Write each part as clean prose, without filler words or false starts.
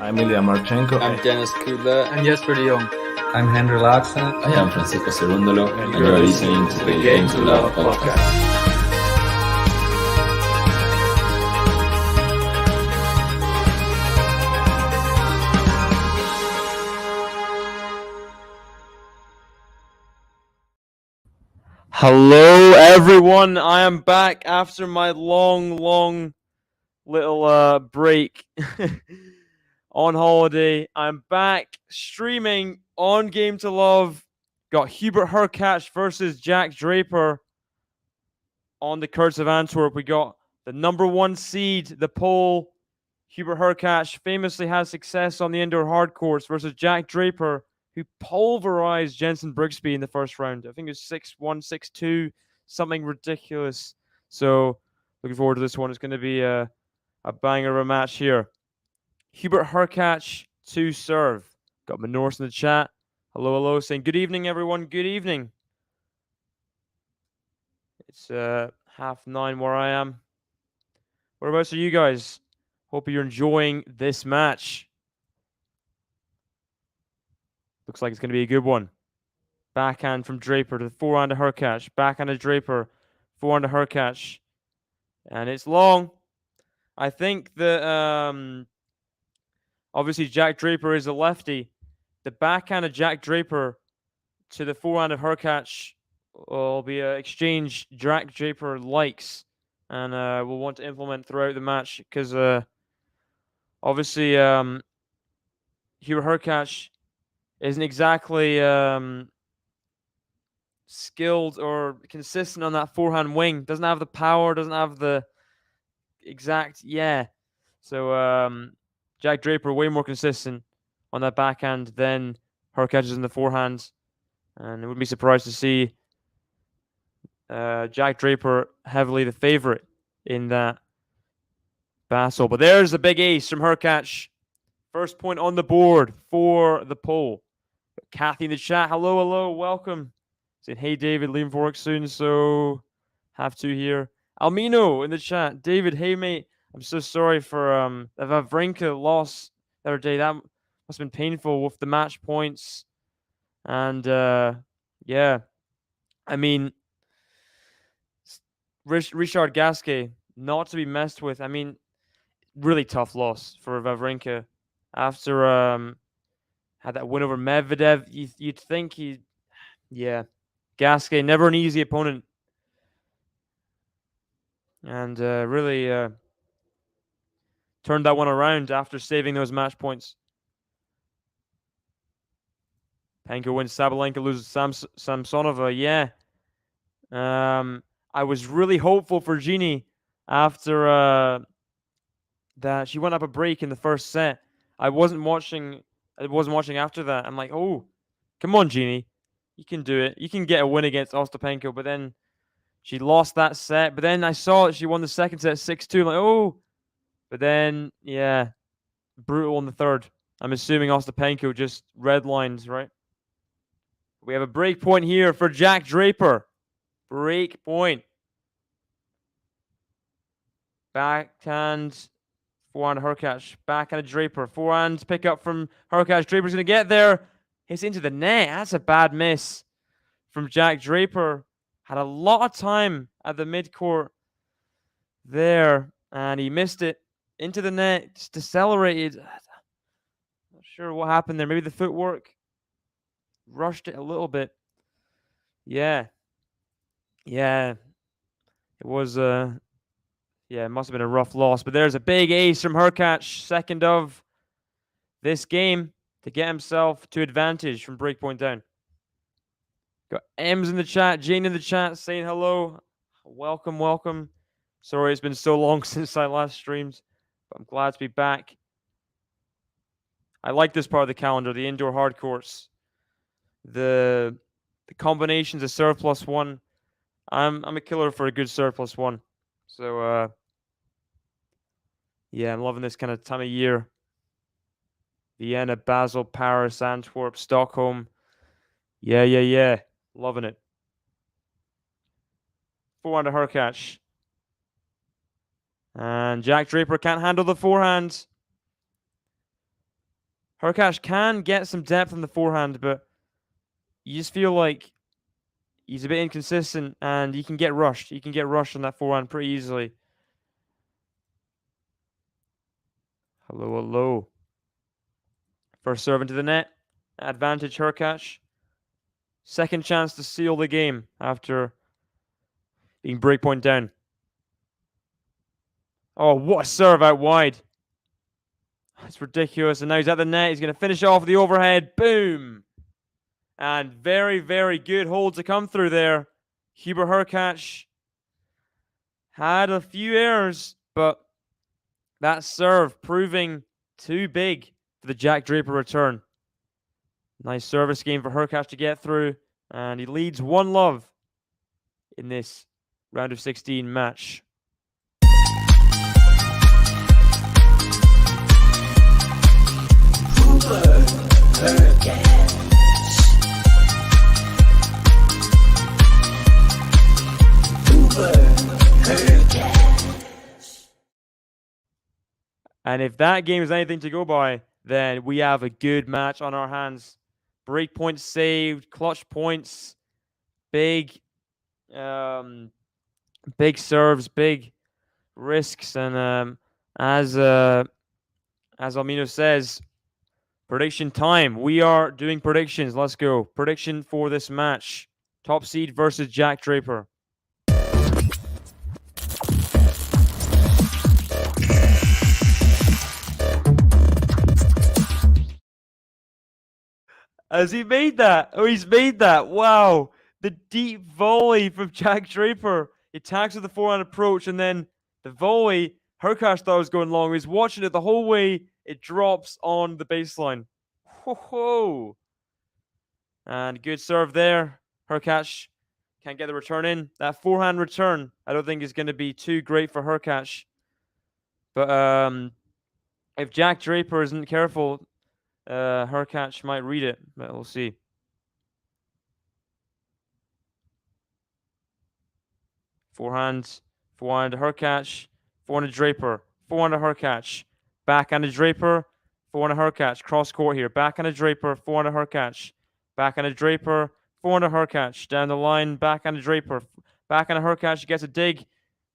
I'm Ilya Marchenko. I'm Dennis Kudla. I'm Jesper de Jong. I'm Henry Laaksonen. I am Francisco Cerundolo, and you are listening to the Game to Love podcast. Hello, everyone. I am back after my long little break on holiday. I'm back streaming on Game to Love. Got Hubert HURKACZ versus Jack Draper on the courts of Antwerp. We got the number 1 seed, the pole. Hubert HURKACZ famously has success on the indoor hard courts versus Jack Draper, who pulverized Jensen Brooksby in the first round. I think it was 6-1, 6-2, something ridiculous. So looking forward to this one. It's going to be a banger of a match here. Hubert HURKACZ to serve. Got Manoris in the chat. Hello, saying good evening, everyone. Good evening. It's 9:30 where I am. Whereabouts are you guys? Hope you're enjoying this match. Looks like it's going to be a good one. Backhand from Draper to the forehand to HURKACZ. Backhand to Draper. Forehand to HURKACZ. And it's long. I think that obviously Jack Draper is a lefty. The backhand of Jack Draper to the forehand of HURKACZ will be an exchange Jack Draper likes and will want to implement throughout the match because obviously Hubert HURKACZ isn't exactly skilled or consistent on that forehand wing. Doesn't have the power, doesn't have the exact, So Jack Draper way more consistent on that backhand than HURKACZ in the forehand. And I wouldn't be surprised to see Jack Draper heavily the favorite in that battle. But there's a big ace from HURKACZ. First point on the board for the pole. Kathy in the chat. Hello, welcome. Saying, hey, David, leaving for work soon, so have to here. Almino in the chat. David, hey, mate. I'm so sorry for the Wawrinka loss the other day. That must have been painful with the match points. And, yeah. I mean, Richard Gasquet, not to be messed with. I mean, really tough loss for Wawrinka. After had that win over Medvedev, you'd think Gasquet, never an easy opponent. And really turned that one around after saving those match points. Penko wins, Sabalenka loses Samsonova. Yeah. I was really hopeful for Genie after that she went up a break in the first set. I wasn't watching after that. I'm like, oh, come on, Genie. You can do it. You can get a win against Ostapenko. But then she lost that set. But then I saw that she won the second set 6-2. I'm like, oh. But then, yeah, brutal in the third. I'm assuming Ostapenko just red lines, right? We have a break point here for Jack Draper. Break point. Backhand. Forehand HURKACZ. Backhand Draper. Forehand pick up from HURKACZ. Draper's going to get there. Hits into the net. That's a bad miss from Jack Draper. Had a lot of time at the midcourt there. And he missed it. Into the net. Just decelerated. Not sure what happened there. Maybe the footwork rushed it a little bit. Yeah. It was it must have been a rough loss. But there's a big ace from HURKACZ, second of this game, to get himself to advantage from breakpoint down. Got M's in the chat, Jane in the chat saying hello. Welcome. Sorry it's been so long since I last streamed, but I'm glad to be back. I like this part of the calendar, the indoor hard courts. The combinations of serve plus one. I'm a killer for a good serve plus one. So I'm loving this kind of time of year. Vienna, Basel, Paris, Antwerp, Stockholm. Yeah. Loving it. Forehand to HURKACZ. And Jack Draper can't handle the forehand. HURKACZ can get some depth on the forehand, but you just feel like he's a bit inconsistent and he can get rushed. He can get rushed on that forehand pretty easily. Hello, hello. First serve into the net. Advantage HURKACZ. Second chance to seal the game after being breakpoint down. Oh, what a serve out wide. It's ridiculous. And now he's at the net. He's going to finish off the overhead. Boom. And very, very good hold to come through there. Hubert HURKACZ had a few errors, but that serve proving too big for the Jack Draper return. Nice service game for HURKACZ to get through. And he leads 1-love in this round of 16 match. And if that game is anything to go by, then we have a good match on our hands. Break points saved, clutch points, big serves, big risks, and as Almino says, prediction time. We are doing predictions. Let's go. Prediction for this match: top seed versus Jack Draper. Has he made that? Oh, he's made that. Wow. The deep volley from Jack Draper. He attacks with the forehand approach, and then the volley. HURKACZ thought it was going long. He was watching it the whole way. It drops on the baseline. Ho-ho. And good serve there. HURKACZ can't get the return in. That forehand return, I don't think is going to be too great for HURKACZ. But if Jack Draper isn't careful, HURKACZ might read it, but we'll see. Forehand to HURKACZ, forehand to Draper, forehand to HURKACZ, backhand to Draper, forehand to HURKACZ, cross court here, backhand to Draper, forehand to HURKACZ, backhand to Draper, forehand to HURKACZ, down the line, backhand to Draper, backhand to HURKACZ, gets a dig,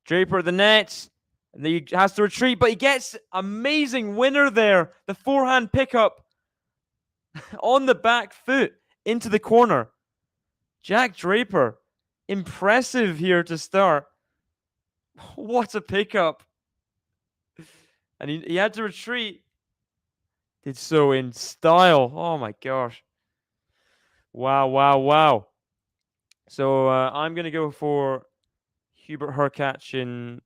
Draper at the net, and he has to retreat, but he gets amazing winner there, the forehand pickup on the back foot into the corner. Jack Draper, impressive here to start. What a pickup. And he had to retreat. Did so in style. Oh my gosh. Wow, wow, wow. So I'm going to go for Hubert HURKACZ in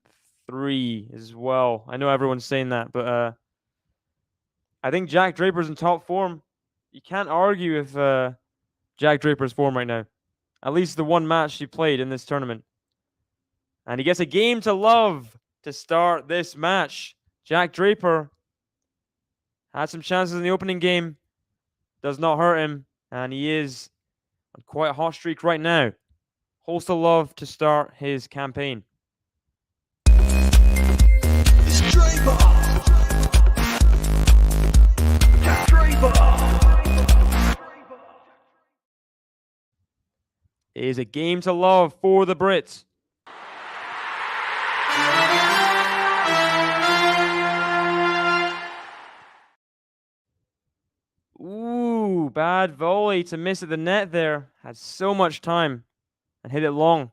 3 as well. I know everyone's saying that, but I think Jack Draper's in top form. You can't argue with Jack Draper's form right now. At least the one match he played in this tournament. And he gets a game to love to start this match. Jack Draper had some chances in the opening game. Does not hurt him. And he is on quite a hot streak right now. Holds to love to start his campaign. It's Draper. Jack Draper. It is a game to love for the Brits. Ooh, bad volley to miss at the net there. Had so much time and hit it long.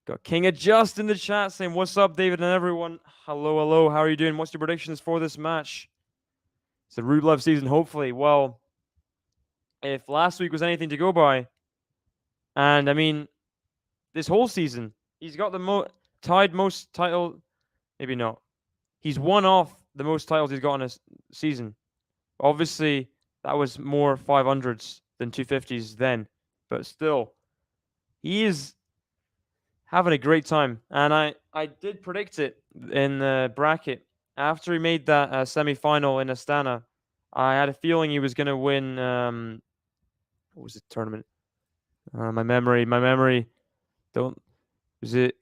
Got King Adjust in the chat saying, what's up, David and everyone? Hello, hello. How are you doing? What's your predictions for this match? It's a Rublev season, hopefully. Well, if last week was anything to go by, and I mean, this whole season, he's got the tied most title, maybe not. He's one off the most titles he's got in a season. Obviously, that was more 500s than 250s then, but still, he is having a great time. And I did predict it in the bracket. After he made that semi-final in Astana, I had a feeling he was going to win. What was the tournament? My memory. Was it?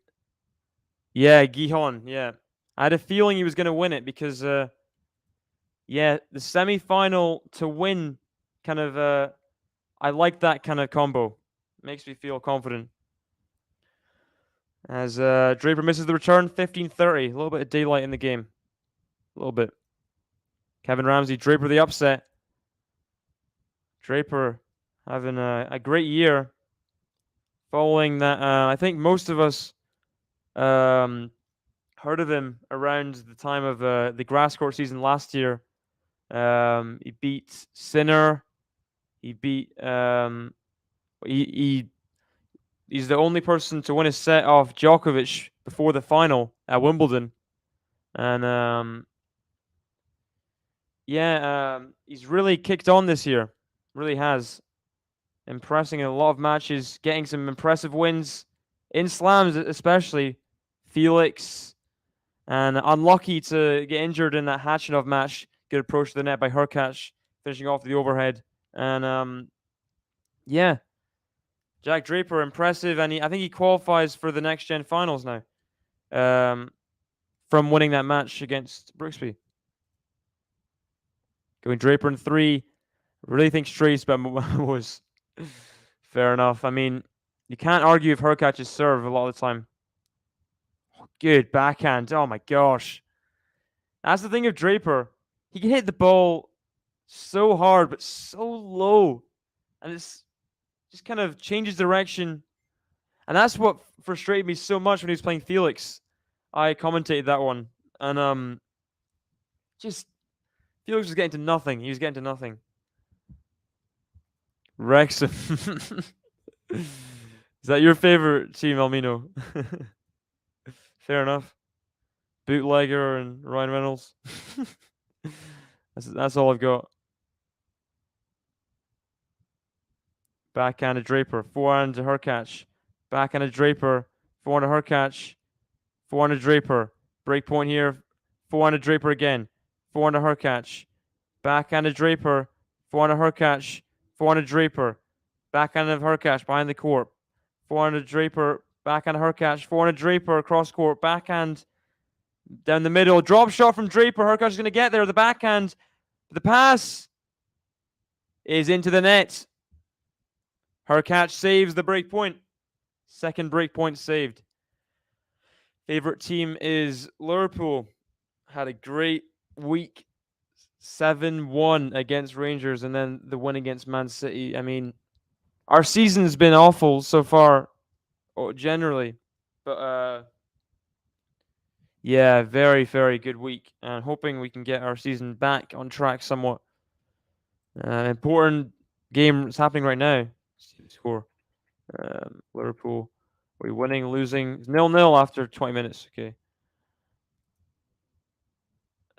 Yeah, Gihon. Yeah, I had a feeling he was going to win it because Yeah, the semi-final to win, kind of. I like that kind of combo. Makes me feel confident. As Draper misses the return, 15-30. A little bit of daylight in the game. A little bit. Kevin Ramsey, Draper the upset. Draper having a great year. Following that, I think most of us heard of him around the time of the grass court season last year. He beat Sinner. He beat he's the only person to win a set off Djokovic before the final at Wimbledon, and he's really kicked on this year. Really has, impressing in a lot of matches, getting some impressive wins in slams, especially Felix, and unlucky to get injured in that Hachinov match. Good approach to the net by HURKACZ, finishing off the overhead, and yeah. Jack Draper, impressive, and I think he qualifies for the next gen finals now, from winning that match against Brooksby. Going Draper in 3, really think Strace, but was fair enough. I mean, you can't argue if HURKACZ's serve a lot of the time. Good backhand. Oh my gosh, that's the thing of Draper. He can hit the ball so hard, but so low, and it's just kind of changes direction. And that's what frustrated me so much when he was playing Felix. I commentated that one. And just Felix was getting to nothing. He was getting to nothing. Wrexham. Is that your favorite team, Almino? Fair enough. Bootlegger and Ryan Reynolds. That's all I've got. Backhand to Draper. Forehand to HURKACZ. Backhand to Draper. Forehand to HURKACZ. Forehand to Draper. Break point here. Forehand to Draper again. Forehand to HURKACZ. Backhand to Draper. Forehand to HURKACZ. Forehand to Draper. Backhand of HURKACZ behind the court. Forehand to Draper. Backhand to HURKACZ. Forehand to Draper across court. Backhand down the middle. Drop shot from Draper. HURKACZ is going to get there. The backhand. The pass is into the net. HURKACZ saves the break point. Second break point saved. Favorite team is Liverpool. Had a great week. 7-1 against Rangers, and then the win against Man City. I mean, our season's been awful so far, generally. But yeah, very, very good week. And hoping we can get our season back on track somewhat. Important game is happening right now. Let's see the score. Liverpool. Are we winning, losing? It's 0-0 after 20 minutes. Okay.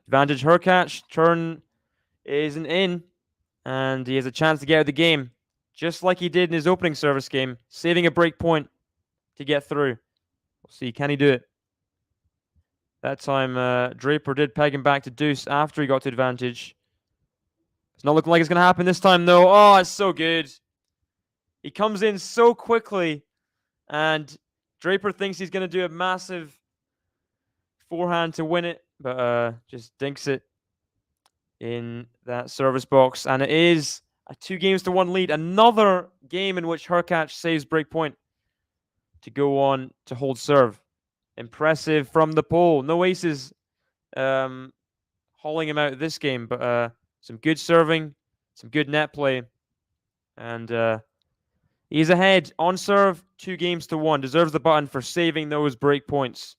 Advantage HURKACZ. Turn isn't in. And he has a chance to get out of the game. Just like he did in his opening service game. Saving a break point to get through. We'll see. Can he do it? That time, Draper did peg him back to deuce after he got to advantage. It's not looking like it's going to happen this time, though. Oh, it's so good. He comes in so quickly. And Draper thinks he's going to do a massive forehand to win it. But just dinks it in that service box. And it is a 2-1 lead. Another game in which HURKACZ saves break point to go on to hold serve. Impressive from the pole. No aces hauling him out this game, but some good serving, some good net play. And he's ahead on serve, 2-1. Deserves the button for saving those break points.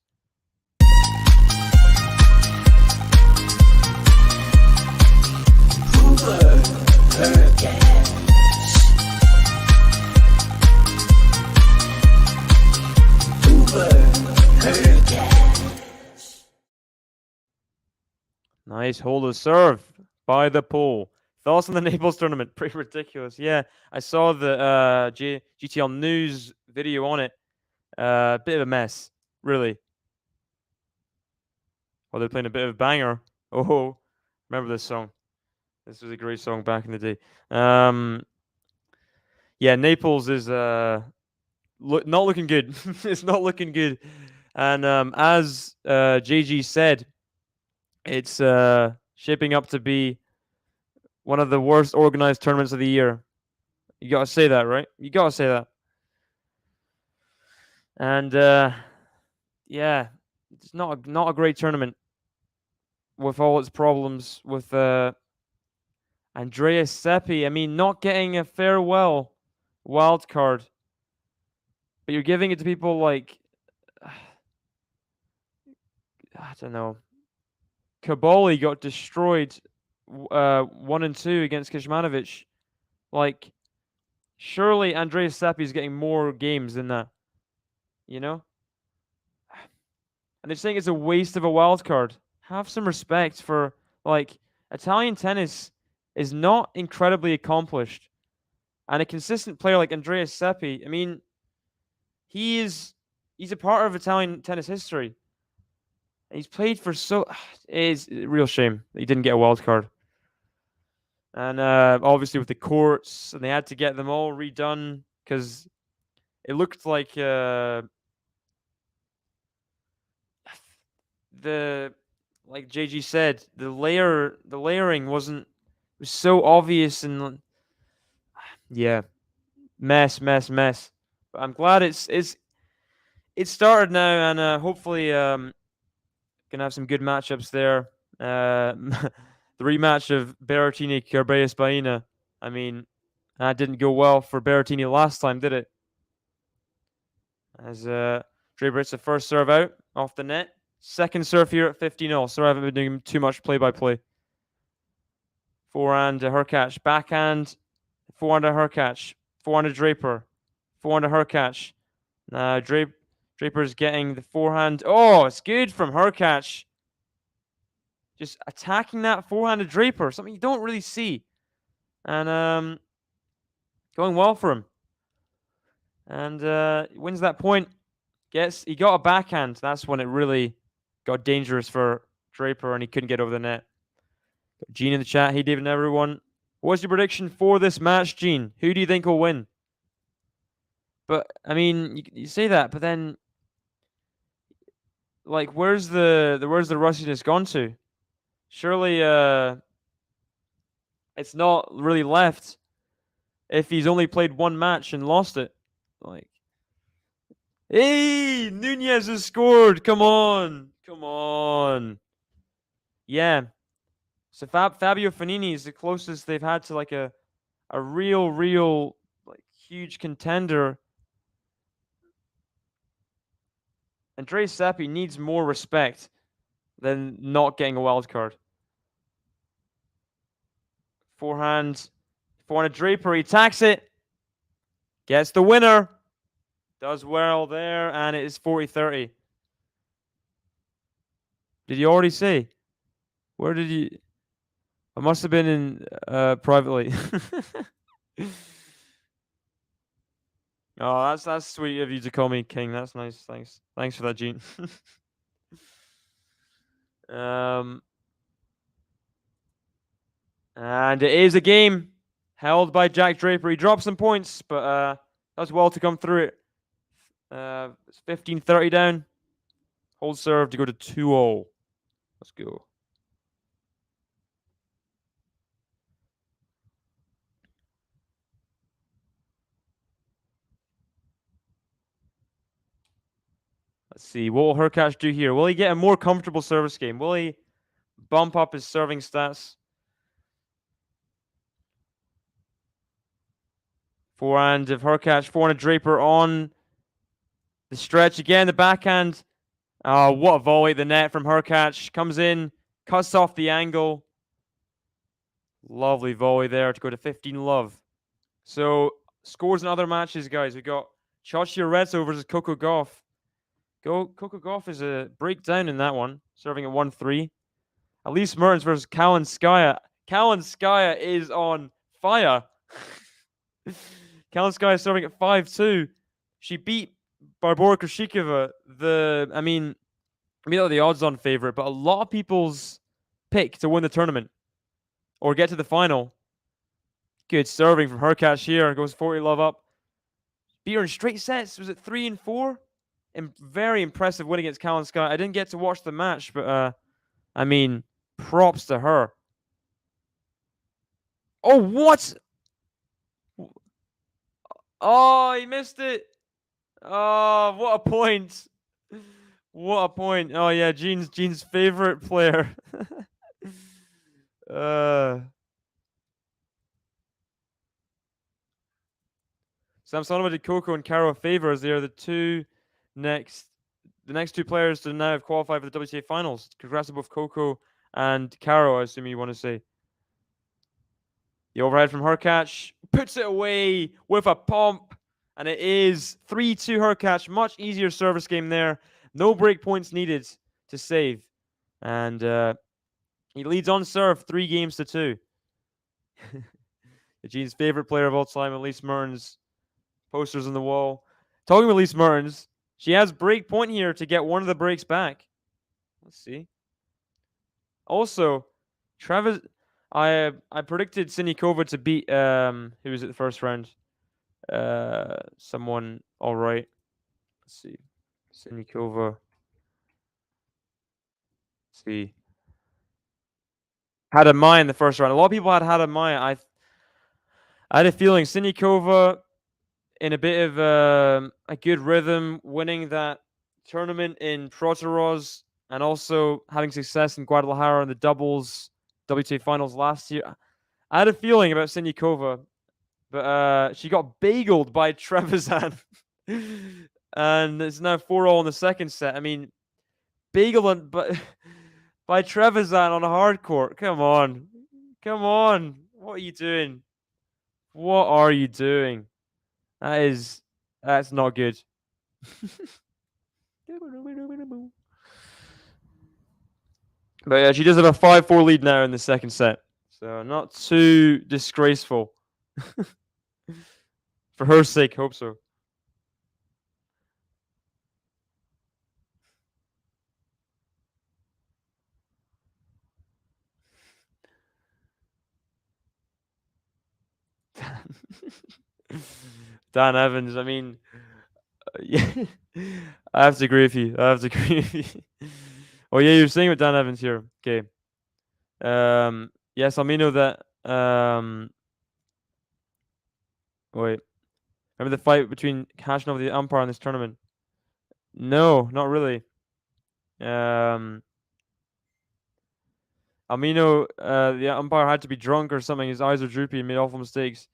Nice hold of serve by the pole. Thoughts on the Naples tournament? Pretty ridiculous. Yeah, I saw the GTL News video on it. Bit of a mess, really. Well, they're playing a bit of a banger. Oh, remember this song? This was a great song back in the day. Yeah, Naples is not looking good. It's not looking good. And as JG said, it's shaping up to be one of the worst organized tournaments of the year. You gotta say that, right? You gotta say that. And yeah, it's not a great tournament with all its problems with Andreas Seppi. I mean, not getting a farewell wild card, but you're giving it to people like I don't know. Kaboli got destroyed 1 and 2 against Kecmanovic. Like, surely Andreas Seppi is getting more games than that, you know? And they're saying it's a waste of a wild card. Have some respect for, like, Italian tennis is not incredibly accomplished. And a consistent player like Andreas Seppi, I mean, he's a part of Italian tennis history. He's played for it is a real shame that he didn't get a wild card. And obviously with the courts, and they had to get them all redone because it looked like like JG said, the layering was so obvious and yeah, mess. But I'm glad it started now, and hopefully gonna have some good matchups there. The rematch of Berrettini Carbeas Baena. I mean, that didn't go well for Berrettini last time, did it? As Draper hits the first serve out off the net. Second serve here at 15-0. Sorry, I haven't been doing too much play-by-play. Forehand to HURKACZ. Backhand. Forehand to HURKACZ. Forehand to Draper. Forehand to HURKACZ. Now Draper's getting the forehand. Oh, it's good from HURKACZ. Just attacking that forehand to Draper. Something you don't really see. And going well for him. And wins that point. He got a backhand. That's when it really got dangerous for Draper, and he couldn't get over the net. Gene in the chat. Hey, David and everyone. What's your prediction for this match, Gene? Who do you think will win? But I mean, you say that, but then, like, where's the rustiness gone to? Surely, it's not really left. If he's only played one match and lost it, like, hey, Nunez has scored. Come on. Yeah. So Fabio Fognini is the closest they've had to like a real like huge contender. Andreas Seppi needs more respect than not getting a wild card. Forehand to Draper. He attacks it. Gets the winner. Does well there, and it is 40-30. Did you already say? Where did you? I must have been in privately. Oh, that's sweet of you to call me King. That's nice. Thanks for that, Gene. And it is a game held by Jack Draper. He dropped some points, but does well to come through it. It's 15-30 down. Hold serve to go to 2-0. Let's go. Let's see. What will HURKACZ do here? Will he get a more comfortable service game? Will he bump up his serving stats? Forehand of HURKACZ. Forehand of Draper on the stretch again. The backhand. Oh, what a volley at the net from HURKACZ. Comes in, cuts off the angle. Lovely volley there to go to 15-love. So, scores in other matches, guys. We got Chochi Arezzo versus Coco Gauff. Coco Gauff is a breakdown in that one, serving at 1-3. Elise Mertens versus Kalinskaya. Kalinskaya is on fire. Kalinskaya serving at 5-2. She beat Barbora Krejcikova. I mean, not the odds-on favorite, but a lot of people's pick to win the tournament or get to the final. Good serving from HURKACZ here. Goes 40-love up. Beat her in straight sets. Was it 3 and 4? And very impressive win against Kalinskaya. I didn't get to watch the match, but I mean, props to her. Oh, what? Oh, he missed it. Oh, what a point. What a point. Oh yeah, Gene's favorite player. uh Samsonova did Coco and Caro a favor as they are next the next two players to now have qualified for the WTA finals. Congrats to both Coco and Caro, I assume you want to say. The overhead from Hurkacz puts it away with a pump, and it is 3-2 Hurkacz. Much easier service game there. No break points needed to save. And he leads on serve 3-2. Eugene's favorite player of all time, Elise Mertens. Posters on the wall. Talking about Elise Mertens, she has break point here to get one of the breaks back. Let's see. Also, Travis, I predicted Sinikova to beat who was it the first round? Someone all right. Let's see. Sinikova. Let's see. Had a Mai in the first round. A lot of people had a Mai. I had a feeling Sinikova in a bit of a good rhythm, winning that tournament in Protoros, and also having success in Guadalajara in the doubles WTA finals last year. I had a feeling about Sinikova, but she got bageled by Trevisan. And it's now 4-all in the second set. I mean, bageling but by Trevisan on a hard court. Come on. Come on. What are you doing? What are you doing? That's not good. But yeah, she does have a 5-4 lead now in the second set. So not too disgraceful. For her sake, hope so. Dan Evans, I mean, yeah, I have to agree with you. Oh yeah, you're saying with Dan Evans here. Okay. Yes, Almino that. Wait. Remember the fight between Hashanov the umpire in this tournament? No, not really. Almino, the umpire had to be drunk or something. His eyes are droopy and made awful mistakes.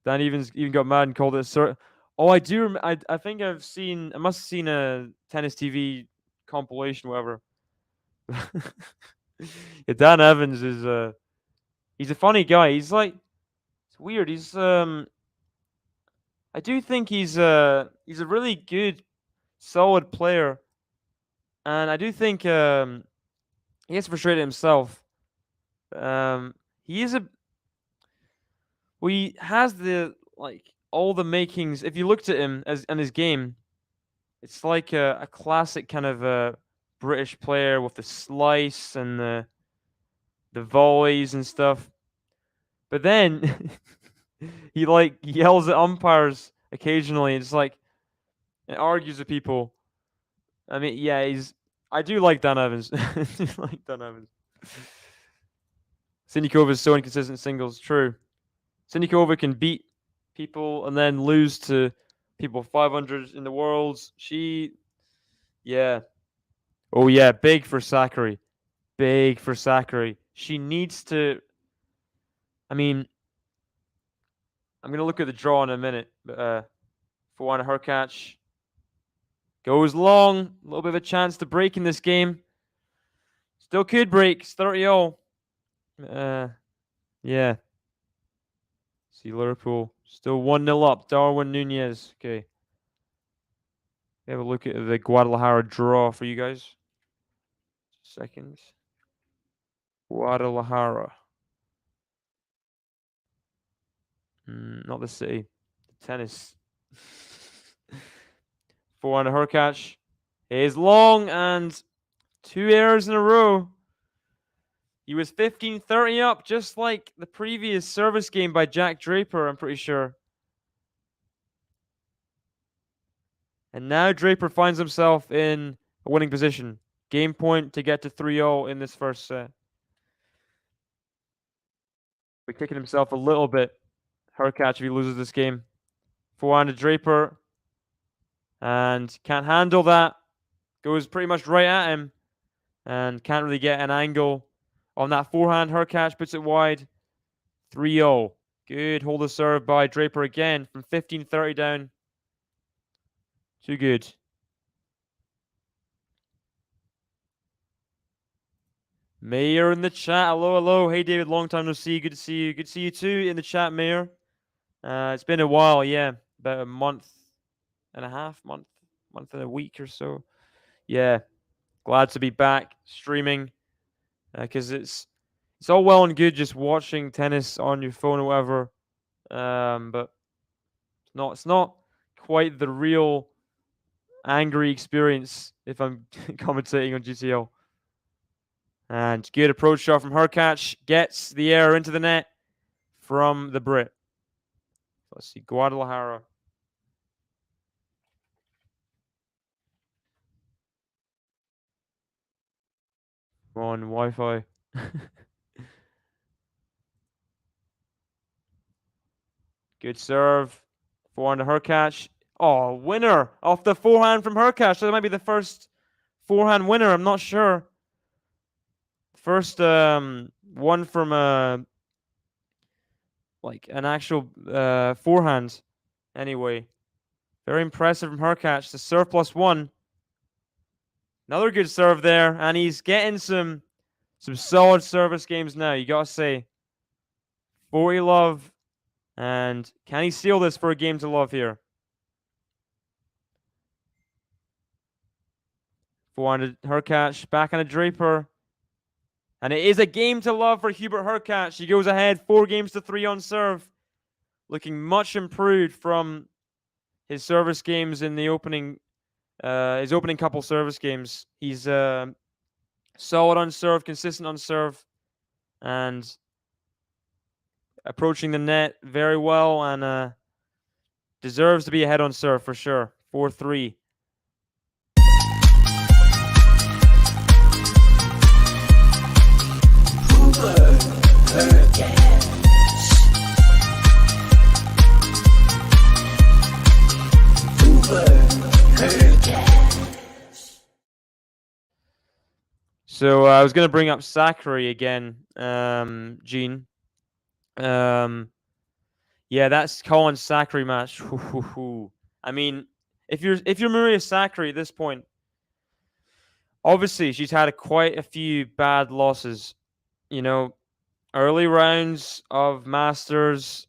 Dan even got mad and called it a Oh, I do. I think I must have seen a tennis TV compilation, whatever. Yeah, Dan Evans is he's a funny guy. He's like it's weird. I do think he's a really good, solid player, and I do think he gets frustrated himself. He is a well, he has the all the makings. If you looked at him as in his game, it's like a classic kind of British player with the slice and the volleys and stuff. But then he yells at umpires occasionally. It's like it argues with people. I mean, yeah, I do like Dan Evans. I do like Dan Evans. Sinikova is so inconsistent singles. True. Sinikova can beat people and then lose to people 500 in the world. Yeah. Oh yeah, big for Sakkari. Big for Sakkari. She needs to. I mean, I'm gonna look at the draw in a minute, but Hubert HURKACZ goes long. A little bit of a chance to break in this game. Still could break. 30-all. Yeah. See Liverpool still 1-0 up. Darwin Nunez. Okay. Have a look at the Guadalajara draw for you guys. Seconds. Guadalajara. Not the city. The tennis. Hubert HURKACZ is long and 2 errors in a row. He was 15-30 up, just like the previous service game by Jack Draper, I'm pretty sure. And now Draper finds himself in a winning position. Game point to get to 3-0 in this first set. But kicking himself a little bit. HURKACZ if he loses this game. Forehand to Draper. And can't handle that. Goes pretty much right at him. And can't really get an angle on that forehand. HURKACZ puts it wide. 3-0. Good hold of serve by Draper again from 15-30 down. Too good. Mayor in the chat. Hello, hello. Hey, David. Long time no see. Good to see you. Good to see you too in the chat, Mayor. It's been a while. Yeah, about a month and a half, month and a week or so. Yeah, glad to be back streaming because it's all well and good just watching tennis on your phone or whatever, but it's not quite the real angry experience if I'm commentating on GTL. And good approach shot from HURKACZ. Gets the error into the net from the Brit. Let's see, Guadalajara. Come on, Wi-Fi. Good serve. Forehand to HURKACZ. Oh, winner off the forehand from HURKACZ. So that might be the first forehand winner. I'm not sure. First one from like an actual forehand. Anyway, very impressive from HURKACZ. The serve +1. Another good serve there, and he's getting some solid service games now. You gotta say, 40 love, and can he steal this for a game to love here? Forehand to HURKACZ, back on a Draper. And it is a game to love for Hubert HURKACZ. He goes ahead 4-3 on serve. Looking much improved from his service games in the opening, his opening couple service games. He's solid on serve, consistent on serve, and approaching the net very well, and deserves to be ahead on serve for sure. 4-3. So I was going to bring up Sakari again, Gene. Yeah, that's Colin Sakari match. I mean, if you're Maria Sakari at this point, obviously she's had quite a few bad losses. You know, early rounds of Masters,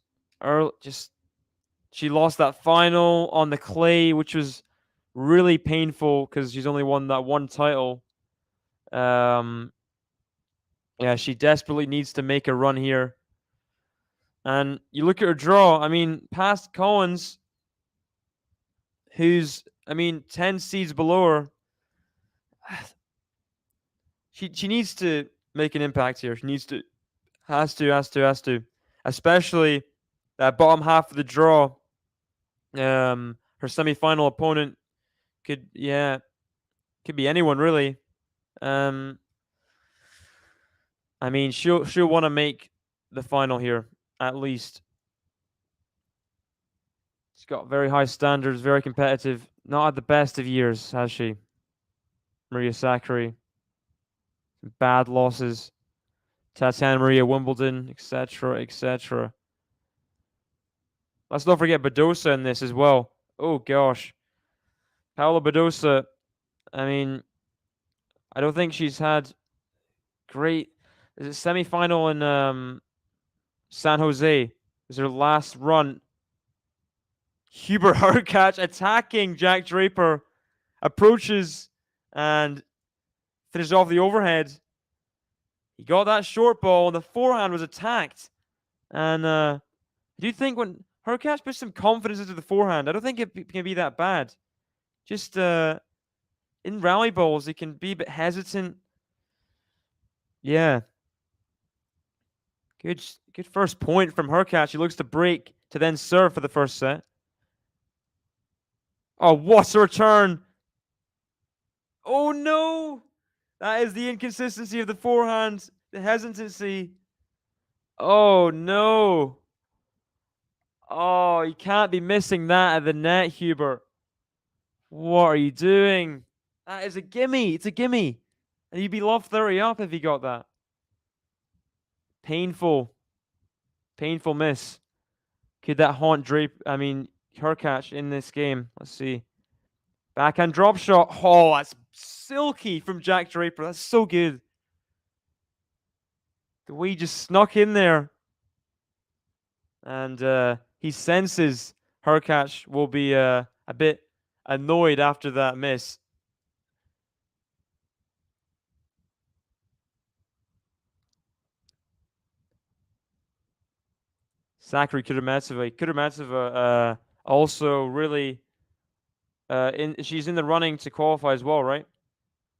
she lost that final on the clay, which was really painful because she's only won that one title. Yeah, she desperately needs to make a run here. And you look at her draw, I mean, past Collins, who's, 10 seeds below her, she needs to make an impact here. She needs to, has to. Especially that bottom half of the draw. Her semi-final opponent could be anyone really. She'll want to make the final here, at least. She's got very high standards, very competitive. Not at the best of years, has she? Maria Sakari. Bad losses. Tatiana Maria Wimbledon, etc., etc. Let's not forget Badosa in this as well. Oh, gosh. Paola Badosa, I don't think she's had great... Is it semi-final in San Jose? Is her last run. Hubert HURKACZ attacking Jack Draper. Approaches and finishes off the overhead. He got that short ball and the forehand was attacked. And I do think when HURKACZ puts some confidence into the forehand, I don't think it can be that bad. Just in rally balls, he can be a bit hesitant. Yeah. Good first point from HURKACZ. He looks to break to then serve for the first set. Oh, what a return. Oh, no. That is the inconsistency of the forehand. The hesitancy. Oh, no. Oh, you can't be missing that at the net, Hubert. What are you doing? That is a gimme. It's a gimme. And you'd be love 30 up if you got that. Painful. Painful miss. Could that haunt HURKACZ in this game? Let's see. Backhand drop shot. Oh, that's silky from Jack Draper. That's so good. The way he just snuck in there. And he senses HURKACZ will be a bit annoyed after that miss. Sakari Kudermetsova also really she's in the running to qualify as well, right?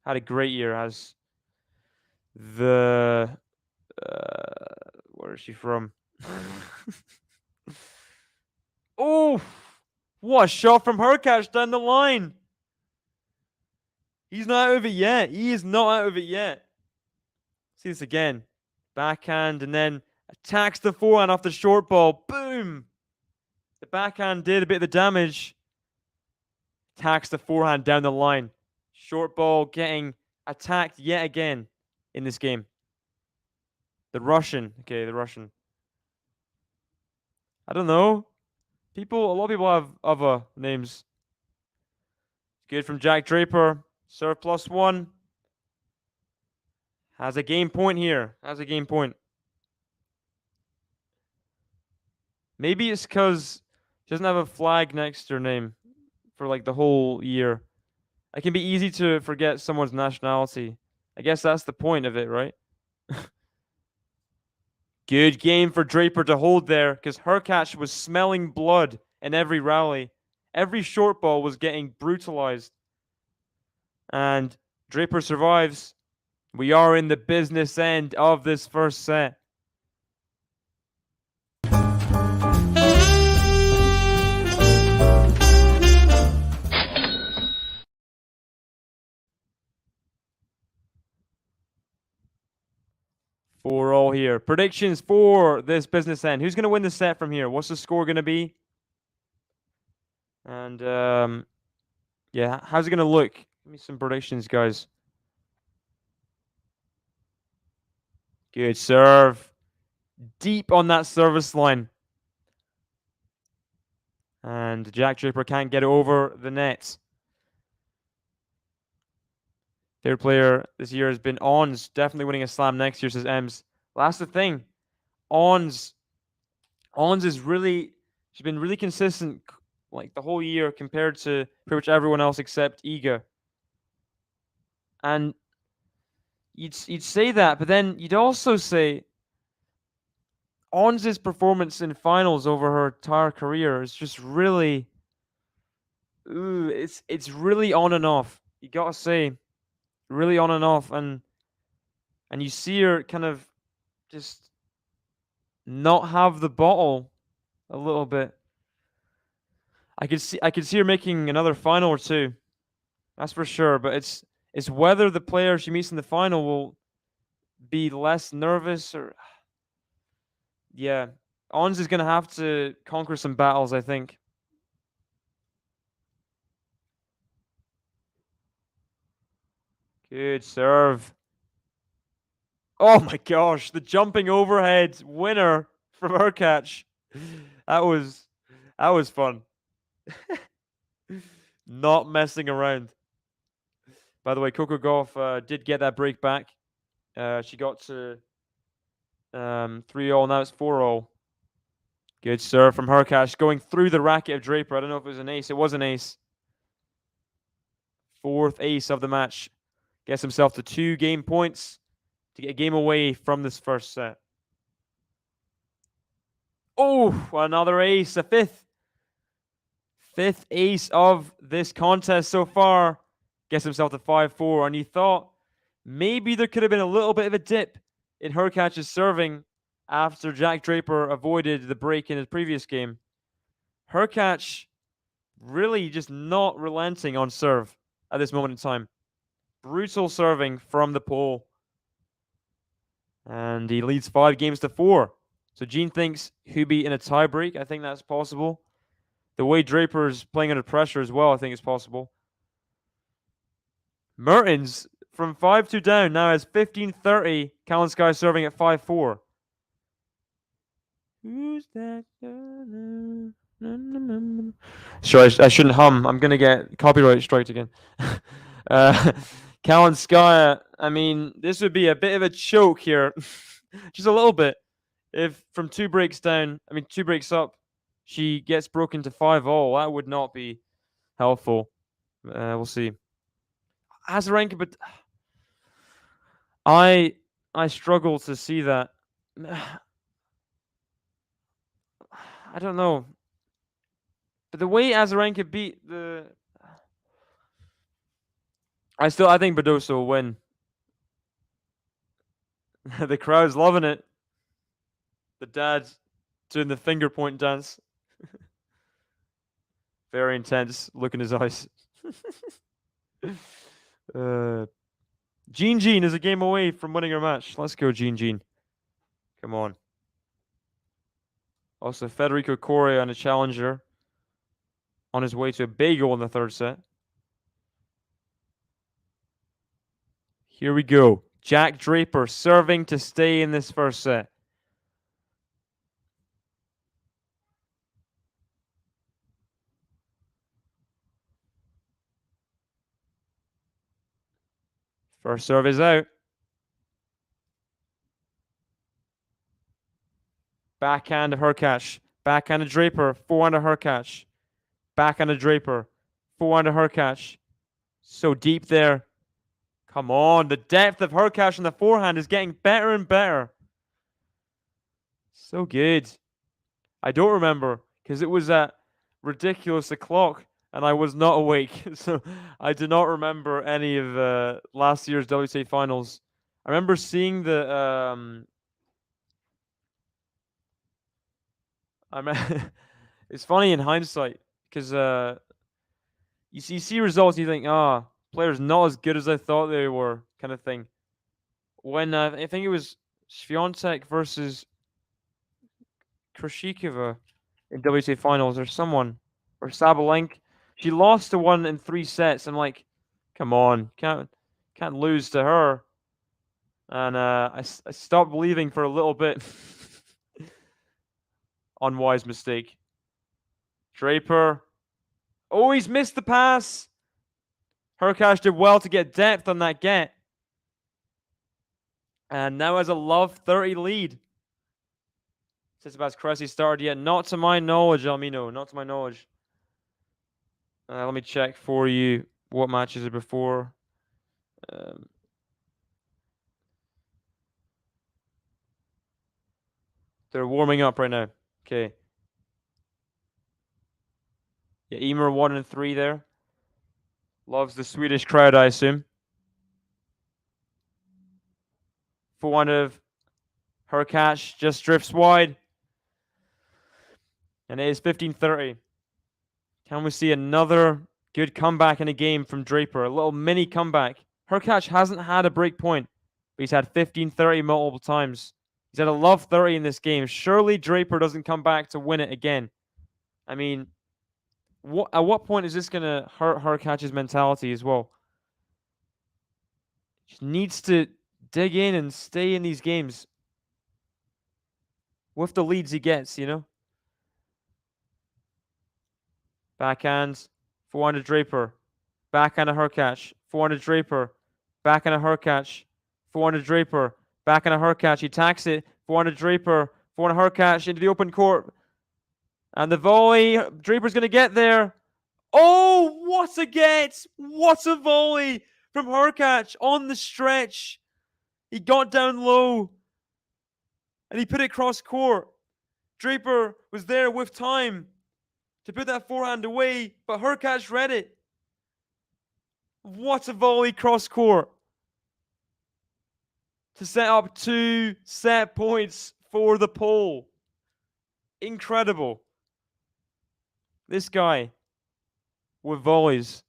Had a great year as the where is she from? Oh, what a shot from HURKACZ down the line. He's not out of it yet. He is not out of it yet. See this again. Backhand and then attacks the forehand off the short ball. Boom. The backhand did a bit of the damage. Attacks the forehand down the line. Short ball getting attacked yet again in this game. The Russian. Okay, the Russian. I don't know. A lot of people have other names. Good from Jack Draper. Serve +1. Has a game point here. Has a game point. Maybe it's because she doesn't have a flag next to her name for like the whole year. It can be easy to forget someone's nationality. I guess that's the point of it, right? Good game for Draper to hold there because HURKACZ was smelling blood in every rally. Every short ball was getting brutalized. And Draper survives. We are in the business end of this first set. For all here. Predictions for this business end. Who's going to win the set from here? What's the score going to be? And yeah, how's it going to look? Give me some predictions, guys. Good serve. Deep on that service line. And Jack Draper can't get it over the net. Third player this year has been Ons, definitely winning a slam next year, says Ems. Well, that's the thing. Ons is really, she's been really consistent like the whole year compared to pretty much everyone else except Iga. And you'd say that, but then you'd also say Ons' performance in finals over her entire career is just really, it's really on and off. You gotta say, really on and off, and you see her kind of just not have the bottle a little bit. I could see her making another final or two. That's for sure, but it's whether the player she meets in the final will be less nervous or yeah. Ons is going to have to conquer some battles, I think. Good serve. Oh my gosh, the jumping overhead winner from HURKACZ. That was fun. Not messing around. By the way, Coco Gauff did get that break back. She got to 3-all, now it's 4-all. Good serve from HURKACZ, going through the racket of Draper. I don't know if it was an ace. It was an ace. Fourth ace of the match. Gets himself to 2 game points to get a game away from this first set. Oh, another ace, a fifth. Fifth ace of this contest so far. Gets himself to 5-4. And you thought maybe there could have been a little bit of a dip in HURKACZ's serving after Jack Draper avoided the break in his previous game. HURKACZ really just not relenting on serve at this moment in time. Brutal serving from the pole. And he leads 5 games to 4. So Gene thinks Hubie in a tiebreak. I think that's possible. The way Draper's playing under pressure as well, I think it's possible. Mertens from 5-2 down now has 15-30. Kalinskaya serving at 5-4. Who's that? Sure, I shouldn't hum. I'm gonna get copyright striked again. Kalinskaya, I mean, this would be a bit of a choke here. Just a little bit. If from 2 breaks down, 2 breaks up, she gets broken to 5-all, that would not be helpful. We'll see. Azarenka, but I struggle to see that. I don't know. But the way Azarenka beat the... I think Badosa will win. The crowd's loving it. The dad's doing the finger point dance. Very intense look in his eyes. Jean is a game away from winning her match. Let's go, Jean. Come on. Also, Federico Coria and a challenger on his way to a bagel in the 3rd set. Here we go. Jack Draper serving to stay in this 1st set. First serve is out. Backhand of HURKACZ. Backhand of Draper. Forehand of HURKACZ. Backhand of Draper. Forehand of HURKACZ. So deep there. Come on. The depth of HURKACZ on the forehand is getting better and better. So good. I don't remember because it was at ridiculous o'clock and I was not awake. So I do not remember any of last year's WTA finals. I remember seeing the it's funny in hindsight because you see results and you think, players not as good as I thought they were, kind of thing. When I think it was Swiatek versus Krishikova in WTA finals, or someone, or Sabalenka, she lost to one in 3 sets. I'm like, come on, can't lose to her. And I stopped believing for a little bit. Unwise mistake. Draper. Oh, he's missed the pass. HURKACZ did well to get depth on that get. And now has a love 30 lead. Tsitsipas Cressy started yet. Not to my knowledge, Almino. Not to my knowledge. Let me check for you what matches are before. They're warming up right now. Okay. Yeah, Emer 1 and 3 there. Loves the Swedish crowd, I assume. Forehand of HURKACZ just drifts wide. And it is 15-30. Can we see another good comeback in a game from Draper? A little mini comeback. HURKACZ hasn't had a break point, but he's had 15-30 multiple times. He's had a love 30 in this game. Surely Draper doesn't come back to win it again. I mean, at what point is this going to hurt HURKACZ's mentality as well? Just needs to dig in and stay in these games with the leads he gets, you know? Backhand, forehand of Draper. Backhand of HURKACZ. Forehand of Draper. Backhand of HURKACZ. Forehand of Draper. Backhand of HURKACZ. He attacks it. Forehand of Draper. Forehand of HURKACZ into the open court. And the volley. Draper's going to get there. Oh, what a get! What a volley from HURKACZ on the stretch. He got down low. And he put it cross court. Draper was there with time to put that forehand away, but HURKACZ read it. What a volley cross court to set up 2 set points for the pole. Incredible. This guy with volleys.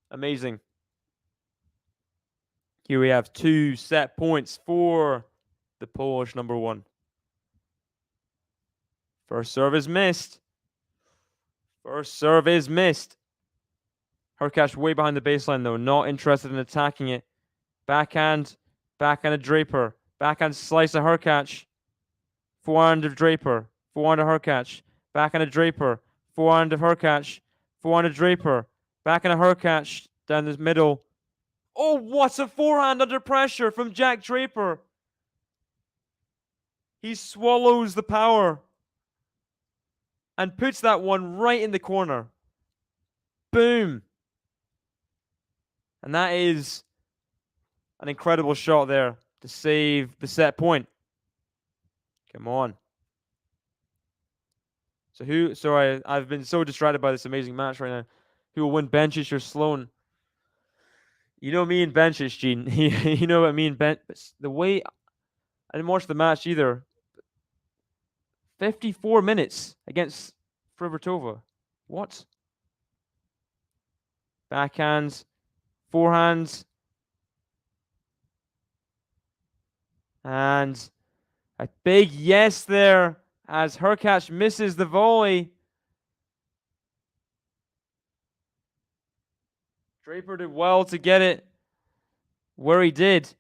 Amazing. Here we have 2 set points for the Polish number 1. First serve is missed. First serve is missed. HURKACZ way behind the baseline, though. Not interested in attacking it. Backhand. Backhand of Draper. Backhand slice of HURKACZ. Forehand of Draper. Forehand of HURKACZ. Backhand of Draper. Forehand of HURKACZ. Forehand of Draper. Backhand of HURKACZ. Down the middle. Oh, what a forehand under pressure from Jack Draper. He swallows the power and puts that one right in the corner. Boom. And that is an incredible shot there to save the set point. Come on. So sorry, I've been so distracted by this amazing match right now. Who will win, Bencic or Sloan? You know me and Bencic, Gene. You know what me and the way I didn't watch the match either. 54 minutes against Frivertova. What? Backhands, forehands, and a big yes there as HURKACZ misses the volley. Draper did well to get it where he did.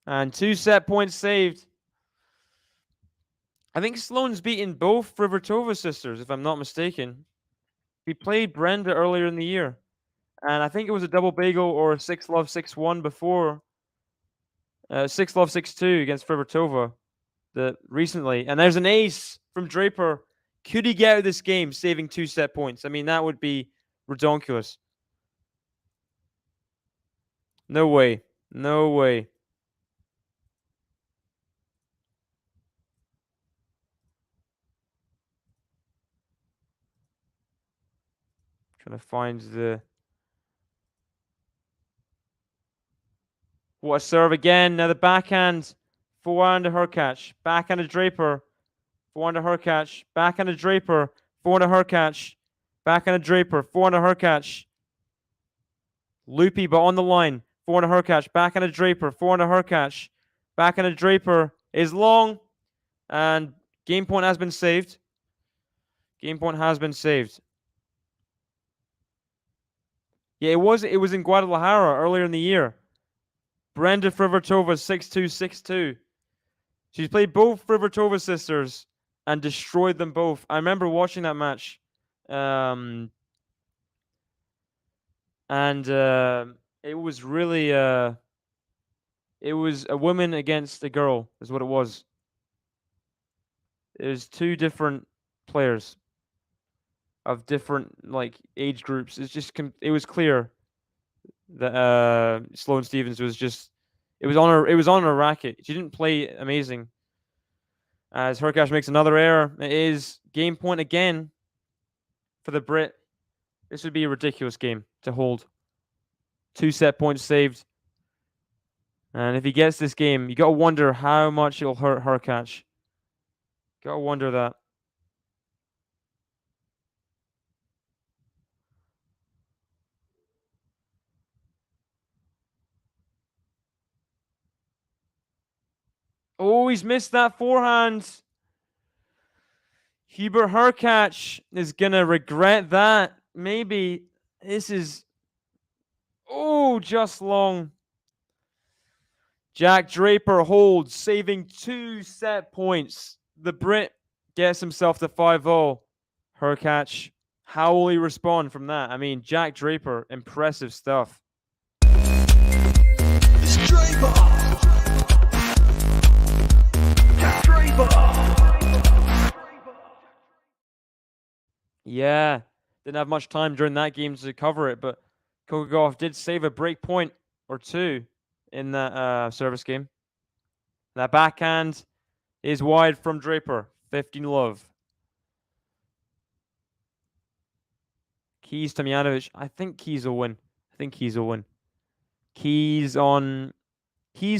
And 2 set points saved. I think Sloane's beaten both Frivertova sisters, if I'm not mistaken. He played Brenda earlier in the year. And I think it was a double bagel or a 6-love 6-1 before. 6-love 6-2 against Frivertova recently. And there's an ace from Draper. Could he get out of this game saving 2 set points? I mean, that would be redonkulous. No way. No way. Trying to find the... What a serve again. Now the backhand. Forehand to HURKACZ. Backhand to Draper. Forehand to HURKACZ. Backhand to Draper. Forehand to HURKACZ. Backhand to Draper. Forehand to HURKACZ. Loopy, but on the line. Forehand to HURKACZ. Backhand to Draper. Forehand to HURKACZ. Backhand to Draper is long. And game point has been saved. Game point has been saved. Yeah, it was in Guadalajara earlier in the year. Brenda Frivertova 6-2, 6-2. She's played both Frivertova sisters and destroyed them both. I remember watching that match. It was really it was a woman against a girl is what it was. It was 2 different players of different age groups. It's just it was clear that Sloane Stephens was just it was on her racket. She didn't play amazing. As HURKACZ makes another error, it is game point again for the Brit. This would be a ridiculous game to hold. 2 set points saved. And if he gets this game, you got to wonder how much it'll hurt HURKACZ. Got to wonder that. Oh, he's missed that forehand. Hubert HURKACZ is going to regret that. Maybe this is... Oh, just long. Jack Draper holds, saving 2 set points. The Brit gets himself to 5-0. HURKACZ, how will he respond from that? I mean, Jack Draper, impressive stuff. It's Draper. Yeah, didn't have much time during that game to cover it, but Kokogov did save a break point or 2 in that service game. That backhand is wide from Draper. 15-love. Keys Tomjanovic. I think Keys will win. Keys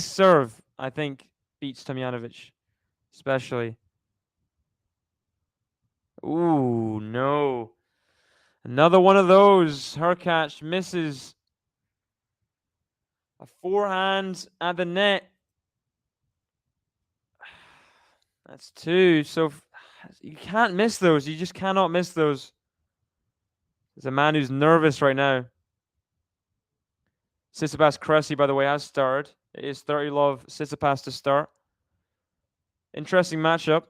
serve, I think, beats Tomjanovic. Especially. Ooh, no. Another one of those. HURKACZ misses. A forehand at the net. That's 2. So you can't miss those. You just cannot miss those. There's a man who's nervous right now. Tsitsipas Cressy, by the way, has started. It is 30 love Tsitsipas to start. Interesting matchup.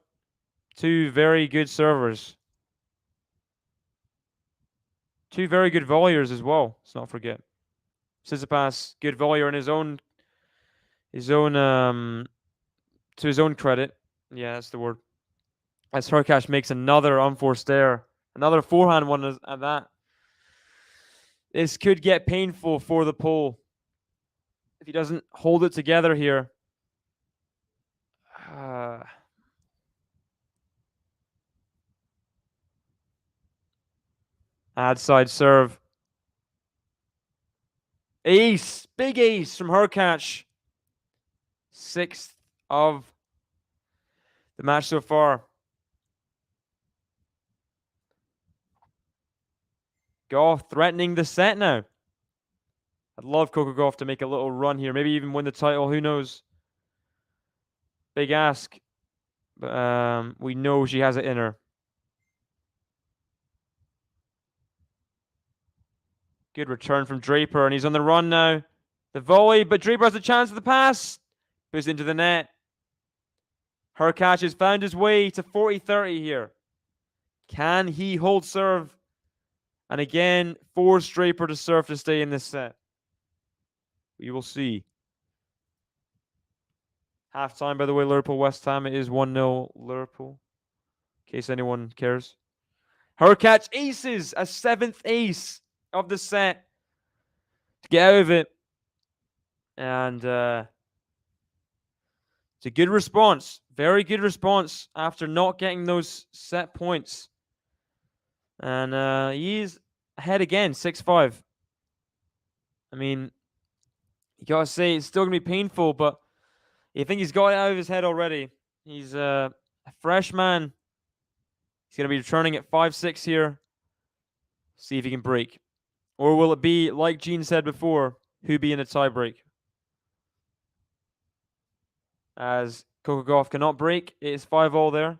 2 very good servers. 2 very good volleyers as well. Let's not forget. Tsitsipas, good volleyer in his own to his own credit. Yeah, that's the word. As HURKACZ makes another unforced error. Another forehand one at that. This could get painful for the Pole if he doesn't hold it together here. Ad side serve. Ace. Big ace from HURKACZ. 6th of the match so far. Gauff threatening the set now. I'd love Coco Gauff to make a little run here. Maybe even win the title. Who knows? Big ask. But we know she has it in her. Good return from Draper, and he's on the run now. The volley, but Draper has a chance for the pass. Goes into the net. HURKACZ has found his way to 40-30 here. Can he hold serve? And again, force Draper to serve to stay in this set. We will see. Half-time, by the way, Liverpool West Ham. It is 1-0 Liverpool. In case anyone cares. HURKACZ aces a 7th ace of the set to get out of it. And it's a good response. Very good response after not getting those set points. And he's ahead again, 6-5. I mean, you gotta say it's still gonna be painful, but you think he's got it out of his head already. He's a fresh man. He's gonna be returning at 5-6 here. See if he can break. Or will it be, like Gene said before, Hubie in a tiebreak? As Coco Gauff cannot break. It is 5-all there.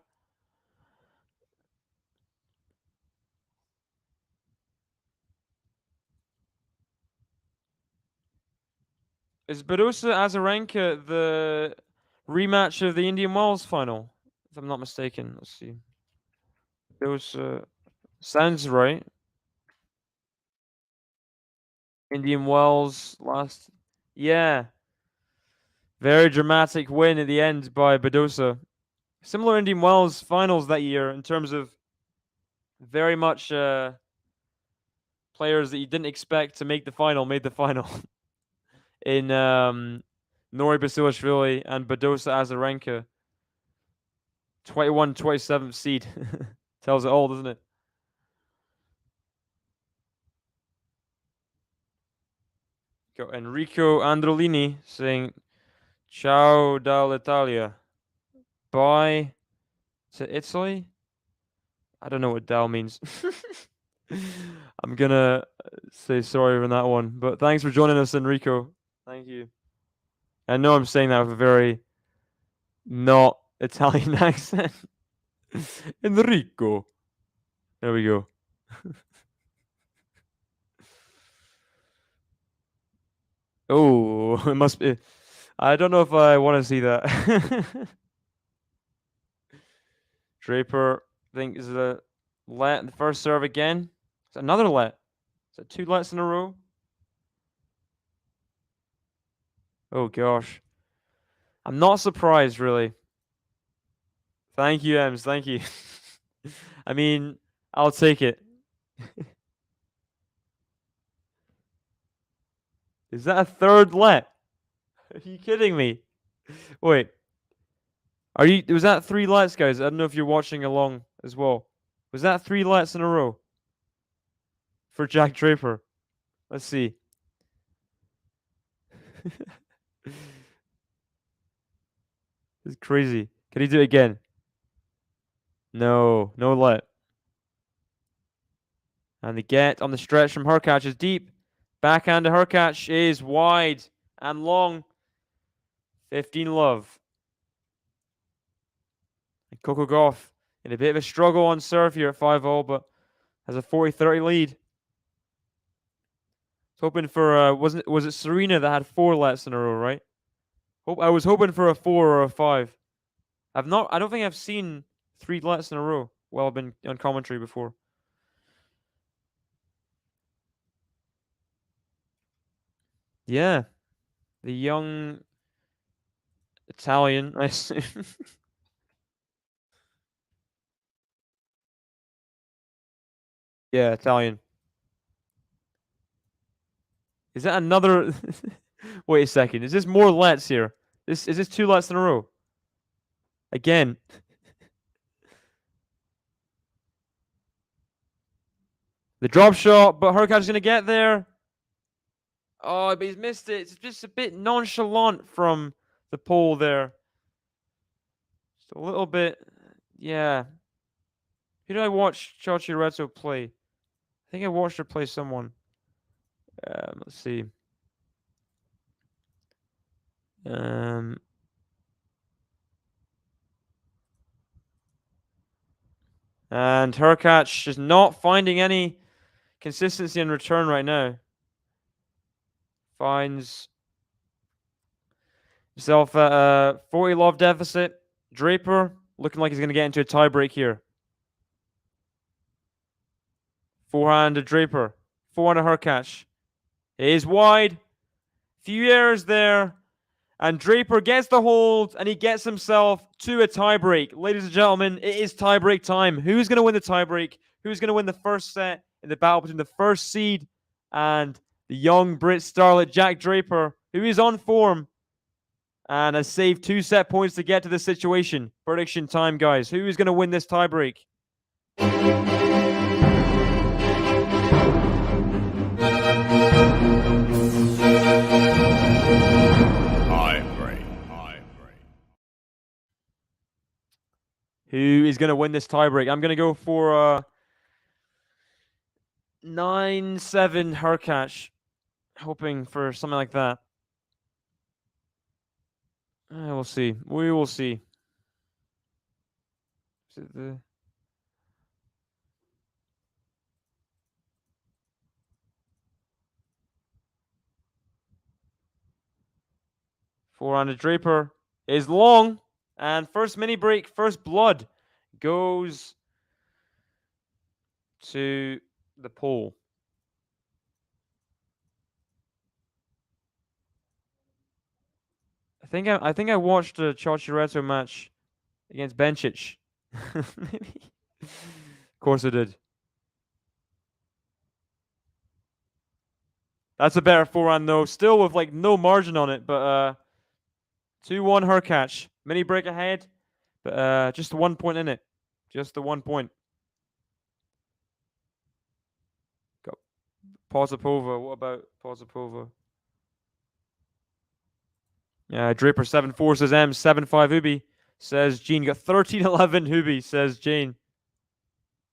Is Badosa Azarenka the rematch of the Indian Wells final? If I'm not mistaken. Let's see. Badosa sounds right. Indian Wells last. Yeah. Very dramatic win at the end by Badosa. Similar Indian Wells finals that year in terms of very much players that you didn't expect to make the final made the final. In Nori Basilashvili and Badosa Azarenka. 27th seed. Tells it all, doesn't it? Got Enrico Androlini saying, Ciao dall'Italia. Bye to Italy? I don't know what Dal means. I'm gonna say sorry on that one. But thanks for joining us, Enrico. Thank you. I know I'm saying that with a very not Italian accent. Enrico. There we go. Oh, it must be. I don't know if I want to see that. Draper, I think, is the let the first serve again. It's another let. Is that 2 lets in a row? Oh gosh. I'm not surprised, really. Thank you, Ems. Thank you. I mean, I'll take it. Is that a 3rd let? Are you kidding me? Wait. Was that 3 lets, guys? I don't know if you're watching along as well. Was that 3 lets in a row? For Jack Draper. Let's see. It's crazy. Can he do it again? No. No let. And the get on the stretch from HURKACZ is deep. Backhand to HURKACZ is wide and long. 15 love. Coco Gauff in a bit of a struggle on serve here at 5-all, but has a 40-30 lead. Hoping for was it Serena that had 4 lets in a row, right? I was hoping for a 4 or a 5. I don't think I've seen 3 lets in a row while I've been on commentary before. Yeah. The young Italian, I assume. Yeah, Italian. Is that another Wait a second. Is this more lets here? Is this 2 lets in a row? Again. The drop shot, but HURKACZ is going to get there. Oh, but he's missed it. It's just a bit nonchalant from the pole there. Just a little bit. Yeah. Who did I watch Chachi play? I think I watched her play someone. Let's see. And HURKACZ is not finding any consistency in return right now. Finds himself at a 40 love deficit. Draper looking like he's going to get into a tiebreak here. Forehand to Draper. Forehand to HURKACZ. It is wide. Few errors there. And Draper gets the hold, and he gets himself to a tiebreak. Ladies and gentlemen, it is tiebreak time. Who's going to win the tiebreak? Who's going to win the first set in the battle between the first seed and the young Brit starlet Jack Draper, who is on form and has saved 2 set points to get to this situation? Prediction time, guys. Who is going to win this tiebreak? Who is going to win this tiebreak? I'm going to go for 9-7 HURKACZ. Hoping for something like that. We'll see. We will see. Is it the... Forehand to Draper is long. And first mini break, first blood goes to the pole. I think I watched a Chachi match against Bencic. Maybe. Of course I did. That's a better forehand though. Still with like no margin on it, but 2-1 HURKACZ. Mini break ahead, but just 1 point in it. Just the 1 point. Got Posipova. What about Posipova? Yeah, Draper 7-4 says M. 7-5 Ubi says Gene. Got 13-11 Ubi says Jane.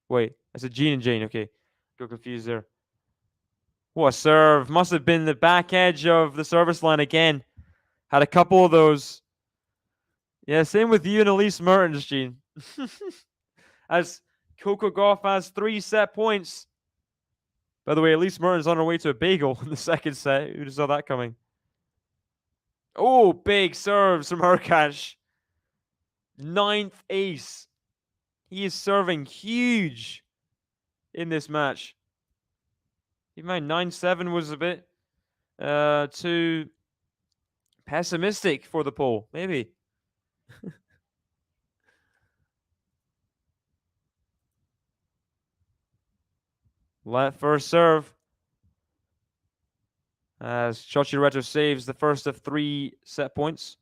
Wait, I said Gene and Jane. Okay, got confused there. What a serve. Must have been the back edge of the service line again. Had a couple of those. Yeah, same with you and Elise Mertens, Gene. As Coco Gauff has 3 set points. By the way, Elise Mertens on her way to a bagel in the second set. Who saw that coming? Oh, big serves from HURKACZ. 9th ace. He is serving huge in this match. Even my 9-7 was a bit too pessimistic for the poll. Maybe. Let first serve. As Chachi saves the first of 3 set points.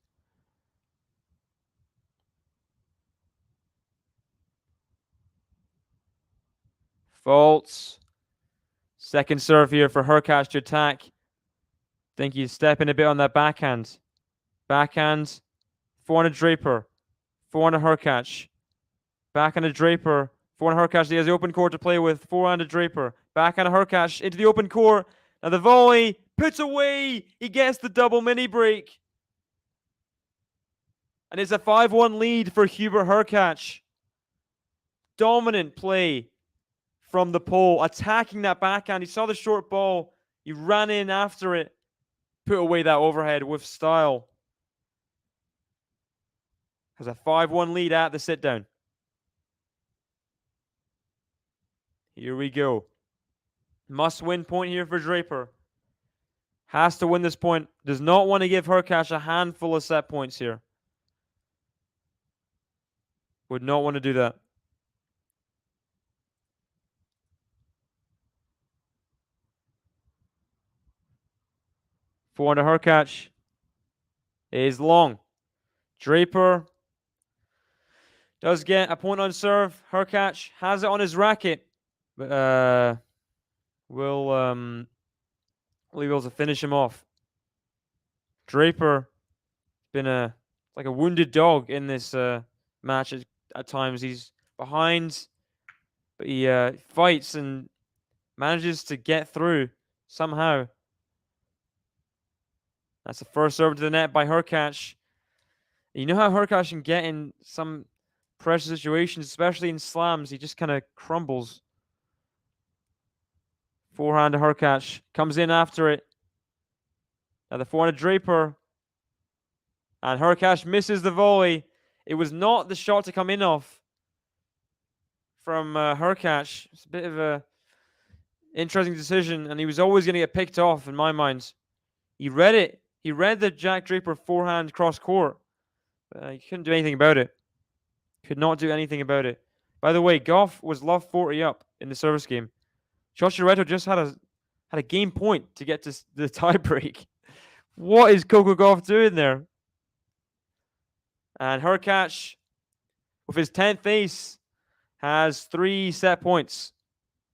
Faults. Second serve here for HURKACZ to attack. Think he's stepping a bit on that backhand. Backhand. Forehand to Draper. Forehand to HURKACZ. Backhand to Draper. Forehand to HURKACZ. He has the open court to play with. Forehand to Draper. Backhand to HURKACZ into the open court. Now the volley. Puts away. He gets the double mini break. And it's a 5-1 lead for Hubert HURKACZ. Dominant play from the pole, attacking that backhand. He saw the short ball. He ran in after it, put away that overhead with style. Has a 5-1 lead at the sit down. Here we go. Must win point here for Draper. Has to win this point. Does not want to give HURKACZ a handful of set points here. Would not want to do that. Forehand to HURKACZ is long. Draper does get a point on serve. HURKACZ has it on his racket, but will be able to finish him off. Draper been like a wounded dog in this match at times. He's behind, but he fights and manages to get through somehow. That's the first serve to the net by HURKACZ. You know how HURKACZ can get in some pressure situations, especially in slams. He just kind of crumbles. Forehand to HURKACZ. Comes in after it. Now the forehand to Draper. And HURKACZ misses the volley. It was not the shot to come in off from HURKACZ. It's a bit of a interesting decision, and he was always going to get picked off in my mind. He read it. He read the Jack Draper forehand cross court. He couldn't do anything about it. Could not do anything about it. By the way, Goff was love 40 up in the service game. Chochiretto just had a game point to get to the tiebreak. What is Coco Gauff doing there? And HURKACZ, with his 10th ace, has 3 set points.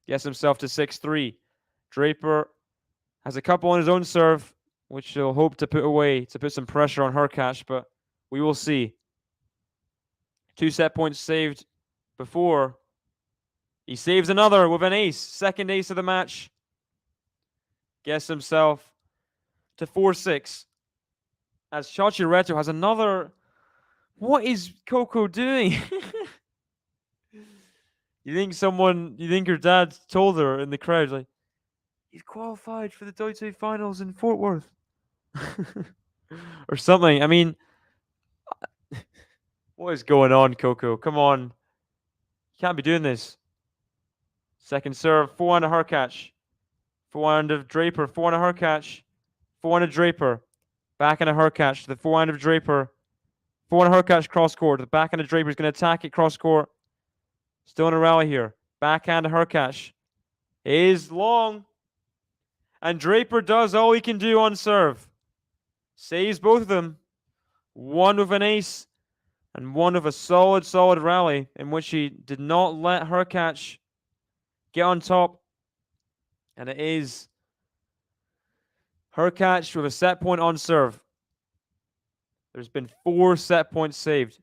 Gets himself to 6-3. Draper has a couple on his own serve, which he'll hope to put away to put some pressure on HURKACZ, but we will see. 2 set points saved before. He saves another with an ace. Second ace of the match. Gets himself to 4-6. As Chochiretto has another... What is Coco doing? You think your dad told her in the crowd, like, he's qualified for the Dota finals in Fort Worth. Or something. I mean, what is going on, Coco? Come on. You can't be doing this. Second serve, forehand to HURKACZ. Forehand of Draper, forehand to HURKACZ. Forehand of Draper. Backhand of HURKACZ to the forehand of Draper. Forehand of HURKACZ cross court. The backhand of Draper is going to attack it cross court. Still in a rally here. Backhand to HURKACZ. Is long. And Draper does all he can do on serve. Saves both of them. One with an ace. And one with a solid rally in which he did not let HURKACZ get on top. And it is HURKACZ with a set point on serve. There's been 4 set points saved.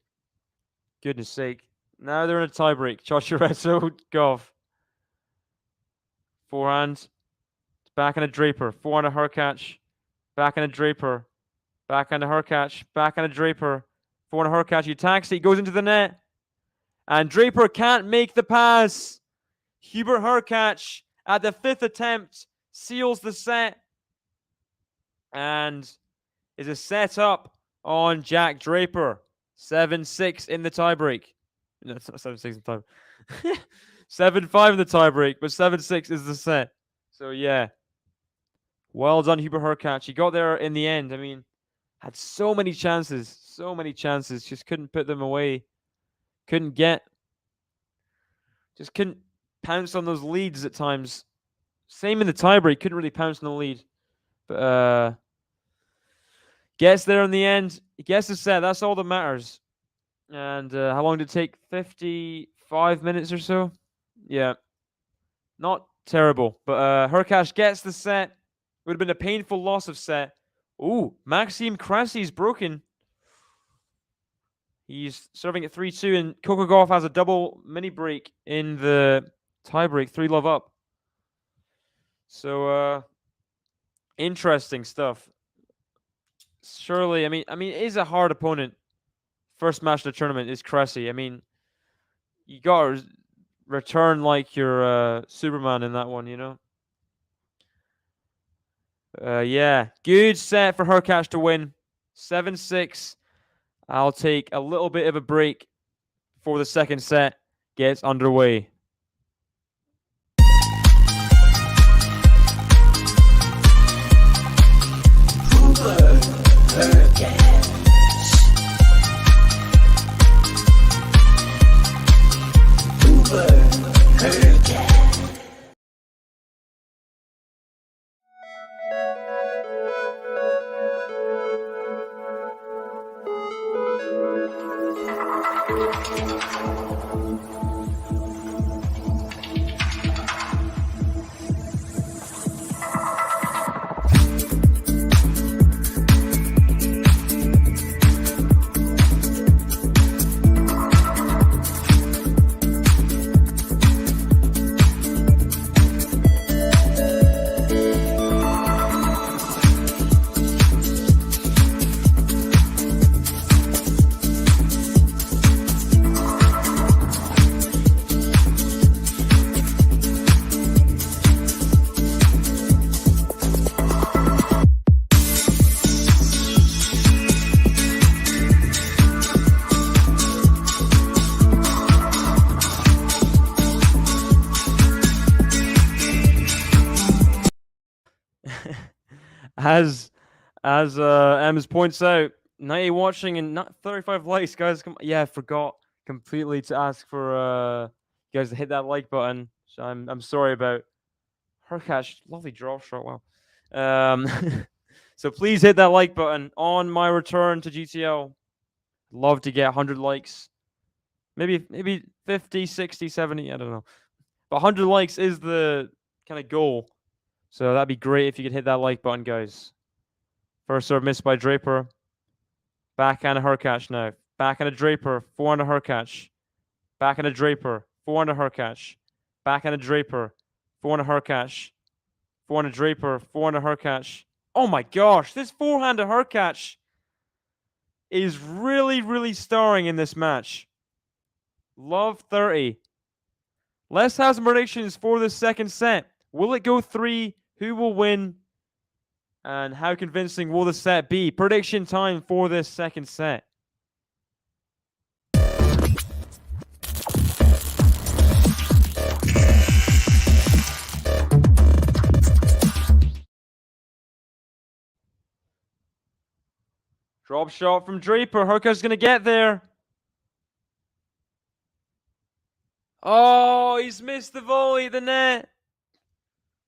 Goodness sake. Now they're in a tiebreak. Chochiretto, Goff. Forehand. Backhand to Draper. Forehand to HURKACZ. Backhand to Draper. Backhand to HURKACZ. Backhand to Draper. Forehand to HURKACZ. He attacks it. He goes into the net. And Draper can't make the pass. Hubert HURKACZ at the 5th attempt seals the set. And is a set up on Jack Draper. 7-6 in the tiebreak. No, it's not 7-6 in the tiebreak. 7-5 in the tiebreak, but 7-6 is the set. So, yeah. Well done, Hubert HURKACZ. He got there in the end. I mean, had so many chances. So many chances. Just couldn't put them away. Just couldn't pounce on those leads at times. Same in the tiebreak. Couldn't really pounce on the lead. But, gets there in the end. He gets the set. That's all that matters. And how long did it take? 55 minutes or so? Yeah. Not terrible. But HURKACZ gets the set. It would have been a painful loss of set. Ooh, Maxime Cressy is broken. He's serving at 3-2, and Coco Gauff has a double mini break in the tiebreak, 3-love up. So, interesting stuff. Surely, I mean, it is a hard opponent first match of the tournament is Cressy. I mean, you got to return like your Superman in that one, you know? Yeah, good set for HURKACZ to win. 7-6. I'll take a little bit of a break before the second set gets underway. As Ems points out, 90 watching and not 35 likes, guys. Yeah, I forgot completely to ask for you guys to hit that like button. So I'm sorry about HURKACZ. Lovely draw shot. Wow. So please hit that like button on my return to GTL. Love to get 100 likes. Maybe 50, 60, 70, I don't know. But 100 likes is the kind of goal. So that'd be great if you could hit that like button, guys. First serve missed by Draper. Backhand of HURKACZ now. Backhand of Draper. Forehand of HURKACZ. Backhand of Draper. Forehand of HURKACZ. Backhand of Draper. Forehand of HURKACZ. Forehand of Draper. Forehand of HURKACZ. Oh my gosh, this forehand of HURKACZ is really, really starring in this match. Love 30. Let's have some predictions for the second set. Will it go 3? Who will win? And how convincing will the set be? Prediction time for this second set. Drop shot from Draper. HURKACZ is going to get there. Oh, he's missed the volley at the net.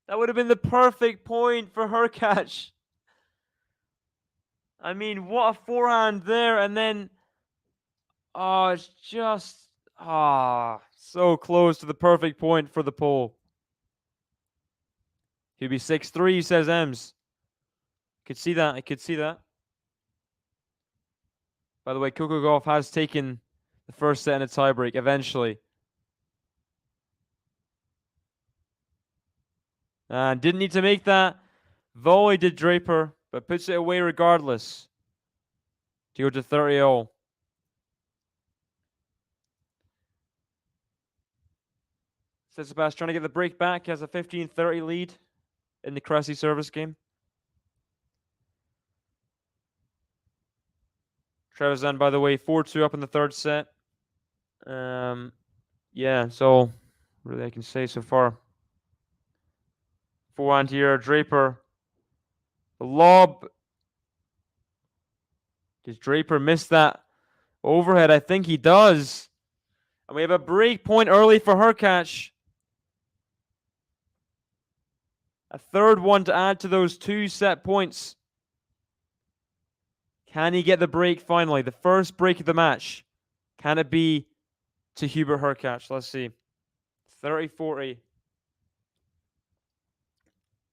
That would have been the perfect point for HURKACZ. I mean, what a forehand there. And then, oh, it's just, so close to the perfect point for the pole. He'll be 6-3, says Ems. Could see that. I could see that. By the way, Coco Golf has taken the first set in a tiebreak eventually. And didn't need to make that. Volley did Draper, but puts it away regardless. To go to 30-0. Tsitsipas trying to get the break back. He has a 15-30 lead in the Cressy service game. Trevisan, by the way, 4-2 up in the third set. Yeah, so really I can say so far. Forehand here, Draper. The lob. Does Draper miss that overhead? I think he does. And we have a break point early for HURKACZ. A third one to add to those 2 set points. Can he get the break finally? The first break of the match. Can it be to Hubert HURKACZ? Let's see. 30-40.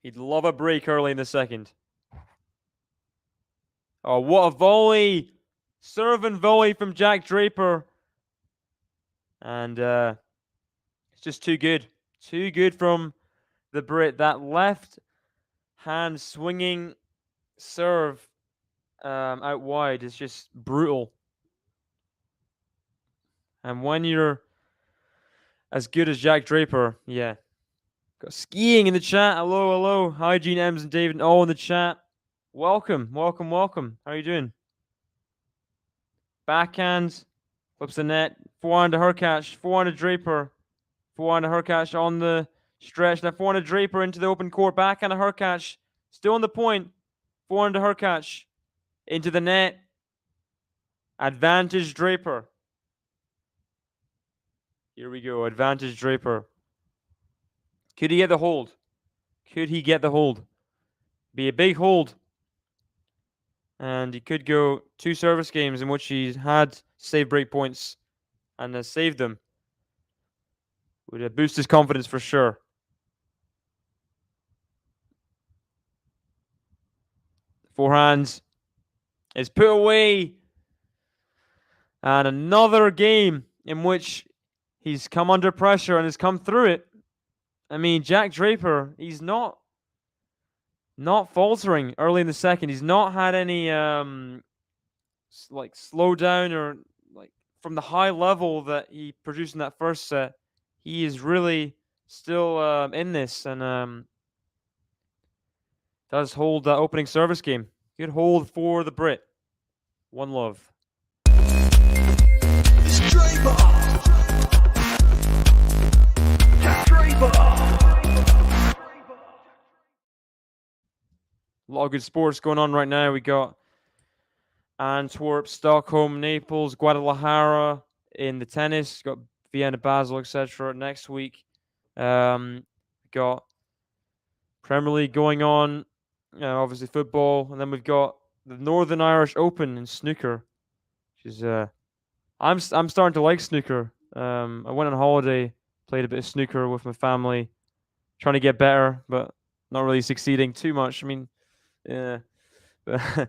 He'd love a break early in the second. Oh, what a volley. Serve and volley from Jack Draper. And it's just too good. Too good from the Brit. That left hand swinging serve out wide is just brutal. And when you're as good as Jack Draper, yeah. Got skiing in the chat. Hello, hello. Hi, Gene Ems and David, all in the chat. Welcome, welcome, welcome. How are you doing? Backhand, flips the net. Forehand to HURKACZ. Forehand to Draper. Forehand to HURKACZ on the stretch. Now forehand to Draper into the open court. Backhand to HURKACZ. Still on the point. Forehand to HURKACZ. Into the net. Advantage Draper. Here we go. Advantage Draper. Could he get the hold? Could he get the hold? Be a big hold. And he could go 2 service games in which he's had save break points and has saved them. Would boost his confidence for sure. Forehand is put away. And another game in which he's come under pressure and has come through it. I mean, Jack Draper, he's not faltering early in the second. He's not had any like slow down or like from the high level that he produced in that first set. He is really still in this and does hold that opening service game. Good hold for the Brit. One love. It's Draper. Draper. A lot of good sports going on right now. We got Antwerp, Stockholm, Naples, Guadalajara in the tennis. Got Vienna, Basel, etc. next week. Got Premier League going on. Obviously football, and then we've got the Northern Irish Open in snooker, which is I'm starting to like snooker. I went on holiday, played a bit of snooker with my family, trying to get better, but not really succeeding too much. I mean, yeah, but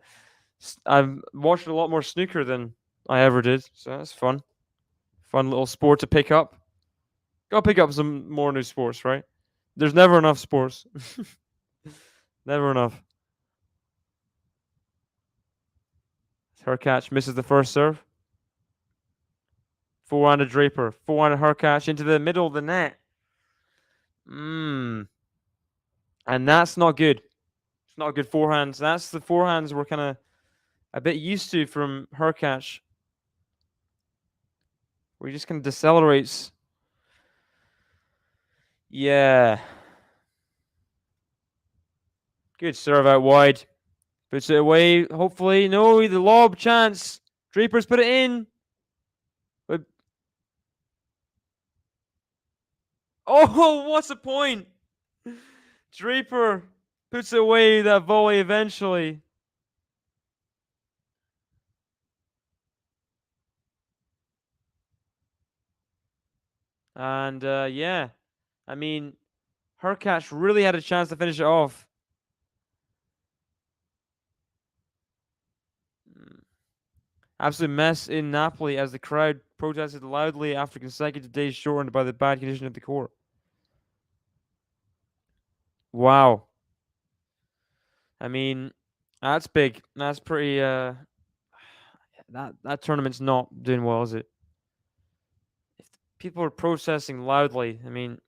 I've watched a lot more snooker than I ever did, so that's fun. Fun little sport to pick up. Gotta pick up some more new sports, right? There's never enough sports. Never enough. HURKACZ misses the first serve. Forehand to Draper. Forehand to HURKACZ into the middle of the net. And that's not good. It's not good forehands. That's the forehands we're kind of a bit used to from HURKACZ. Where he just kind of decelerates. Yeah. Good serve out wide. Puts it away. Hopefully. No, the lob chance. Draper's put it in. But oh, what's the point? Draper puts away that volley eventually. And yeah, I mean, HURKACZ really had a chance to finish it off. Absolute mess in Napoli as the crowd protested loudly after consecutive days shortened by the bad condition of the court. Wow. I mean, that's big. That's pretty that tournament's not doing well, is it? If people are protesting loudly, I mean,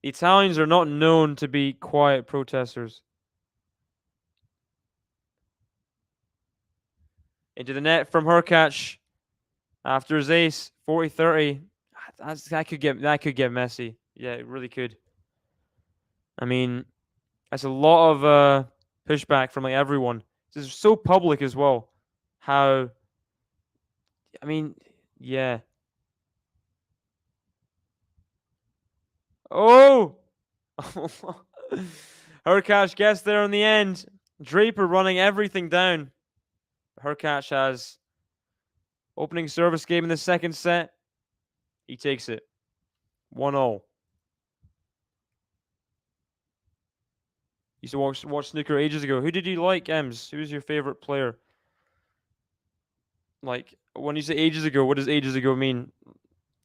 the Italians are not known to be quiet protesters. Into the net from HURKACZ after his ace, 40-30. That could get messy. Yeah, it really could. I mean, that's a lot of pushback from like everyone. This is so public as well. How? I mean, yeah. Oh, HURKACZ gets there in the end. Draper running everything down. HURKACZ has opening service game in the second set. He takes it. 1-0. Used to watch snooker ages ago. Who did you like, Ems? Who was your favorite player? Like, when you say ages ago, what does ages ago mean?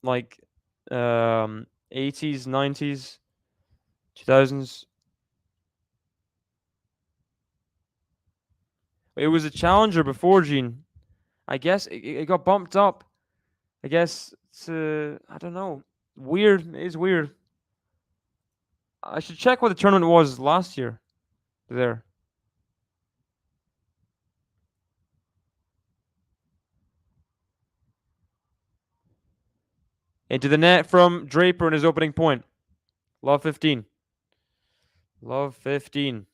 Like, 80s, 90s, 2000s? It was a challenger before, Gene. I guess it got bumped up. I guess It's I don't know. Weird. It is weird. I should check what the tournament was last year. There. Into the net from Draper in his opening point. Love 15. Love 15.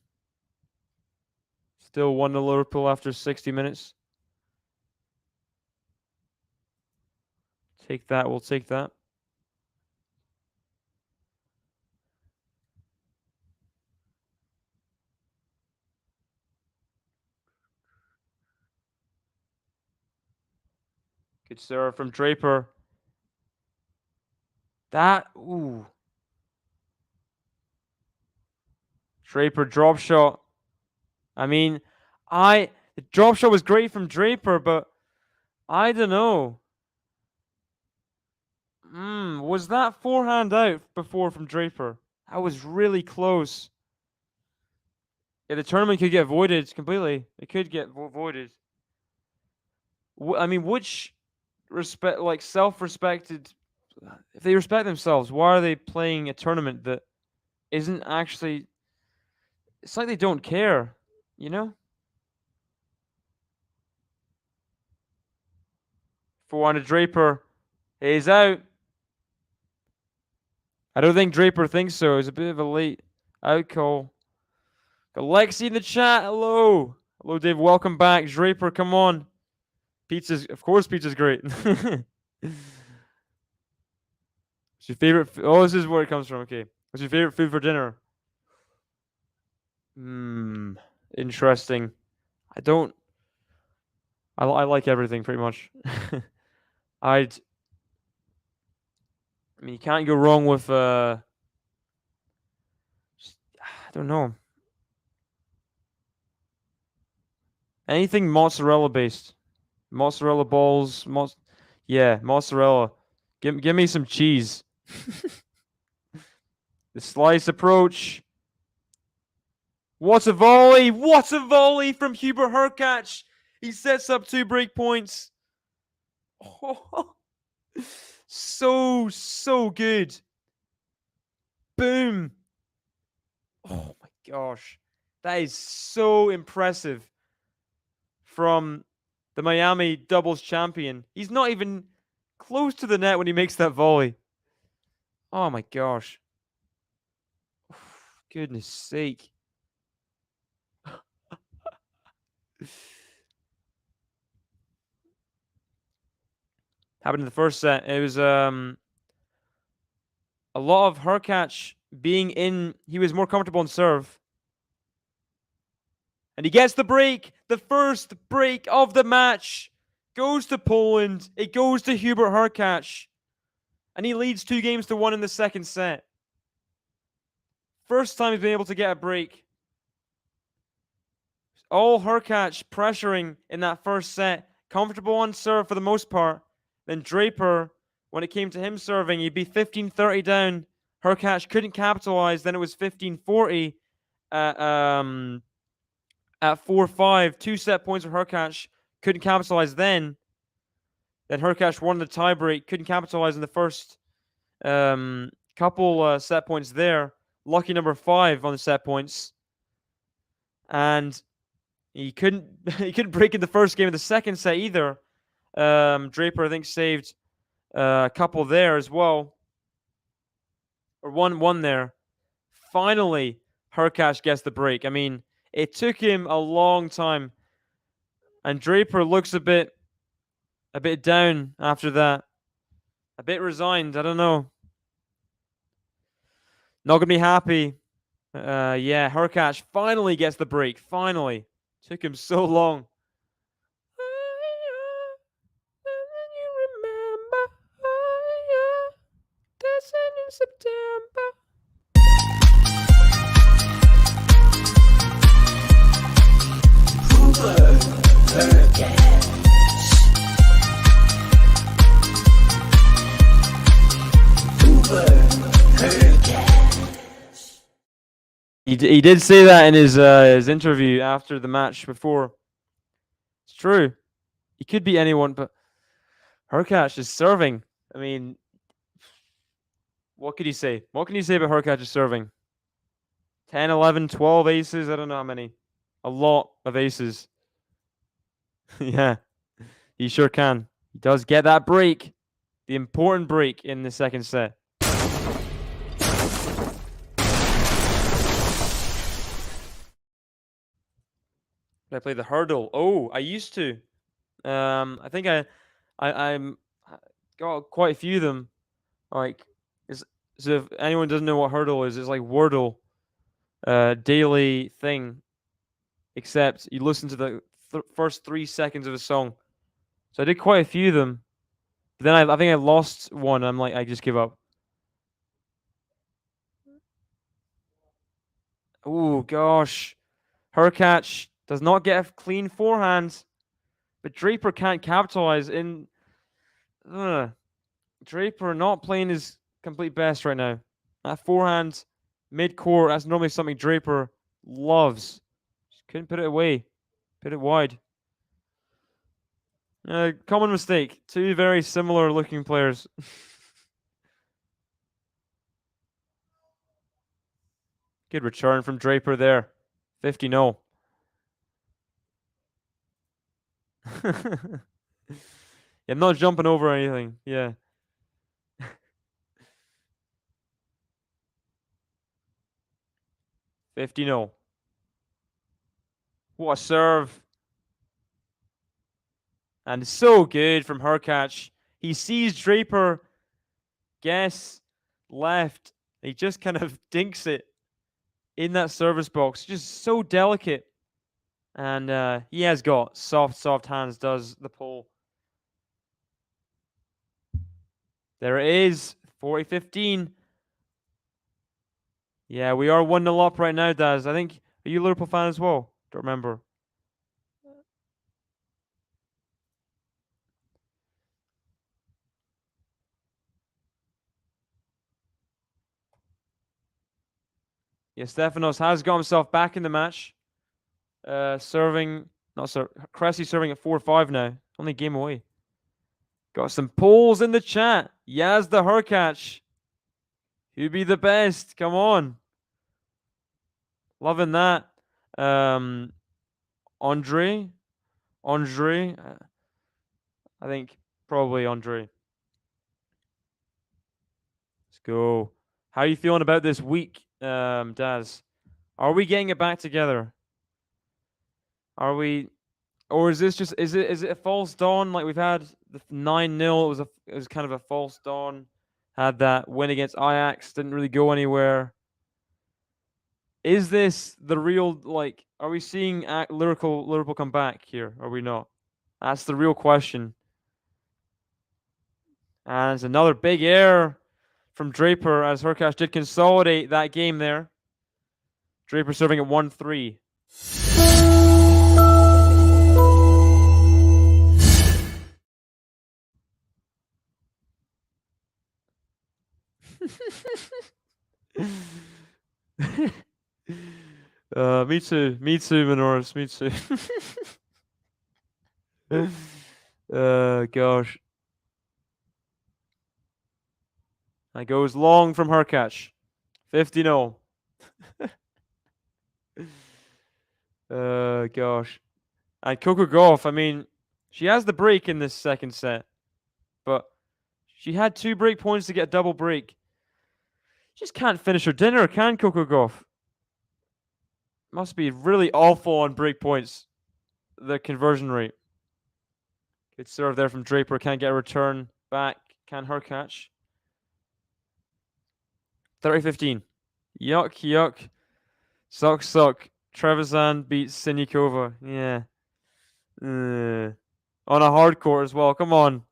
Still 1-0 Liverpool after 60 minutes. Take that. We'll take that. Good serve from Draper. That, ooh. Draper drop shot. I mean, the drop shot was great from Draper, but I don't know. Was that forehand out before from Draper? That was really close. Yeah, the tournament could get voided completely. It could get voided. I mean, which self-respected, if they respect themselves, why are they playing a tournament that isn't actually? It's like they don't care, you know. 400 Draper is out. I don't think Draper thinks so. It's a bit of a late out call. Got Lexi in the chat. Hello. Hello, Dave. Welcome back. Draper, come on. Pizza's, of course, pizza's great. What's your favorite? Oh, this is where it comes from. Okay. What's your favorite food for dinner? Interesting. I like everything pretty much. I mean, you can't go wrong with I don't know. Anything mozzarella based. Mozzarella balls, yeah, mozzarella. Give me some cheese. The slice approach. What a volley! What a volley from Hubert HURKACZ. He sets up 2 break points. Oh, so good. Boom. Oh my gosh. That is so impressive from the Miami doubles champion. He's not even close to the net when he makes that volley. Oh my gosh. Goodness sake. Happened in the first set. It was a lot of HURKACZ being in. He was more comfortable in serve. And he gets the break. The first break of the match goes to Poland. It goes to Hubert HURKACZ. And he leads 2-1 in the second set. First time he's been able to get a break. All HURKACZ pressuring in that first set. Comfortable on serve for the most part. Then Draper, when it came to him serving, he'd be 15-30 down. HURKACZ couldn't capitalize. Then it was 15-40 at 4-5. 2 set points for HURKACZ. Couldn't capitalize then. Then HURKACZ won the tiebreak. Couldn't capitalize in the first couple set points there. Lucky number 5 on the set points. And he couldn't break in the first game of the second set either. Draper, I think, saved a couple there as well. Or one there. Finally, HURKACZ gets the break. I mean, it took him a long time. And Draper looks a bit down after that. A bit resigned. I don't know. Not going to be happy. Yeah, HURKACZ finally gets the break. Finally. Took him so long. In September. He did say that in his interview after the match before. It's true. He could be anyone, but HURKACZ is serving. I mean, what could you say? What can you say about HURKACZ's serving? 10, 11, 12 aces? I don't know how many. A lot of aces. Yeah, he sure can. He does get that break. The important break in the second set. Did I play the hurdle? Oh, I used to. I think I'm got quite a few of them. Like, so if anyone doesn't know what hurdle is, it's like Wordle, daily thing. Except you listen to the first 3 seconds of a song. So I did quite a few of them. But then I think I lost one. I'm like, I just give up. Oh gosh, HURKACZ does not get a clean forehand, but Draper can't capitalize. Draper not playing his complete best right now. That forehand mid-court, that's normally something Draper loves. Just couldn't put it away. Put it wide. Common mistake. Two very similar looking players. Good return from Draper there. 50-0. I'm not jumping over anything. Yeah. $50. What a serve. And so good from HURKACZ. He sees Draper guess left. He just kind of dinks it in that service box. Just so delicate. And he has got soft hands, does the pole. There it is. 40-15. Yeah, we are 1-0 up right now, Daz. I think, are you a Liverpool fan as well? Don't remember. Yeah, Stefanos has got himself back in the match. Serving, not sir, Cressy serving at 4-5 now. Only game away. Got some polls in the chat. Yaz the HURKACZ. Who be the best? Come on. Loving that. Andre. I think probably Andre. Let's go. How are you feeling about this week, Daz? Are we getting it back together? Are we, or is this just is it a false dawn? Like we've had the 9-0. It was kind of a false dawn. Had that win against Ajax, didn't really go anywhere. Is this the real, like, are we seeing Liverpool come back here? Are we not? That's the real question. And it's another big error from Draper as HURKACZ did consolidate that game there. Draper serving at 1-3. Me too, Minoris, me too. Gosh. That goes long from HURKACZ. 50-0. Gosh. And Coco Gauff, I mean, she has the break in this second set, but she had 2 break points to get a double break. She just can't finish her dinner, can Coco Gauff? Must be really awful on break points, the conversion rate. Good serve there from Draper. Can't get a return back. Can HURKACZ. 30-15. Yuck. Suck. Trevisan beats Sinikova. Yeah. On a hard court as well. Come on.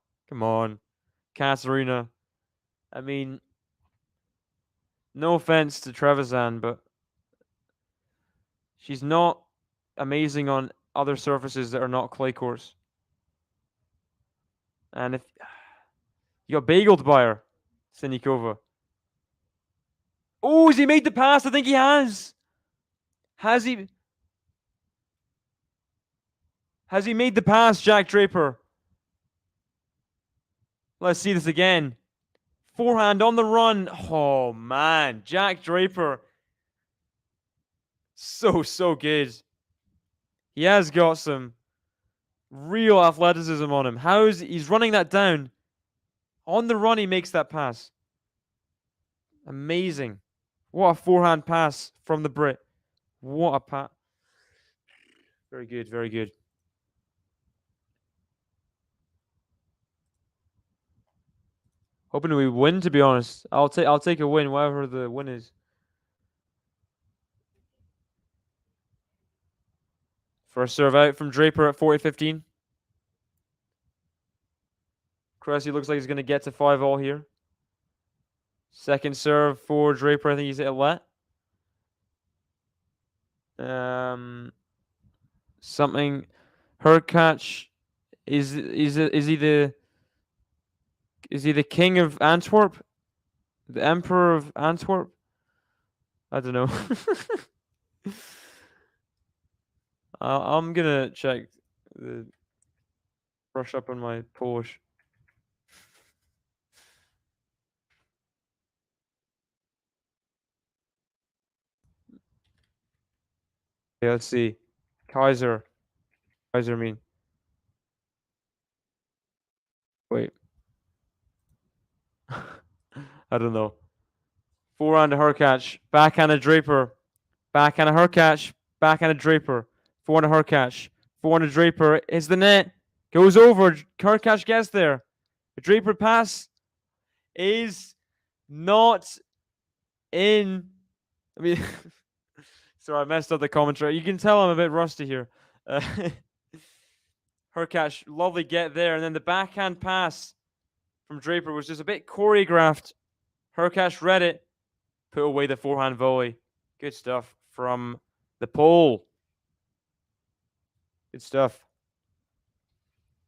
Katarina. I mean, no offense to Trevisan, but she's not amazing on other surfaces that are not clay courts. And if you got bageled by her, Sinikova. Oh, has he made the pass? I think he has. Has he made the pass, Jack Draper? Let's see this again. Forehand on the run. Oh, man. Jack Draper. So good. He has got some real athleticism on him. He's running that down? On the run, he makes that pass. Amazing. What a forehand pass from the Brit. What a pass. Very good, very good. Hoping we win, to be honest. I'll take a win, whatever the win is. First serve out from Draper at 40-15. Cressy looks like he's going to get to 5-all here. Second serve for Draper. I think he's at a let. Something. HURKACZ is he the king of Antwerp? The emperor of Antwerp? I don't know. I'm gonna check brush up on my Polish. Yeah, let's see. Kaiser, I mean. Wait. I don't know. Forehand to HURKACZ. Backhand to Draper. Backhand to HURKACZ. Backhand to Draper. Forehand to HURKACZ. Forehand to Draper. Is the net. Goes over. HURKACZ gets there. The Draper pass is not in. I mean, sorry, I messed up the commentary. You can tell I'm a bit rusty here. HURKACZ, lovely get there. And then the backhand pass from Draper was just a bit choreographed. HURKACZ read it, put away the forehand volley. Good stuff from the Pole. Good stuff.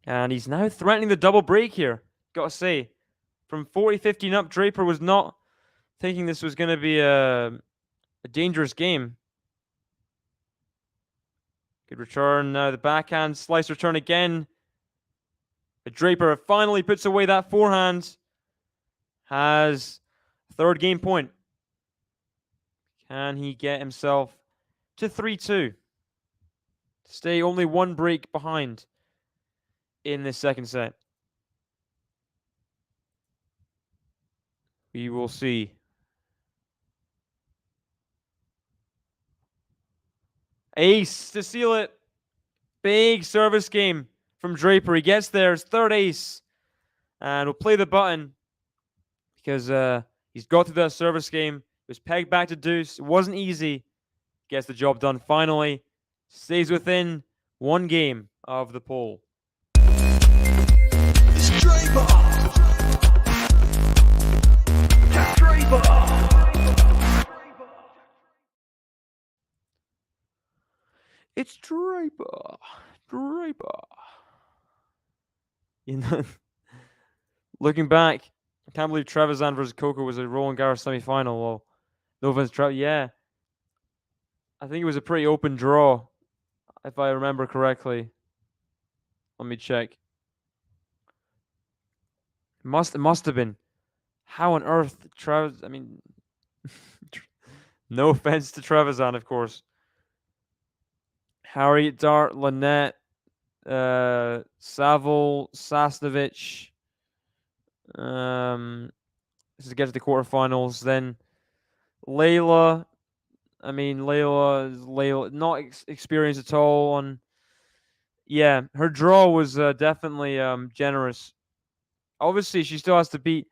And he's now threatening the double break here. Got to say, from 40-15 up, Draper was not thinking this was going to be a dangerous game. Good return. Now the backhand slice return again. But Draper finally puts away that forehand. Has third game point. Can he get himself to 3-2? Stay only one break behind in this second set. We will see. Ace to seal it. Big service game from Draper. He gets there. His third ace. And we'll play the button because he's got through that service game. It was pegged back to deuce. It wasn't easy. Gets the job done finally. Stays within one game of the Pole. It's Draper. Draper. It's Draper. Draper. You know, looking back, I can't believe Trevisan versus Coco was a Roland Garros semi-final. Well, no offense, yeah. I think it was a pretty open draw, if I remember correctly. Let me check. It must have been. How on earth, I mean, no offense to Trevisan, of course. Harry, Dart, Lynette, Saville, Sasnovich. This is to get to the quarterfinals. Then Layla. I mean, Layla is not experienced at all. On yeah, her draw was definitely generous. Obviously, she still has to beat.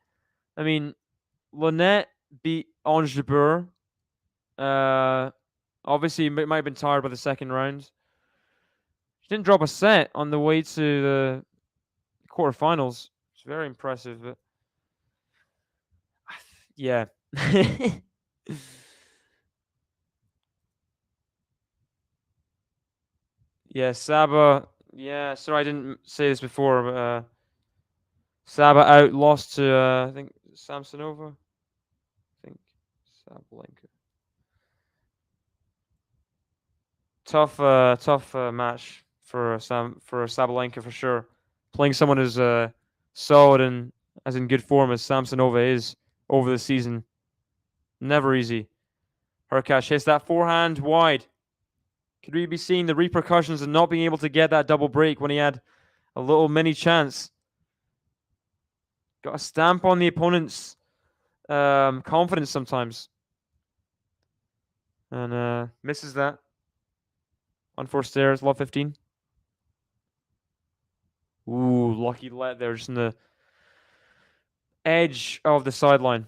I mean, Lynette beat Ange de Boer. Obviously, might have been tired by the second round. She didn't drop a set on the way to the quarterfinals. It's very impressive. But yeah. Yeah, Saba. Yeah, sorry I didn't say this before, but Saba out, lost to I think Samsonova. I think Sabalenka. Tough match for Sabalenka for sure. Playing someone who's solid and as in good form as Samsonova is over the season. Never easy. HURKACZ hits that forehand wide. Could we be seeing the repercussions of not being able to get that double break when he had a little mini chance? Got to stamp on the opponent's confidence sometimes. And misses that. Unforced errors, love 15. Ooh, lucky let there, just in the edge of the sideline.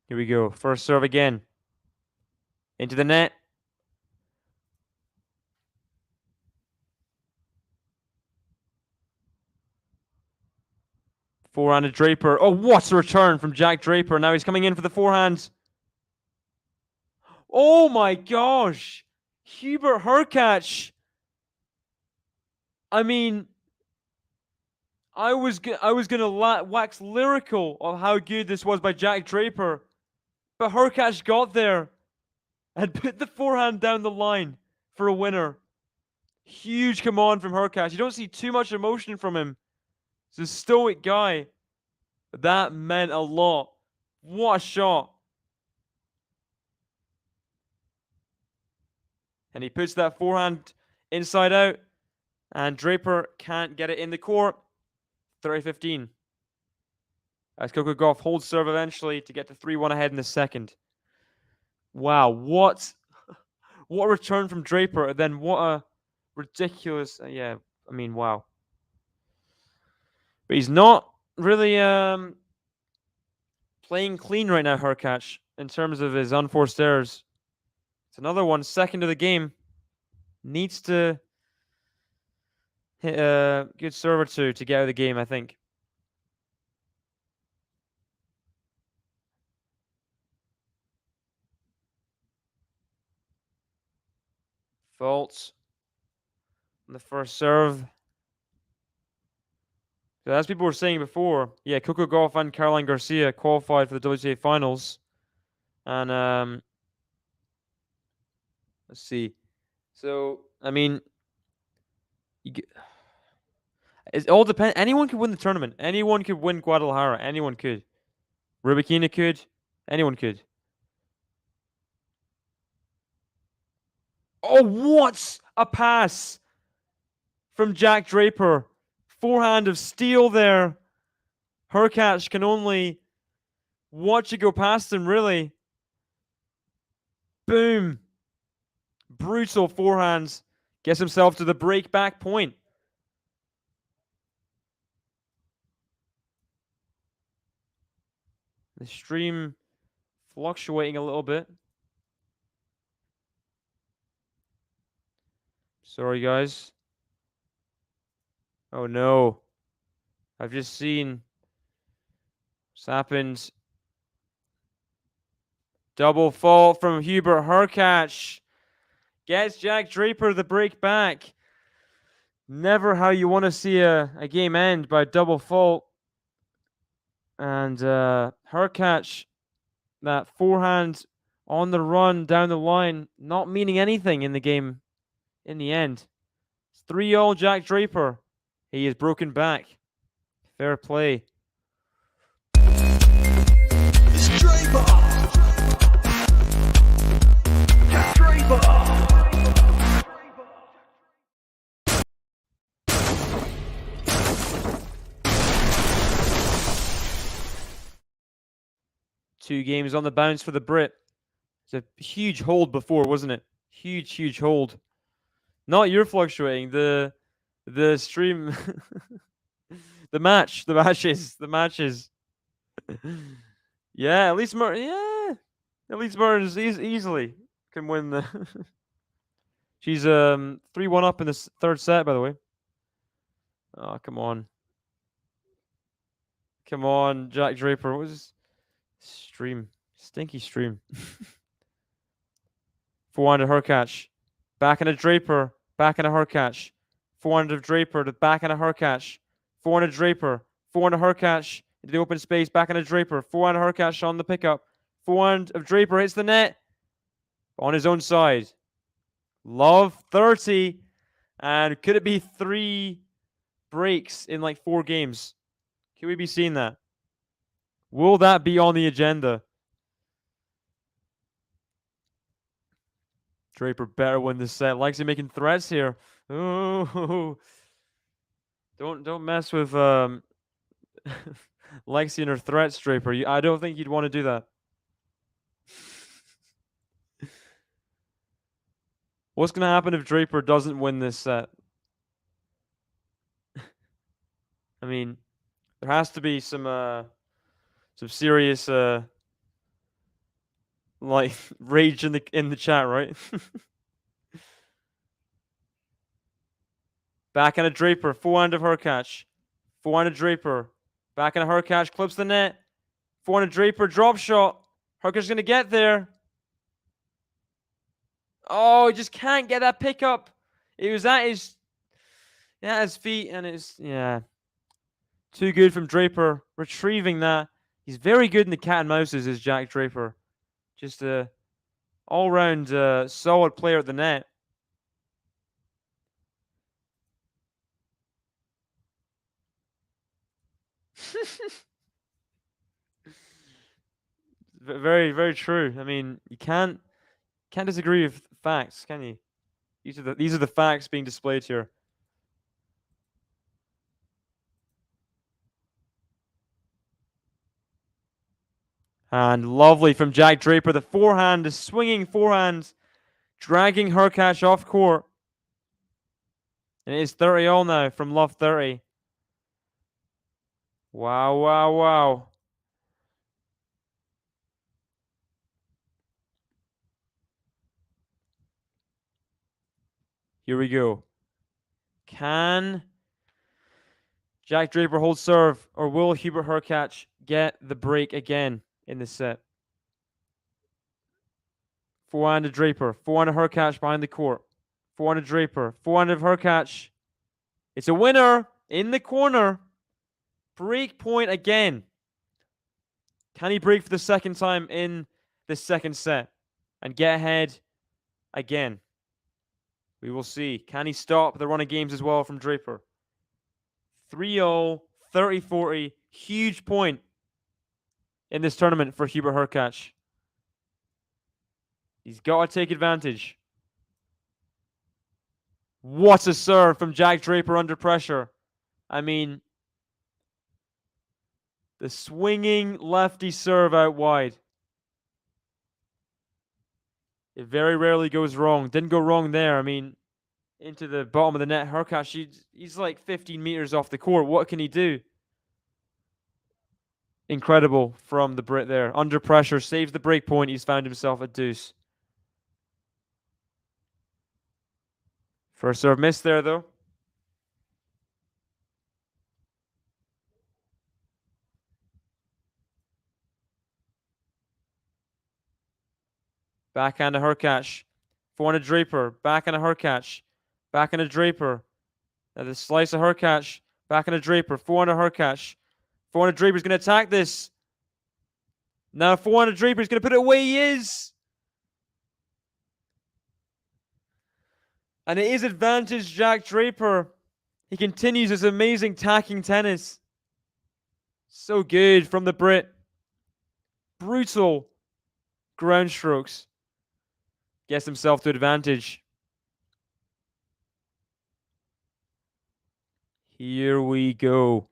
Here we go. First serve again. Into the net. Forehand Draper. Oh, what a return from Jack Draper. Now he's coming in for the forehand. Oh my gosh. Hubert HURKACZ. I mean, I was gonna wax lyrical of how good this was by Jack Draper, but HURKACZ got there and put the forehand down the line for a winner. Huge command from HURKACZ. You don't see too much emotion from him. He's a stoic guy. That meant a lot. What a shot. And he puts that forehand inside out. And Draper can't get it in the court. 30-15. As Coco Gauff holds serve eventually to get to 3-1 ahead in the second. Wow, what a return from Draper. And then what a ridiculous... yeah, I mean, wow. But he's not really playing clean right now, HURKACZ, in terms of his unforced errors. It's another one, second of the game. Needs to hit a good serve or two to get out of the game, I think. Faults on the first serve. So as people were saying before, yeah, Coco Gauff and Caroline Garcia qualified for the WTA finals. And let's see. So, I mean, it all depends. Anyone could win the tournament. Anyone could win Guadalajara. Anyone could. Rybakina could. Anyone could. Oh, what a pass from Jack Draper. Forehand of steel there. HURKACZ can only watch it go past him, really. Boom. Brutal forehands. Gets himself to the break back point. The stream fluctuating a little bit. Sorry, guys. Oh, no. I've just seen what's happened. Double fault from Hubert HURKACZ. Gets Jack Draper the break back. Never how you want to see a game end by double fault. And HURKACZ, that forehand on the run down the line, not meaning anything in the game in the end. It's 3-0 Jack Draper. He is broken back. Fair play. It's Draper. Jack Draper. 2 games on the bounce for the Brit. It's a huge hold before, wasn't it? Huge hold. Not your fluctuating. The stream. the matches. Yeah, at least Mertens easily can win the. She's 3-1 up in the third set, by the way. Oh, come on. Come on, Jack Draper. What was this? Stream. Stinky stream. Forehand to HURKACZ. Back into Draper. Back into HURKACZ. Forehand to Draper. To back into HURKACZ. Forehand to Draper. Forehand to HURKACZ. Into the open space. Back into Draper. Forehand to HURKACZ on the pickup. Forehand of Draper hits the net. On his own side. Love 30. And could it be 3 breaks in like 4 games? Could we be seeing that? Will that be on the agenda? Draper better win this set. Likes he making threats here. Ooh. Don't mess with Lexi and her threats, Draper. I don't think you'd want to do that. What's going to happen if Draper doesn't win this set? I mean, there has to be some serious like rage in the chat, right? Backhand of Draper, forehand of HURKACZ. Forehand of Draper. Backhand of HURKACZ, clips the net. Forehand of Draper, drop shot. HURKACZ going to get there. Oh, he just can't get that pickup. It was at his feet, and it's, yeah. Too good from Draper, retrieving that. He's very good in the cat and mouses, is Jack Draper. Just a all-round solid player at the net. Very, very true. I mean, you can't disagree with facts, can you? These are the facts being displayed here. And lovely from Jack Draper. The forehand, the swinging forehand, dragging HURKACZ off court. And it is 30 all now from Love 30. Wow, wow, wow. Here we go. Can Jack Draper hold serve, or will Hubert HURKACZ get the break again in this set? Forehand of Draper. Forehand of HURKACZ behind the court. Forehand of Draper. Forehand of HURKACZ. It's a winner in the corner. Break point again. Can he break for the second time in the second set and get ahead again? We will see. Can he stop the run of games as well from Draper? 3-0, 30-40. Huge point in this tournament for Hubert HURKACZ. He's got to take advantage. What a serve from Jack Draper under pressure. I mean, the swinging lefty serve out wide. It very rarely goes wrong. Didn't go wrong there. I mean, into the bottom of the net. HURKACZ, he's like 15 meters off the court. What can he do? Incredible from the Brit there. Under pressure, saves the break point. He's found himself a deuce. First serve miss there, though. Backhand to HURKACZ. Forehand to Draper. Backhand to HURKACZ. Backhand to Draper. Now the slice of HURKACZ. Backhand to Draper. Forehand to HURKACZ. Forehand to Draper's going to attack this. Now forehand to Draper's going to put it away. He is. And it is advantage Jack Draper. He continues his amazing tacking tennis. So good from the Brit. Brutal ground strokes. Gets himself to advantage. Here we go.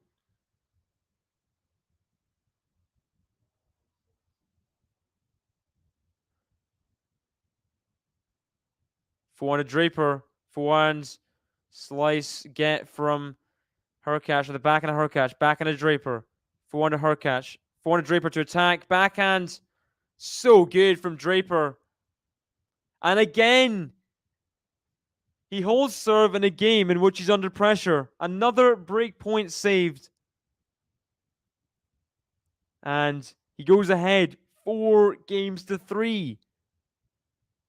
Forehand to Draper. Forehand slice get from HURKACZ at the backhand of HURKACZ. Backhand to Draper. Forehand to HURKACZ. Forehand to Draper to attack. Backhand. So good from Draper. And again, he holds serve in a game in which he's under pressure. Another break point saved. And he goes ahead 4-3.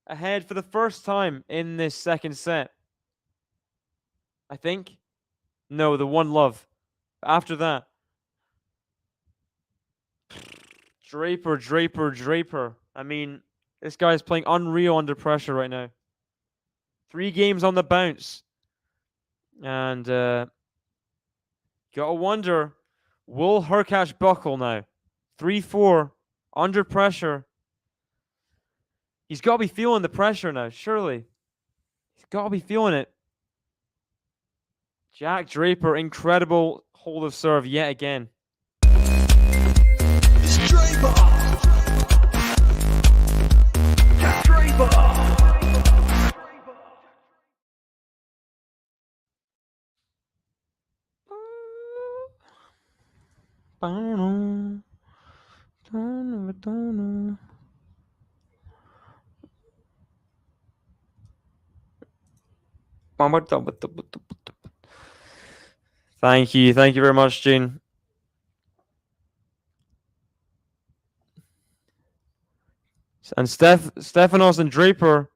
Ahead for the first time in this second set. I think. No, the 1-love. After that. Draper, Draper, Draper. I mean, this guy is playing unreal under pressure right now. 3 games on the bounce. And gotta wonder, will HURKACZ buckle now? 3-4, under pressure. He's got to be feeling the pressure now, surely. He's got to be feeling it. Jack Draper, incredible hold of serve yet again. It's Draper. Jack Draper. Thank you very much, Gene. And Stefanos and Draper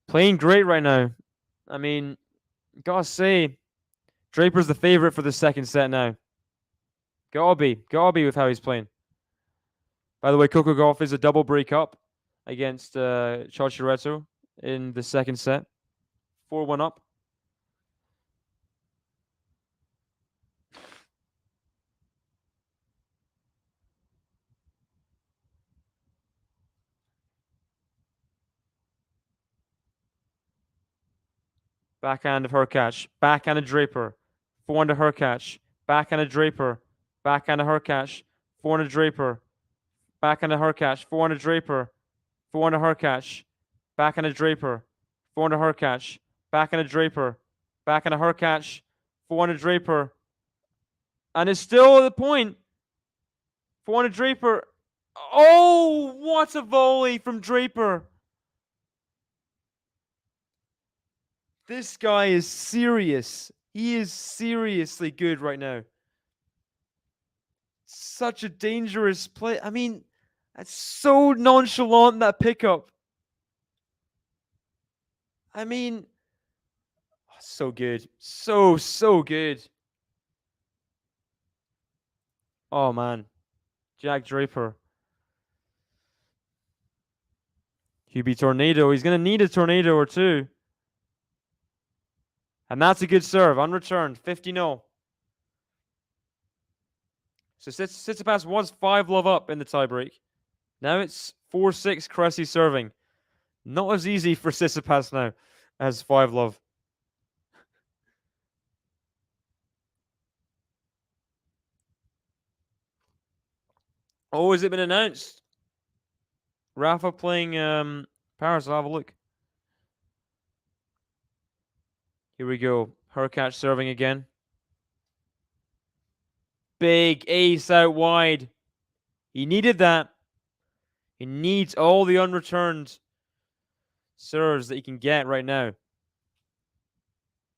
playing great right now. I mean, gotta say, Draper's the favorite for the second set now. Gotta be with how he's playing. By the way, Coco Gauff is a double break up against Chochiretto in the second set. 4-1 up. Backhand of HURKACZ. Backhand of Draper. Forehand of HURKACZ. Backhand of Draper. Backhand of HURKACZ. Forehand of Draper. Backhand of HURKACZ. Forehand of Draper. Forehand of HURKACZ. Backhand of Draper. Forehand of HURKACZ. Backhand of Draper. Backhand of HURKACZ. Forehand of Draper. And it's still at the point. Forehand of Draper. Oh, what a volley from Draper. This guy is serious. He is seriously good right now. Such a dangerous play. I mean, that's so nonchalant, that pickup. I mean, so good. So good. Oh, man. Jack Draper. Hubie Tornado. He's going to need a tornado or two. And that's a good serve. Unreturned. 50-0. So Tsitsipas was 5-love up in the tiebreak. Now it's 4-6 Cressy serving. Not as easy for Tsitsipas now as 5-love. Oh, has it been announced? Rafa playing Paris. I'll have a look. Here we go. HURKACZ serving again. Big ace out wide. He needed that. He needs all the unreturned serves that he can get right now.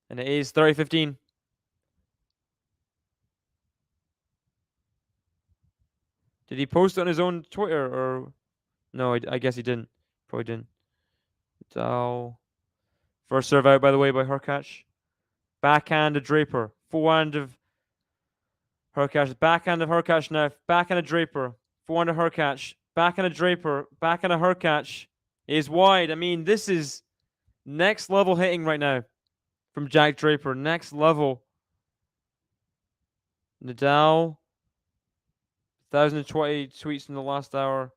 And it is 30-15. Did he post it on his own Twitter or no? I guess he didn't. Probably didn't. Dow. First serve out, by the way, by HURKACZ. Backhand of Draper. Forehand of HURKACZ. Backhand of HURKACZ now. Backhand of Draper. Forehand of HURKACZ. Backhand of Draper. Backhand of HURKACZ. Is wide. I mean, this is next level hitting right now from Jack Draper. Next level. Nadal. 1,020 tweets in the last hour.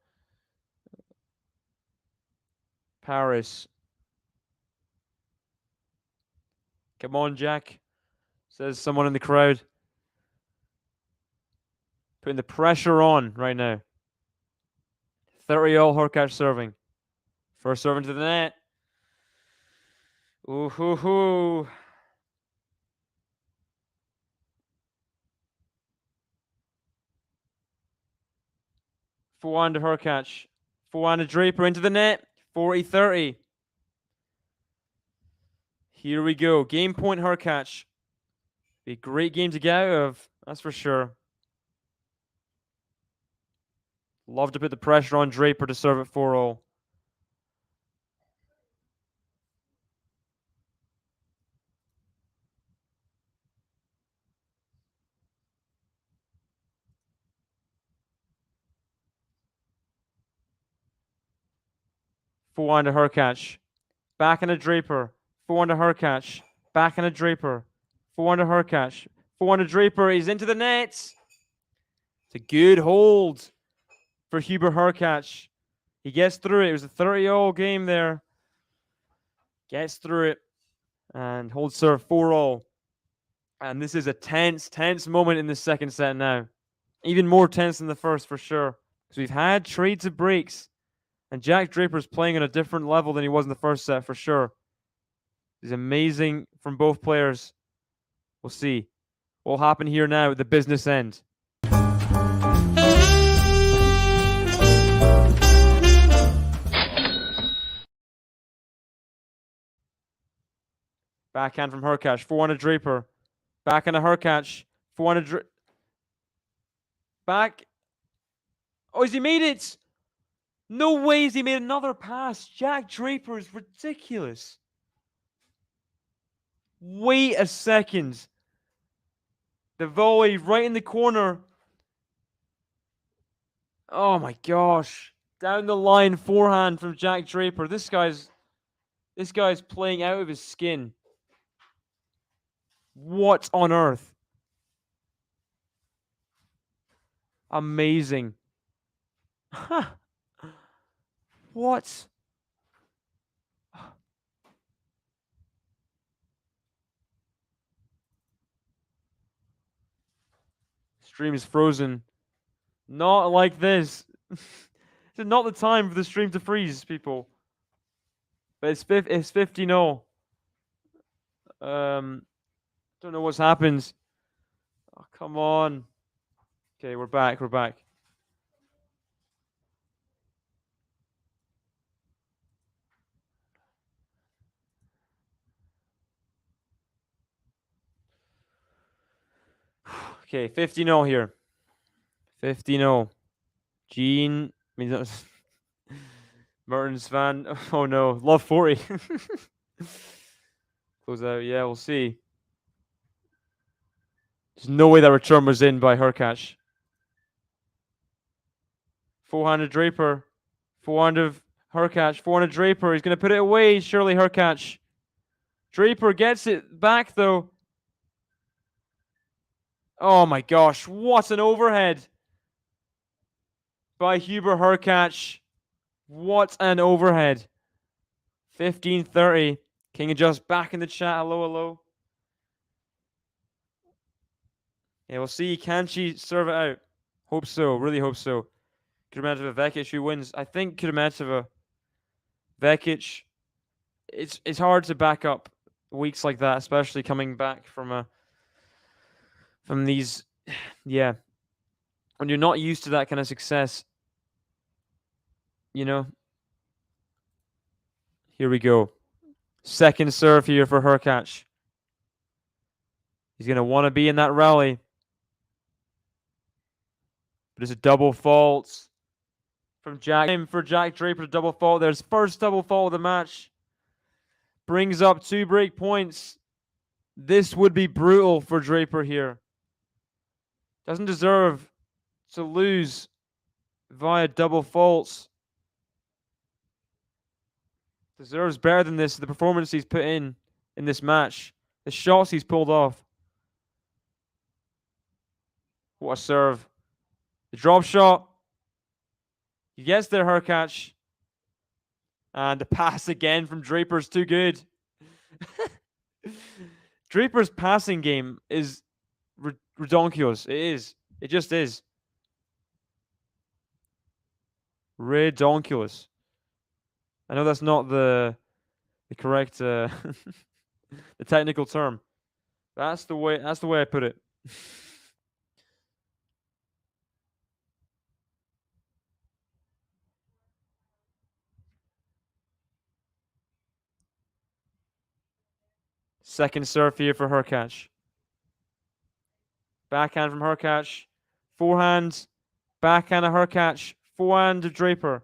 Paris. Come on, Jack, says someone in the crowd. Putting the pressure on right now. 30-all HURKACZ serving. First serve into the net. Ooh hoo hoo. Forehand to HURKACZ. Forehand to Draper into the net. 40-30. Here we go. Game point HURKACZ. Be a great game to get out of. That's for sure. Love to put the pressure on Draper to serve it 4-all. Forehand to HURKACZ. Back into Draper. Forehand to HURKACZ. Backhand to Draper. Forehand to HURKACZ. Forehand to Draper. He's into the net. It's a good hold for Hubert HURKACZ. He gets through it. It was a 30-all game there. Gets through it and holds serve 4-all. And this is a tense moment in the second set now. Even more tense than the first for sure. Because we've had trades of breaks. And Jack Draper's playing on a different level than he was in the first set for sure. He's amazing from both players. We'll see what will happen here now at the business end. Backhand from HURKACZ. Forehand to Draper. Backhand to HURKACZ. Forehand to back. Oh, has he made it? No way has he made another pass. Jack Draper is ridiculous. Wait a second. The volley right in the corner. Oh my gosh. Down the line forehand from Jack Draper. This guy's playing out of his skin. What on earth? Amazing. What? Stream is frozen. Not like this. This is not the time for the stream to freeze, people. But it's 15-0. Don't know what's happened. Oh, come on. Okay, we're back. We're back. Okay, 15-0 here. 15-0. Gene. I mean, that was Mertens fan. Oh no. Love 40. Close out. Yeah, we'll see. There's no way that return was in by HURKACZ. Forehand to Draper. Forehand of HURKACZ. Forehand to Draper. He's going to put it away, surely HURKACZ. Draper gets it back, though. Oh my gosh. What an overhead by Hubert HURKACZ. What an overhead. 15-30. King of Just back in the chat. Hello, hello. Yeah, we'll see. Can she serve it out? Hope so. Really hope so. Kudermetova, Vekic, who wins? I think Kudermetova, Vekic. It's hard to back up weeks like that, especially coming back from these, yeah. When you're not used to that kind of success, you know. Here we go. Second serve here for HURKACZ. He's going to want to be in that rally. But it's a double fault from Jack. For Jack Draper to double fault. There's first double fault of the match. Brings up 2 break points. This would be brutal for Draper here. Doesn't deserve to lose via double faults. Deserves better than this. The performance he's put in this match. The shots he's pulled off. What a serve. The drop shot. He gets there, HURKACZ. And the pass again from Draper's too good. Draper's passing game is redonkulous. It is. It just is. Redonkulous. I know that's not the correct the technical term. That's the way I put it. Second serve here for HURKACZ. Backhand from HURKACZ. Forehand. Backhand to HURKACZ. Forehand to Draper.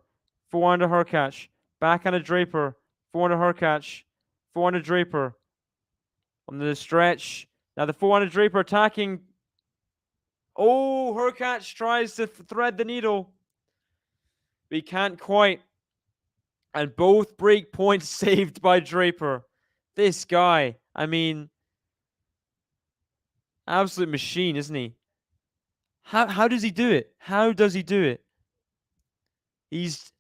Forehand to HURKACZ. Backhand to Draper. Forehand to HURKACZ. Forehand to Draper. On the stretch. Now the forehand to Draper attacking. Oh, HURKACZ tries to thread the needle. But he can't quite. And both break points saved by Draper. This guy, I mean, absolute machine, isn't he? How does he do it? How does he do it? He's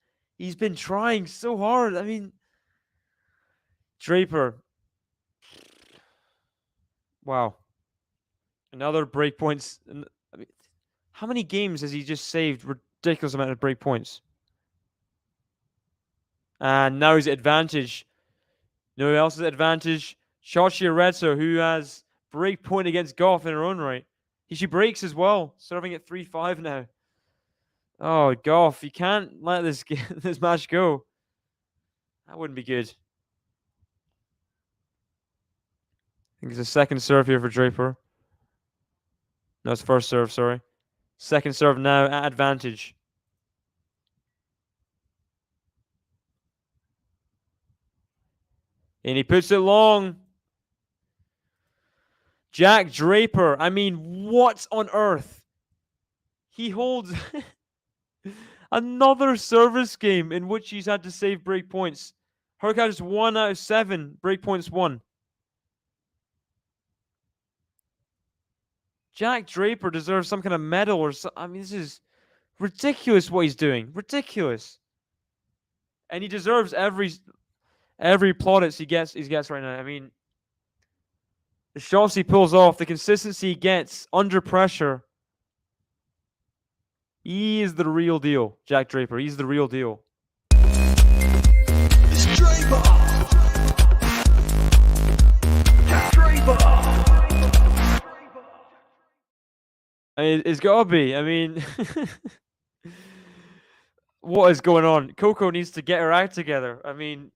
been trying so hard. I mean, Draper. Wow. Another break points. I mean, how many games has he just saved? Ridiculous amount of break points. And now he's at advantage. You know who else is at advantage? Watchalong, who has break point against Goff in her own right. She breaks as well, serving at 3-5 now. Oh, Goff, you can't let this this match go. That wouldn't be good. I think it's a second serve here for Draper. No, it's first serve, sorry. Second serve now at advantage. And he puts it long. Jack Draper. I mean, what on earth? He holds another service game in which he's had to save break points. HURKACZ is 1 out of 7 break points won. Jack Draper deserves some kind of medal or something. I mean, this is ridiculous what he's doing. Ridiculous. And he deserves every plaudits he gets right now. I mean, the shots he pulls off, the consistency he gets under pressure. He is the real deal, Jack Draper. He's the real deal. It's Draper. Draper. I mean, it's got to be. I mean, what is going on? Coco needs to get her act together. I mean,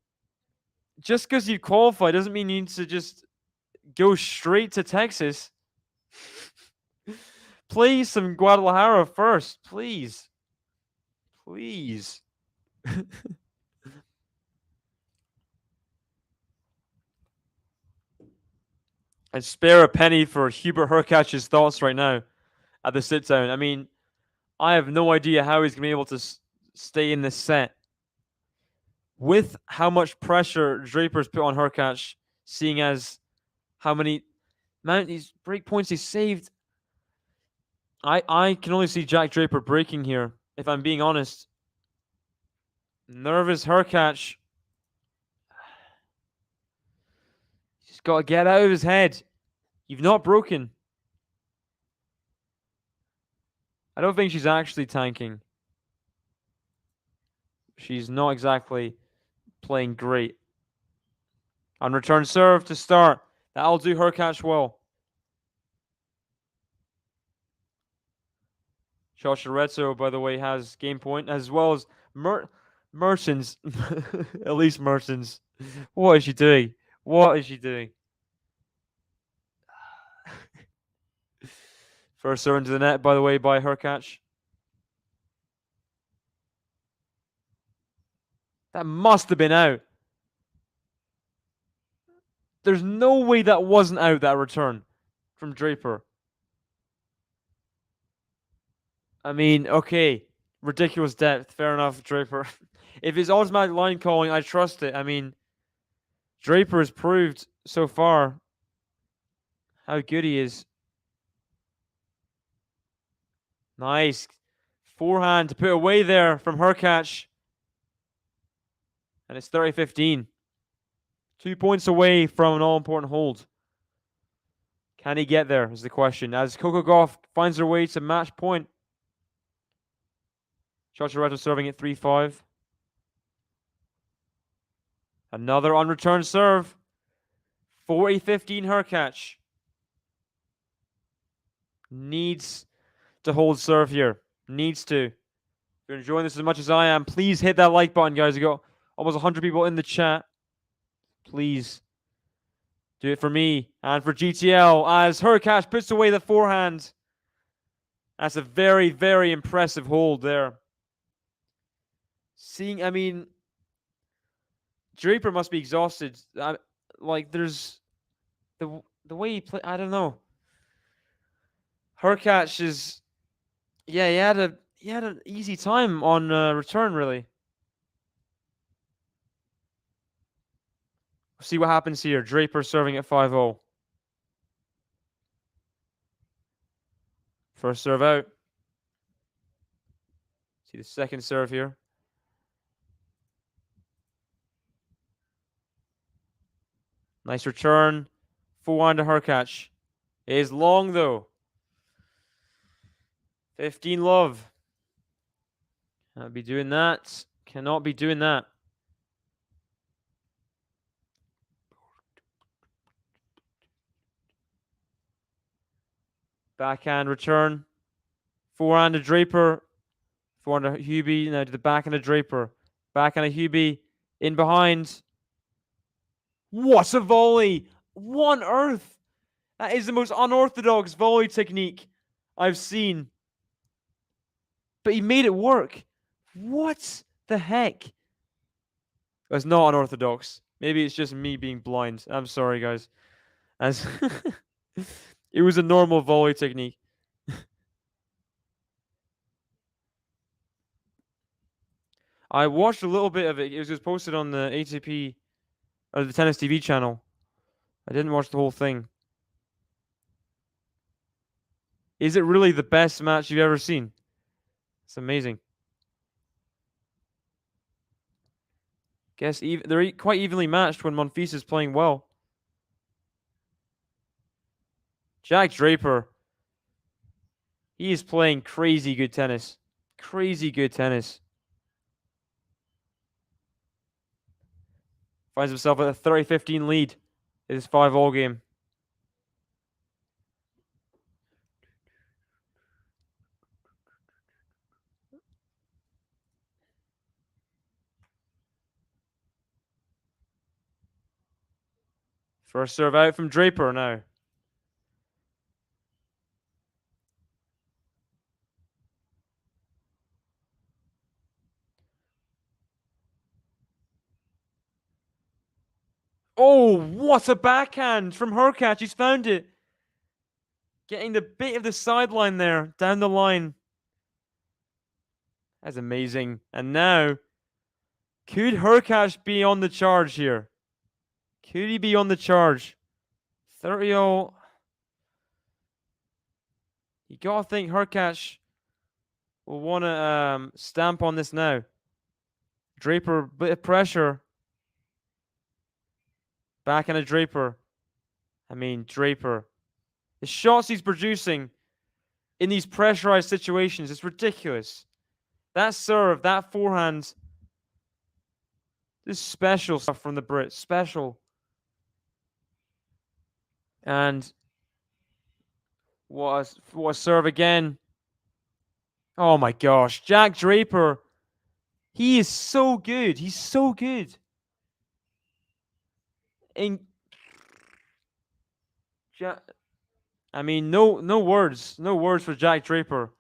just because you qualify doesn't mean you need to just go straight to Texas. Play some Guadalajara first, please. Please. And spare a penny for Hubert HURKACZ's thoughts right now at the sit down. I mean, I have no idea how he's going to be able to stay in this set with how much pressure Draper's put on HURKACZ, seeing as how many these break points he saved. I can only see Jack Draper breaking here, if I'm being honest. Nervous HURKACZ. He's got to get out of his head. You've not broken. I don't think she's actually tanking. She's not exactly playing great. On return serve to start. That'll do HURKACZ well. Watchalong, by the way, has game point, as well as Mertens. At least Mertens. What is she doing? What is she doing? First serve into the net, by the way, by HURKACZ. That must have been out. There's no way that wasn't out, that return from Draper. I mean, okay. Ridiculous depth. Fair enough, Draper. If it's automatic line calling, I trust it. I mean, Draper has proved so far how good he is. Nice. Forehand to put away there from HURKACZ. And it's 30-15. 2 points away from an all-important hold. Can he get there is the question. As Coco Gauff finds her way to match point. Watchalong serving at 3-5. Another unreturned serve. 40-15 HURKACZ. Needs to hold serve here. Needs to. If you're enjoying this as much as I am, please hit that like button, guys. We got almost 100 people in the chat. Please do it for me and for GTL as HURKACZ puts away the forehand. That's a very, very impressive hold there. I mean, Draper must be exhausted. Like, there's the way he play. I don't know. HURKACZ is, yeah, he had an easy time on return, really. see what happens here. Draper serving at 5-0. First serve out. See the second serve here. Nice return. 4-1 to HURKACZ. It is long though. 15 love. Cannot be doing that. Cannot be doing that. Backhand return. Forehand to Draper. Forehand to Hubie. Now to the backhand to Draper. Backhand to Hubie. In behind. What a volley! What on earth? That is the most unorthodox volley technique I've seen. But he made it work. What the heck? That's not unorthodox. Maybe it's just me being blind. I'm sorry, guys. As it was a normal volley technique. I watched a little bit of it. It was just posted on the ATP or the Tennis TV channel. I didn't watch the whole thing. Is it really the best match you've ever seen? It's amazing. Guess they're quite evenly matched when Monfils is playing well. Jack Draper. He is playing crazy good tennis. Crazy good tennis. Finds himself at a 30-15 lead in his 5-all game. First serve out from Draper now. Oh, what a backhand from HURKACZ. He's found it. Getting the bit of the sideline there, down the line. That's amazing. And now, could HURKACZ be on the charge here? Could he be on the charge? 30-all. You gotta think HURKACZ will want to stamp on this now. Draper, bit of pressure. Back in a Draper. I mean, Draper. The shots he's producing in these pressurized situations is ridiculous. That serve, that forehand. This is special stuff from the Brits. Special. And what a serve again. Oh my gosh. Jack Draper. He is so good. He's so good. I mean, no words. No words for Jack Draper.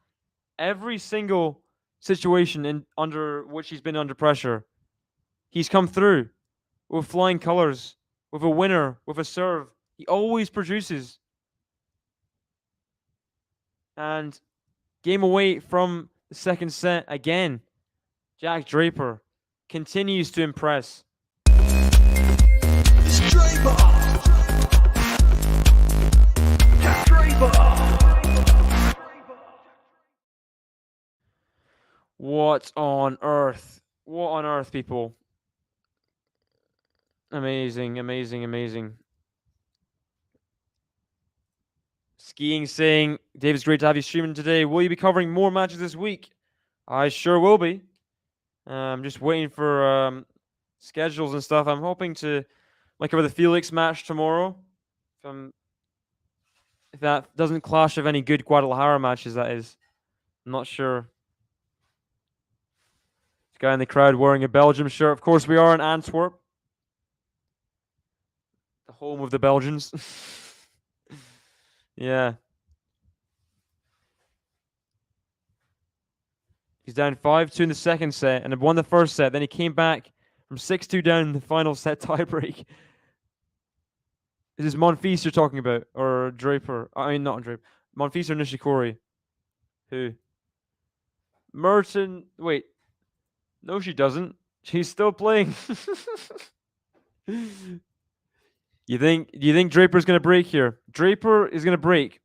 Every single situation under which he's been under pressure, he's come through with flying colors, with a winner, with a serve. He always produces. And game away from the second set again. Jack Draper continues to impress. It's Draper. Jack Draper. What on earth? What on earth, people? Amazing, amazing, amazing. Skiing saying, Dave, it's great to have you streaming today. Will you be covering more matches this week? I sure will be. I'm just waiting for schedules and stuff. I'm hoping to cover the Felix match tomorrow. If that doesn't clash with any good Guadalajara matches, that is. I'm not sure. This guy in the crowd wearing a Belgium shirt. Of course, we are in Antwerp. The home of the Belgians. Yeah. He's down 5-2 in the second set and had won the first set. Then he came back from 6-2 down in the final set tiebreak. Is this Monfils you're talking about? Or Draper? I mean, not Draper. Monfils or Nishikori? Who? Merton. Wait. No, she doesn't. She's still playing. Do you think Draper's gonna break here? Draper is gonna break.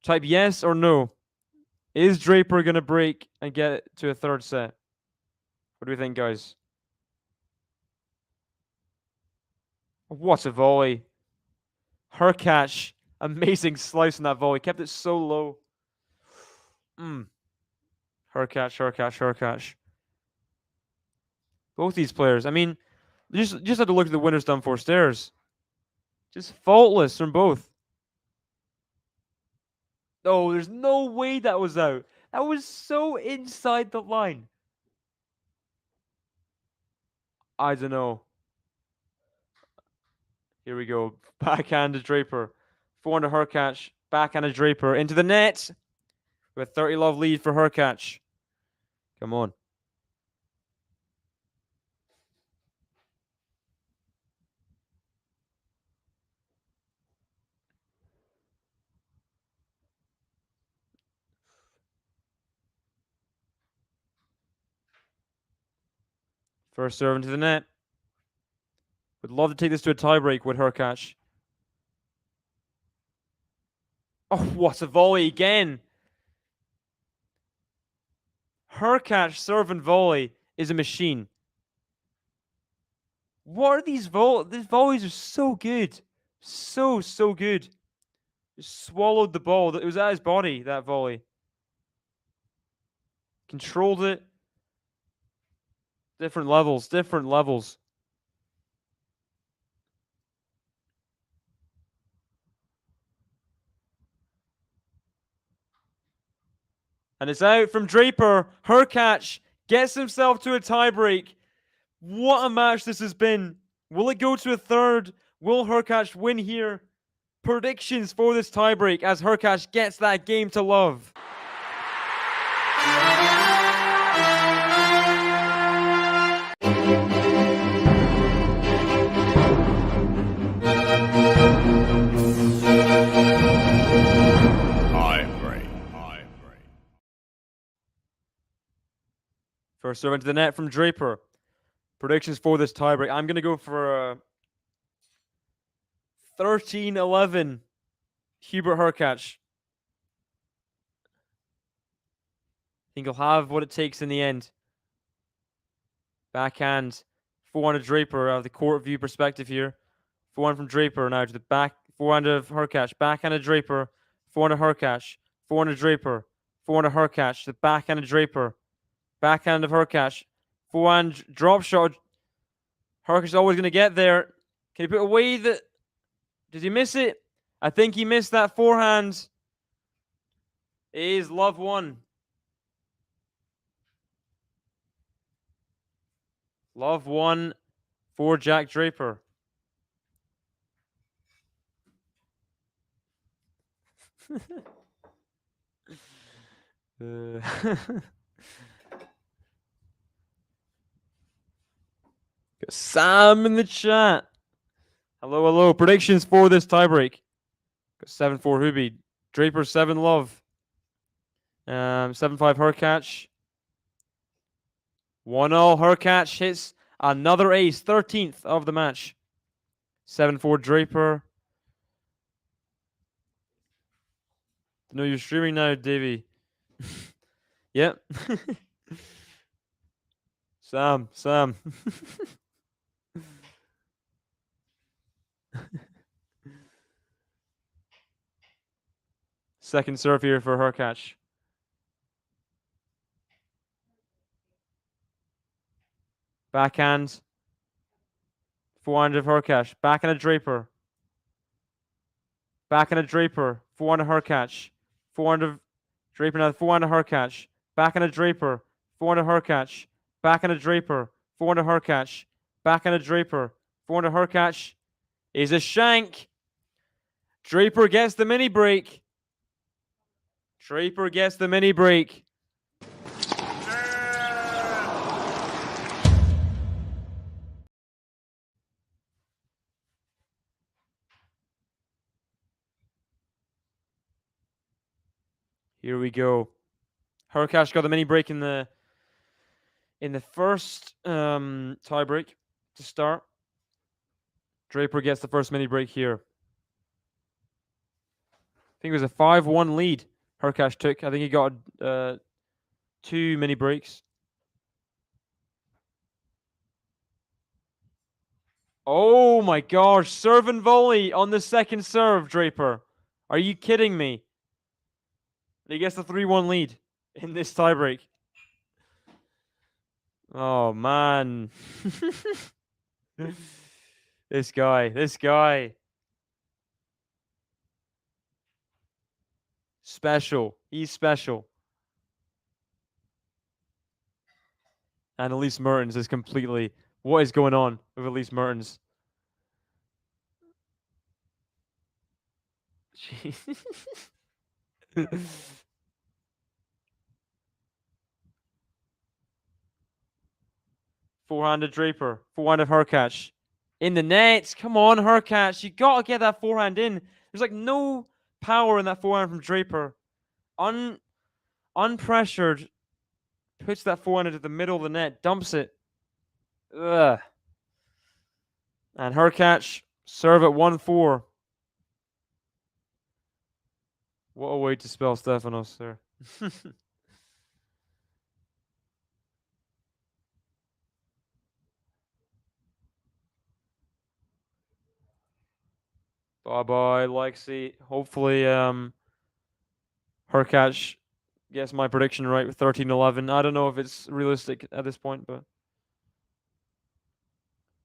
Type yes or no. Is Draper gonna break and get it to a third set? What do we think, guys? What a volley. HURKACZ, amazing slice on that volley. Kept it so low. HURKACZ. Both these players. I mean, just have to look at the winners done 4 stairs. Just faultless from both. Oh, there's no way that was out. That was so inside the line. I don't know. Here we go. Backhand to Draper. Forehand to HURKACZ. Backhand to Draper. Into the net. With 30 love lead for HURKACZ. Come on. First serve into the net. Would love to take this to a tiebreak with HURKACZ. Oh, what a volley again. HURKACZ serve and volley is a machine. What are these volleys? These volleys are so good. So good. Just swallowed the ball. It was at his body, that volley. Controlled it. Different levels. And it's out from Draper. HURKACZ gets himself to a tiebreak. What a match this has been. Will it go to a third? Will HURKACZ win here? Predictions for this tiebreak as HURKACZ gets that game to love. First serve into the net from Draper. Predictions for this tiebreak. I'm going to go for 13-11 Hubert HURKACZ. I think he'll have what it takes in the end. Backhand. Forehand of Draper out of the court view perspective here. Forehand from Draper now to the back. Forehand of HURKACZ. Backhand of Draper. Forehand of HURKACZ. Forehand of Draper. Forehand of HURKACZ. The backhand of Draper. Backhand of HURKACZ. Forehand drop shot. HURKACZ is always going to get there. Can he put away the... Did he miss it? I think he missed that forehand. It is love 1. Love 1 for Jack Draper. Got Sam in the chat. Hello. Predictions for this tiebreak. Got 7-4 Hubie. Draper 7 love. 7-5 HURKACZ. 1-0 HURKACZ hits another ace. 13th of the match. 7-4 Draper. No, you're streaming now, Davey. Yep. Sam. Second serve here for HURKACZ. Backhand. Forehand of HURKACZ. Backhand of Draper. Backhand of Draper. Forehand of HURKACZ. Forehand of Draper now. Forehand of HURKACZ. Backhand of Draper. Forehand of HURKACZ. Backhand of Draper. Forehand of HURKACZ. Backhand of Draper. Forehand of HURKACZ. Is a shank. Draper gets the mini break. Here we go. HURKACZ got the mini break in the first tiebreak to start. Draper gets the first mini break here. I think it was a 5-1 lead HURKACZ took. I think he got 2 mini breaks. Oh my gosh, serve and volley on the second serve, Draper. Are you kidding me? He gets the 3-1 lead in this tiebreak. Oh man. This guy. Special. He's special. And Elise Mertens is completely... What is going on with Elise Mertens? Jeez. Forehanded Draper. Forehanded HURKACZ. In the net. Come on, HURKACZ. You got to get that forehand in. There's like no power in that forehand from Draper. Unpressured. Puts that forehand into the middle of the net. Dumps it. Ugh. And HURKACZ serve at 1-4. What a way to spell Stefanos there. Bye-bye, Lexi. Hopefully, HURKACZ gets my prediction right with 13-11. I don't know if it's realistic at this point, but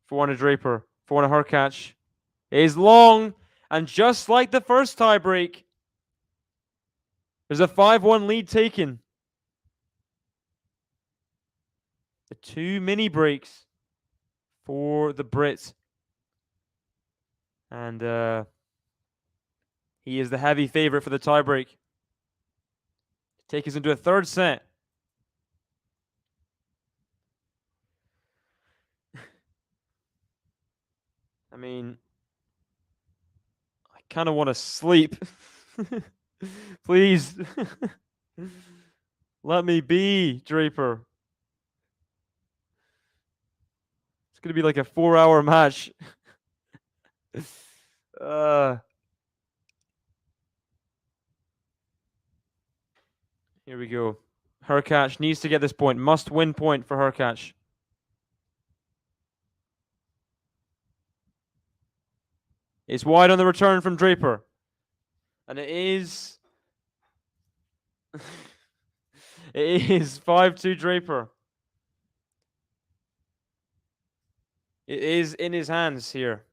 400 Draper, 400 HURKACZ is long, and just like the first tiebreak, there's a 5-1 lead taken. The 2 mini breaks for the Brits. And he is the heavy favorite for the tiebreak. Take us into a third set. I mean, I kind of want to sleep. Please. Let me be, Draper. It's going to be like a 4-hour match. Here we go. HURKACZ needs to get this point. Must win point for HURKACZ. It's wide on the return from Draper. And it is... it is 5-2 Draper. It is in his hands here.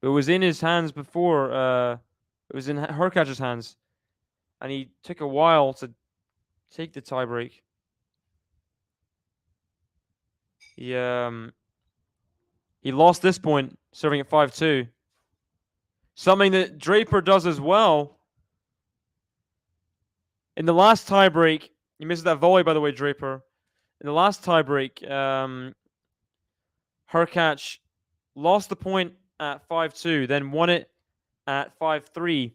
It was in his hands before. It was in HURKACZ's hands. And he took a while to take the tiebreak. He lost this point, serving at 5-2. Something that Draper does as well. In the last tiebreak, he missed that volley, by the way, Draper. In the last tiebreak, HURKACZ lost the point at 5-2, then won it at 5-3.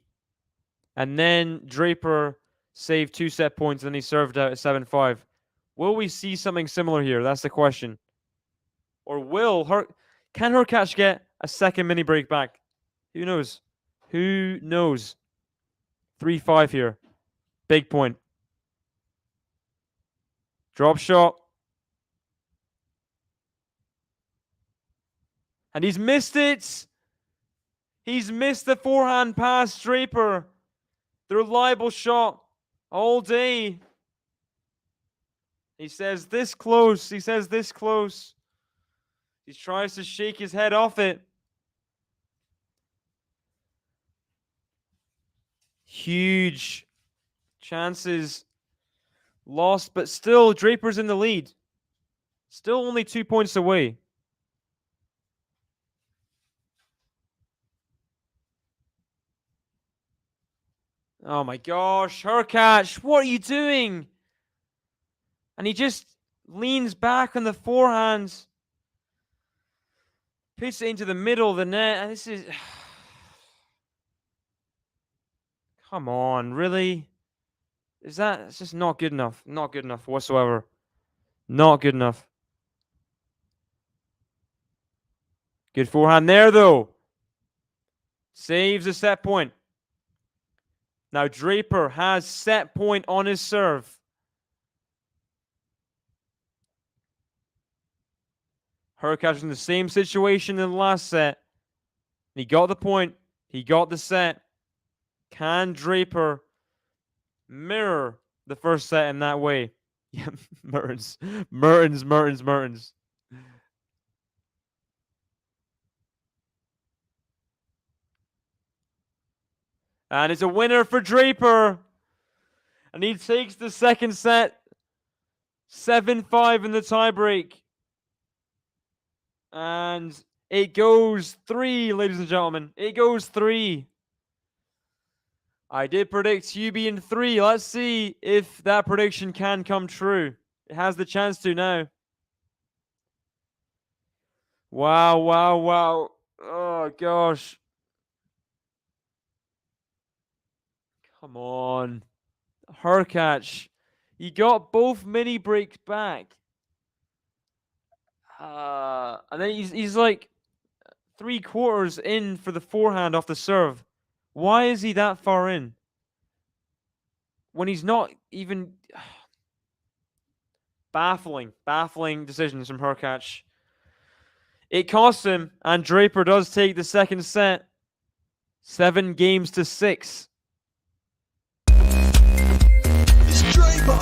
And then Draper saved 2 set points, and then he served out at 7-5. Will we see something similar here? That's the question. Or can HURKACZ get a second mini break back? Who knows? Who knows? 3-5 here. Big point. Drop shot. And he's missed it. He's missed the forehand pass, Draper. The reliable shot all day. He says this close. He says this close. He tries to shake his head off it. Huge chances lost, but still Draper's in the lead. Still only 2 points away. Oh my gosh, HURKACZ, what are you doing? And he just leans back on the forehand. Puts it into the middle of the net, and this is... Come on, really? It's just not good enough. Not good enough whatsoever. Not good enough. Good forehand there, though. Saves a set point. Now Draper has set point on his serve. HURKACZ in the same situation in the last set. He got the point. He got the set. Can Draper mirror the first set in that way? Yeah, Mertens. And it's a winner for Draper. And he takes the second set. 7-5 in the tiebreak. And it goes 3, ladies and gentlemen. It goes 3. I did predict Hubie in 3. Let's see if that prediction can come true. It has the chance to now. Wow. Oh, gosh. Come on. HURKACZ. He got both mini breaks back. And then he's like 3/4 in for the forehand off the serve. Why is he that far in? When he's not even... Baffling decisions from HURKACZ. It costs him, and Draper does take the second set. 7-6. It's Draper.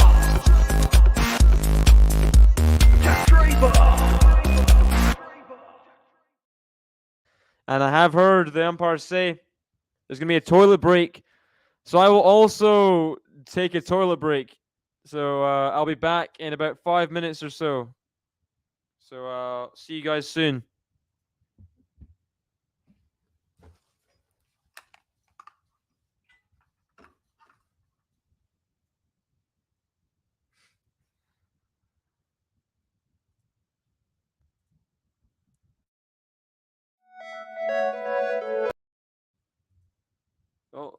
And I have heard the umpires say there's going to be a toilet break. So I will also take a toilet break. So I'll be back in about 5 minutes or so. So see you guys soon. Oh.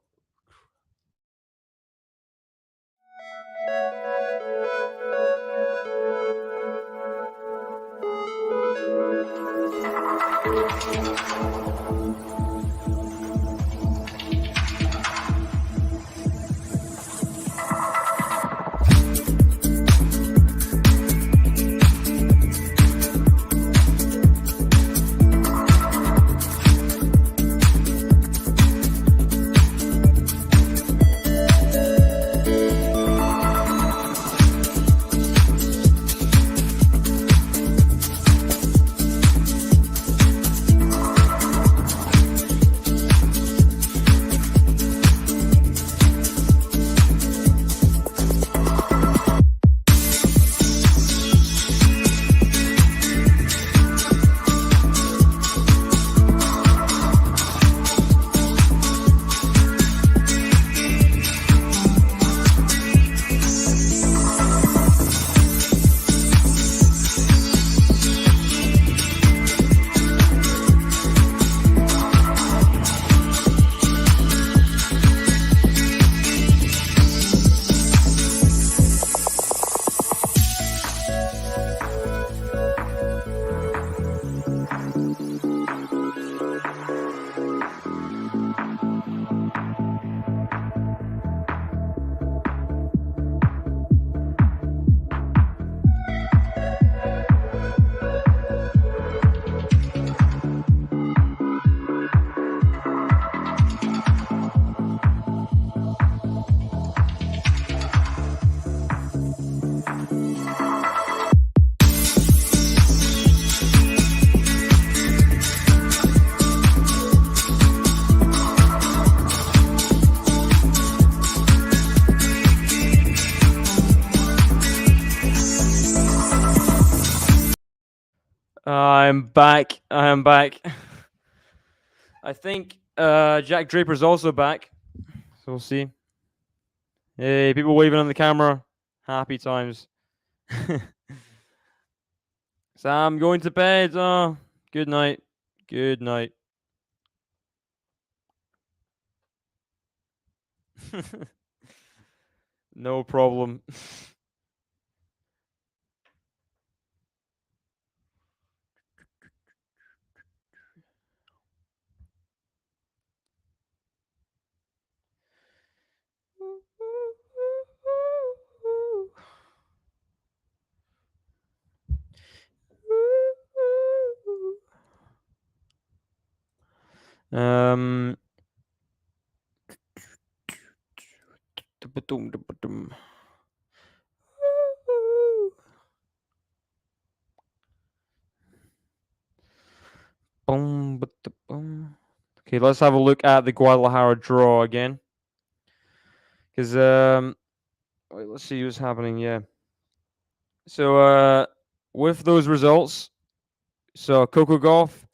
I'm back. I think Jack Draper's also back. So we'll see. Hey, people waving on the camera. Happy times. Sam, going to bed. Oh, good night. Good night. No problem. Um. Okay, let's have a look at the Guadalajara draw again. Because wait, let's see what's happening. Yeah. So with those results, so Coco Golf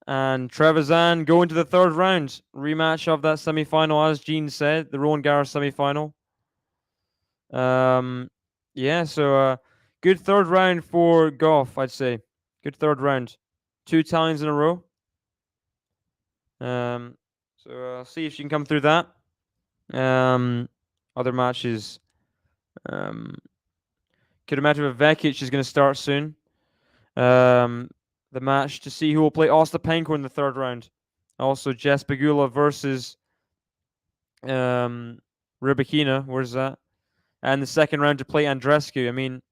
and Trevisan go into the third round rematch of that semi-final, as Gene said, the Roland Garros semi-final. Yeah. So good third round for Golf, I'd say. Good third round. 2 Italians in a row. So I'll see if she can come through that. Other matches. Kudermetova Vekic is going to start soon. The match to see who will play Ostapenko in the third round. Also, Jess Pegula versus Rybakina. Where's that? And the second round to play Andreescu. I mean,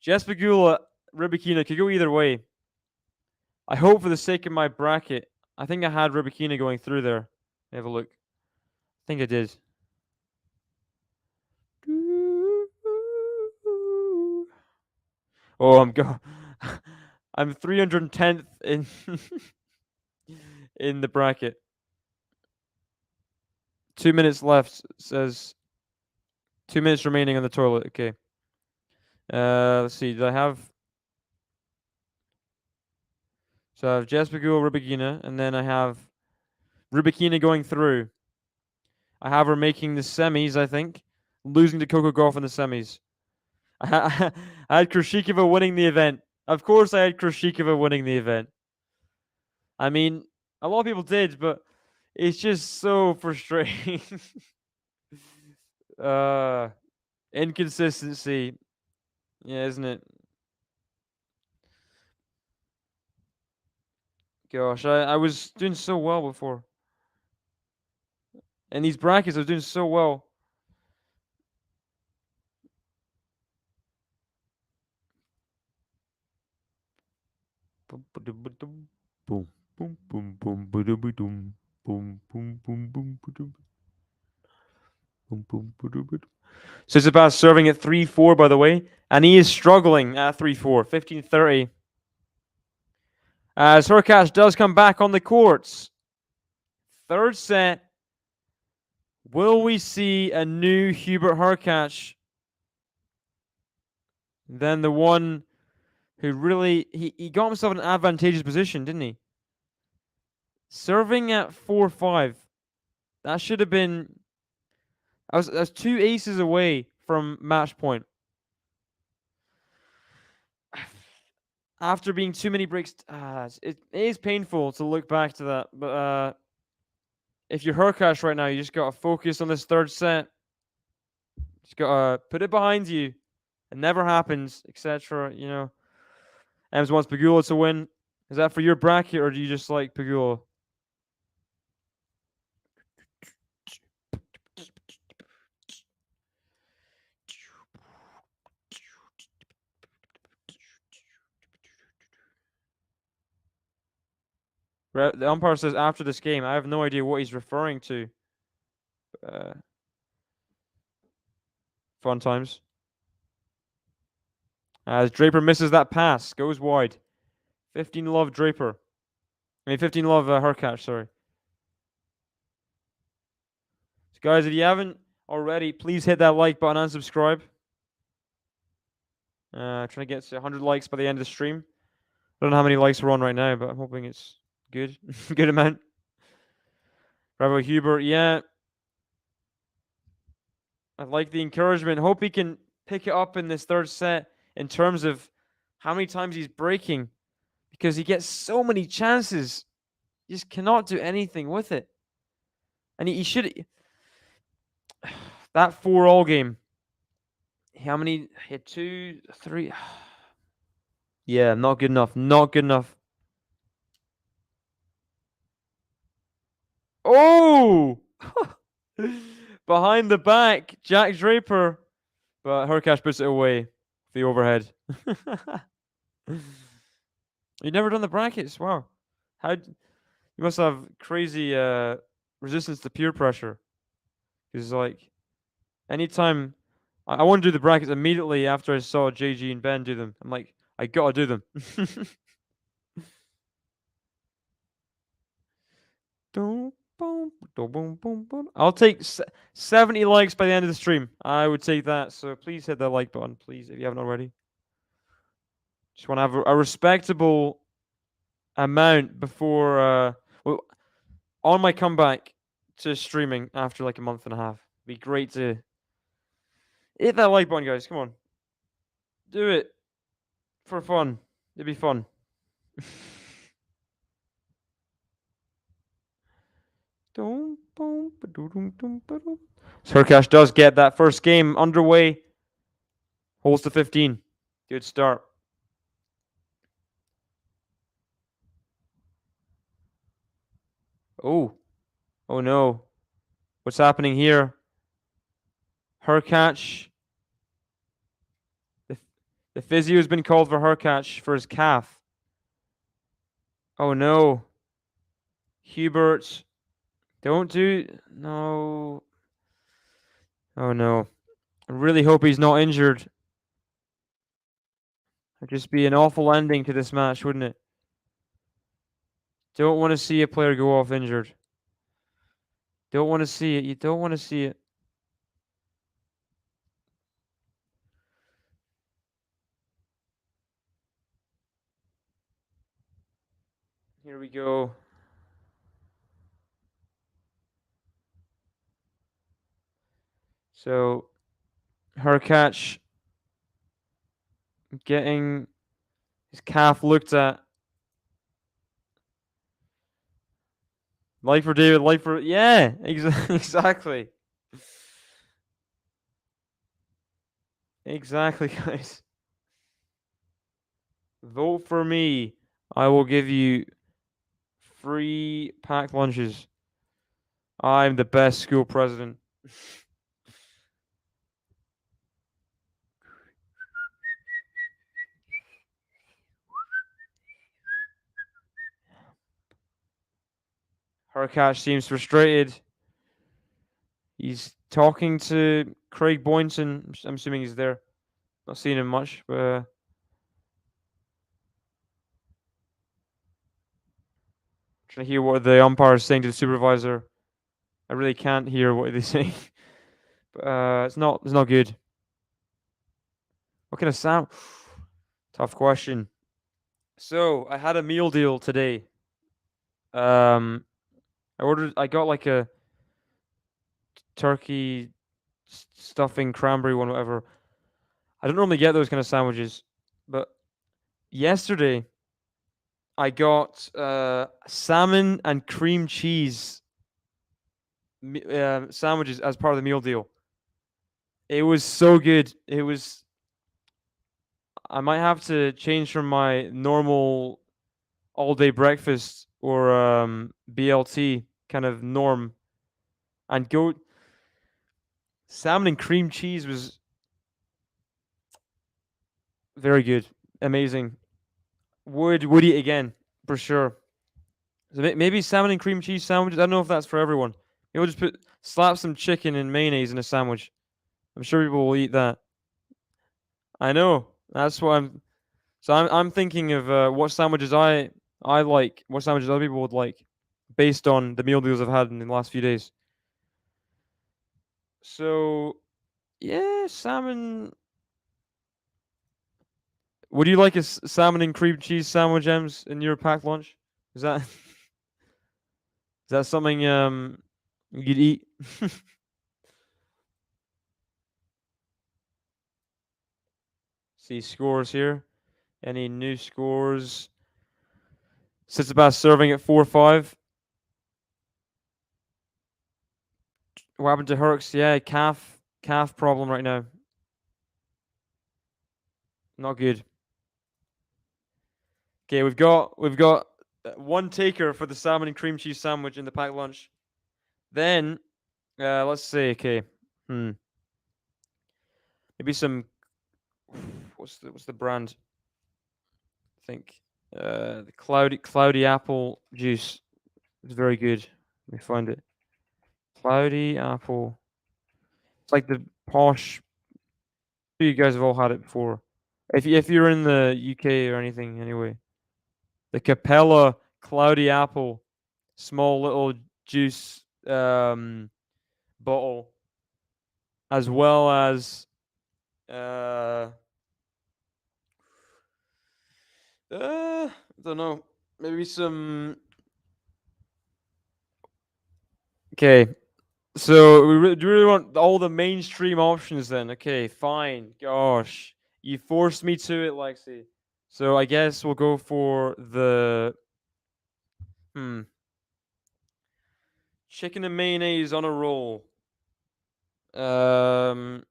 Jess Pegula, Rybakina could go either way. I hope for the sake of my bracket, I think I had Rybakina going through there. Have a look. I think I did. Oh, I'm 310th in in the bracket. 2 minutes left. Says 2 minutes remaining on the toilet. Okay. Let's see. Did I have? So I have Jess Pegula, Rybakina, and then I have Rybakina going through. I have her making the semis, I think, losing to Coco Gauff in the semis. I had Krishikova winning the event. Of course, I had Krishikova winning the event. I mean, a lot of people did, but it's just so frustrating. Inconsistency. Yeah, isn't it? Gosh, I was doing so well before. In these brackets, I was doing so well. Boom, boom, boom, boom, boom, boom, boom, boom, boom, boom, boom, boom, boom. So it's about serving at 3-4, by the way, and he is struggling at 3-4, 15-30. As HURKACZ does come back on the courts. Third set. Will we see a new Hubert HURKACZ? Then the one who really he got himself in an advantageous position, didn't he? Serving at 4-5. That should have been. I was 2 aces away from match point. After being too many breaks, it is painful to look back to that. But if you're HURKACZ right now, you just gotta focus on this third set. Just gotta put it behind you. It never happens, etc. You know. Ems wants Pegula to win. Is that for your bracket, or do you just like Pegula? The umpire says after this game. I have no idea what he's referring to. Fun times. As Draper misses that pass, goes wide. 15 love Draper. 15 love HURKACZ, sorry. So guys, if you haven't already, please hit that like button and subscribe. Trying to get to 100 likes by the end of the stream. I don't know how many likes we're on right now, but I'm hoping it's good. Good amount. Bravo Hubert, yeah. I like the encouragement. Hope he can pick it up in this third set in terms of how many times he's breaking, because he gets so many chances. He just cannot do anything with it. And he should. That 4-all game. How many? Hit 2, 3. Yeah, not good enough. Not good enough. Oh! Behind the back, Jack Draper. But HURKACZ puts it away. The overhead. You've never done the brackets? Wow. How? You must have crazy resistance to peer pressure. Because like anytime I want to do the brackets immediately after I saw JG and Ben do them. I'm like, I gotta do them. I'll take 70 likes by the end of the stream. I would take that. So please hit that like button, please, if you haven't already. Just want to have a respectable amount before well, on my comeback to streaming after like a month and a half. Be great to hit that like button, guys. Come on, do it for fun. It'd be fun. Hurkacz does get that first game underway. Holds to 15. Good start. Oh. Oh no. What's happening here? Hurkacz. The physio has been called for Hurkacz for his calf. Oh no. Hubert. Don't do. No. Oh no. I really hope he's not injured. It'd just be an awful ending to this match, wouldn't it? Don't want to see a player go off injured. Don't want to see it. You don't want to see it. Here we go. So, Hurkacz getting his calf looked at. Life for David, life for... Yeah, exactly. Exactly, guys. Vote for me. I will give you free packed lunches. I'm the best school president. Hurkacz seems frustrated. He's talking to Craig Boynton. I'm assuming he's there. Not seeing him much, but trying to hear what the umpire is saying to the supervisor. I really can't hear what they say. But it's not good. What kind of sound? Tough question. So I had a meal deal today. I got like a turkey stuffing cranberry one, whatever. I don't normally get those kind of sandwiches, but yesterday I got salmon and cream cheese sandwiches as part of the meal deal. It was so good. It was. I might have to change from my normal all day breakfast or BLT kind of norm and go. Salmon and cream cheese was very good, amazing. Would eat again for sure. So maybe salmon and cream cheese sandwiches. I don't know if that's for everyone. Maybe we'll just slap some chicken and mayonnaise in a sandwich. I'm sure people will eat that. I know. That's what I'm. So I'm thinking of what sandwiches I like, what sandwiches other people would like, based on the meal deals I've had in the last few days. So yeah, salmon. Would you like a salmon and cream cheese sandwich, Ems, in your packed lunch? Is that is that something you'd eat? See scores here. Any new scores? Sitsabas serving at 4-5. What happened to Hurkacz? Yeah, calf problem right now. Not good. Okay, we've got one taker for the salmon and cream cheese sandwich in the packed lunch. Then let's see. Okay, maybe some. What's the brand? I think the cloudy apple juice. It's very good. Let me find it. Cloudy apple. It's like the posh. You guys have all had it before. If you're in the UK or anything, anyway. The Capella Cloudy Apple, small little juice bottle, as well as I don't know, maybe some. Okay, so do we really want all the mainstream options then? Okay, fine. Gosh, you forced me to it, Lexi. So I guess we'll go for the chicken and mayonnaise on a roll. Go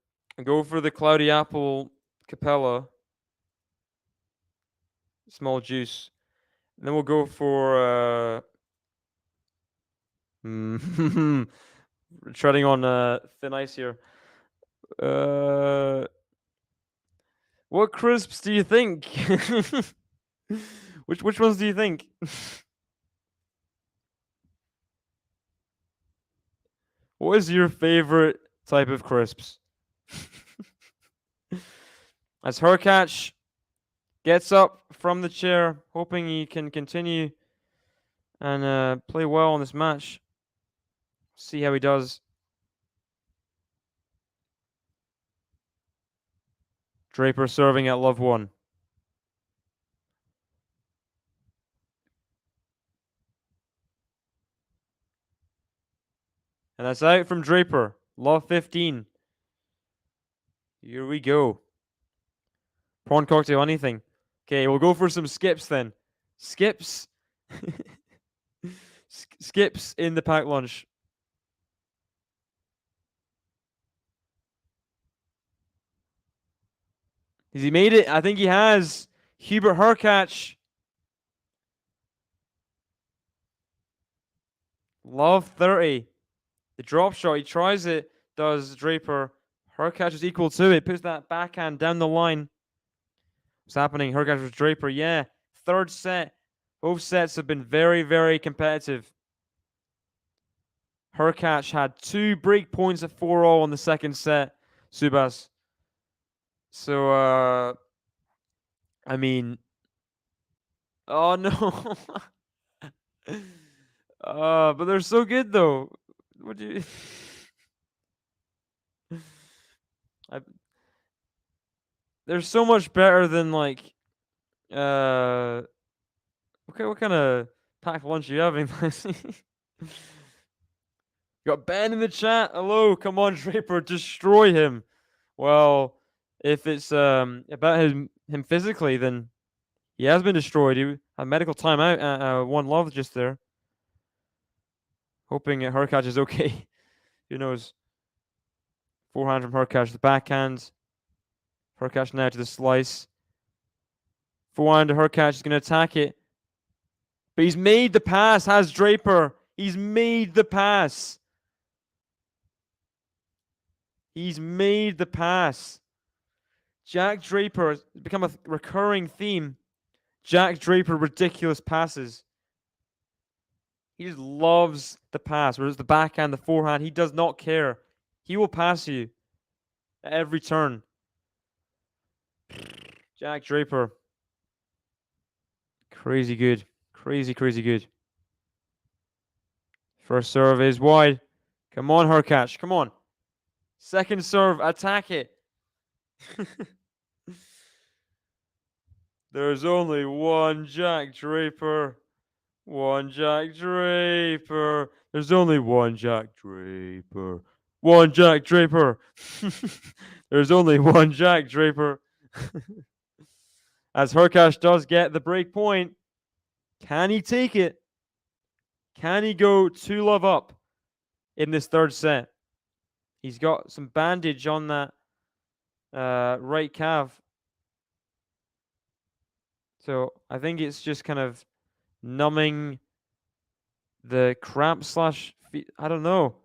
for the cloudy apple Capella, small juice. And then we'll go for treading on thin ice here. What crisps do you think? Which ones do you think? What is your favorite type of crisps? As HURKACZ gets up from the chair, hoping he can continue and play well in this match. See how he does. Draper serving at love 1. And that's out from Draper. Love 15. Here we go. Prawn cocktail, anything. Okay, we'll go for some skips then. Skips. Skips in the pack lunch. Has he made it? I think he has. Hubert HURKACZ. Love 30. The drop shot, he tries it, does Draper. HURKACZ is equal to it. Puts that backhand down the line. What's happening? HURKACZ with Draper. Yeah. Third set. Both sets have been very, very competitive. HURKACZ had 2 break points at 4-all in the second set. Subas. So, I mean, oh no. But they're so good though. What do you? They're so much better than like. Okay, what kind of packed lunch are you having? Got Ben in the chat. Hello, come on, Draper, destroy him. Well, if it's about him physically, then he has been destroyed. He had medical timeout at 1-love just there. Hoping HURKACZ is okay. Who knows? Forehand from HURKACZ, the backhand. HURKACZ now to the slice. Forehand to HURKACZ is going to attack it. But he's made the pass, has Draper. He's made the pass. He's made the pass. Jack Draper has become a recurring theme. Jack Draper, ridiculous passes. He just loves the pass. Whereas the backhand, the forehand, he does not care. He will pass you at every turn. Jack Draper. Crazy good. Crazy, crazy good. First serve is wide. Come on, HURKACZ. Come on. Second serve. Attack it. There's only one Jack Draper. One Jack Draper. There's only one Jack Draper. One Jack Draper. There's only one Jack Draper. As HURKACZ does get the break point. Can he take it? Can he go 2-love up in this third set? He's got some bandage on that right calf. So I think it's just kind of numbing the cramp slash, I don't know.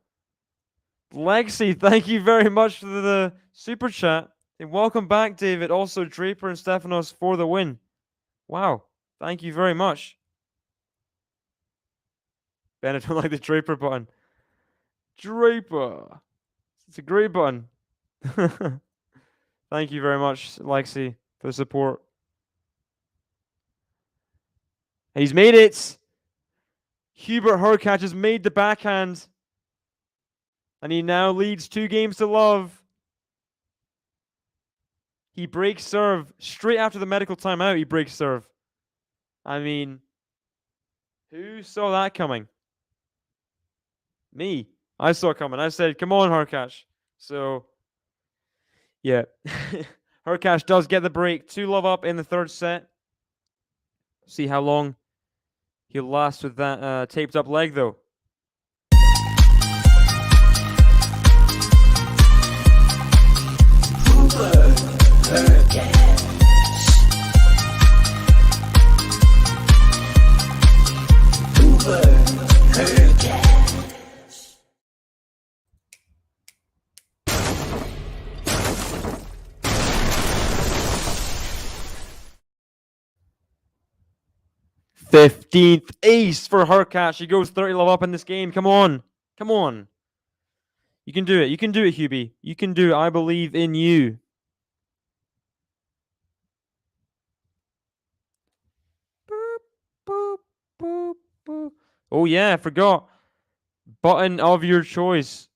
Lexi, thank you very much for the super chat. And welcome back, David. Also, Draper and Stefanos for the win. Wow. Thank you very much. Ben, I don't like the Draper button. Draper. It's a great button. Thank you very much, Lexi, for the support. He's made it. Hubert HURKACZ has made the backhand. And he now leads 2-0. He breaks serve. Straight after the medical timeout, he breaks serve. I mean, who saw that coming? Me. I saw it coming. I said, come on, HURKACZ. So, yeah. HURKACZ does get the break. 2-love up in the third set. See how long he'll last with that taped up leg, though. Fifteenth ace for HURKACZ. He goes 30-love up in this game. Come on. Come on. You can do it. You can do it, Hubie. You can do it. I believe in you. Boop, boop, boop, boop. Oh, yeah. I forgot. Button of your choice.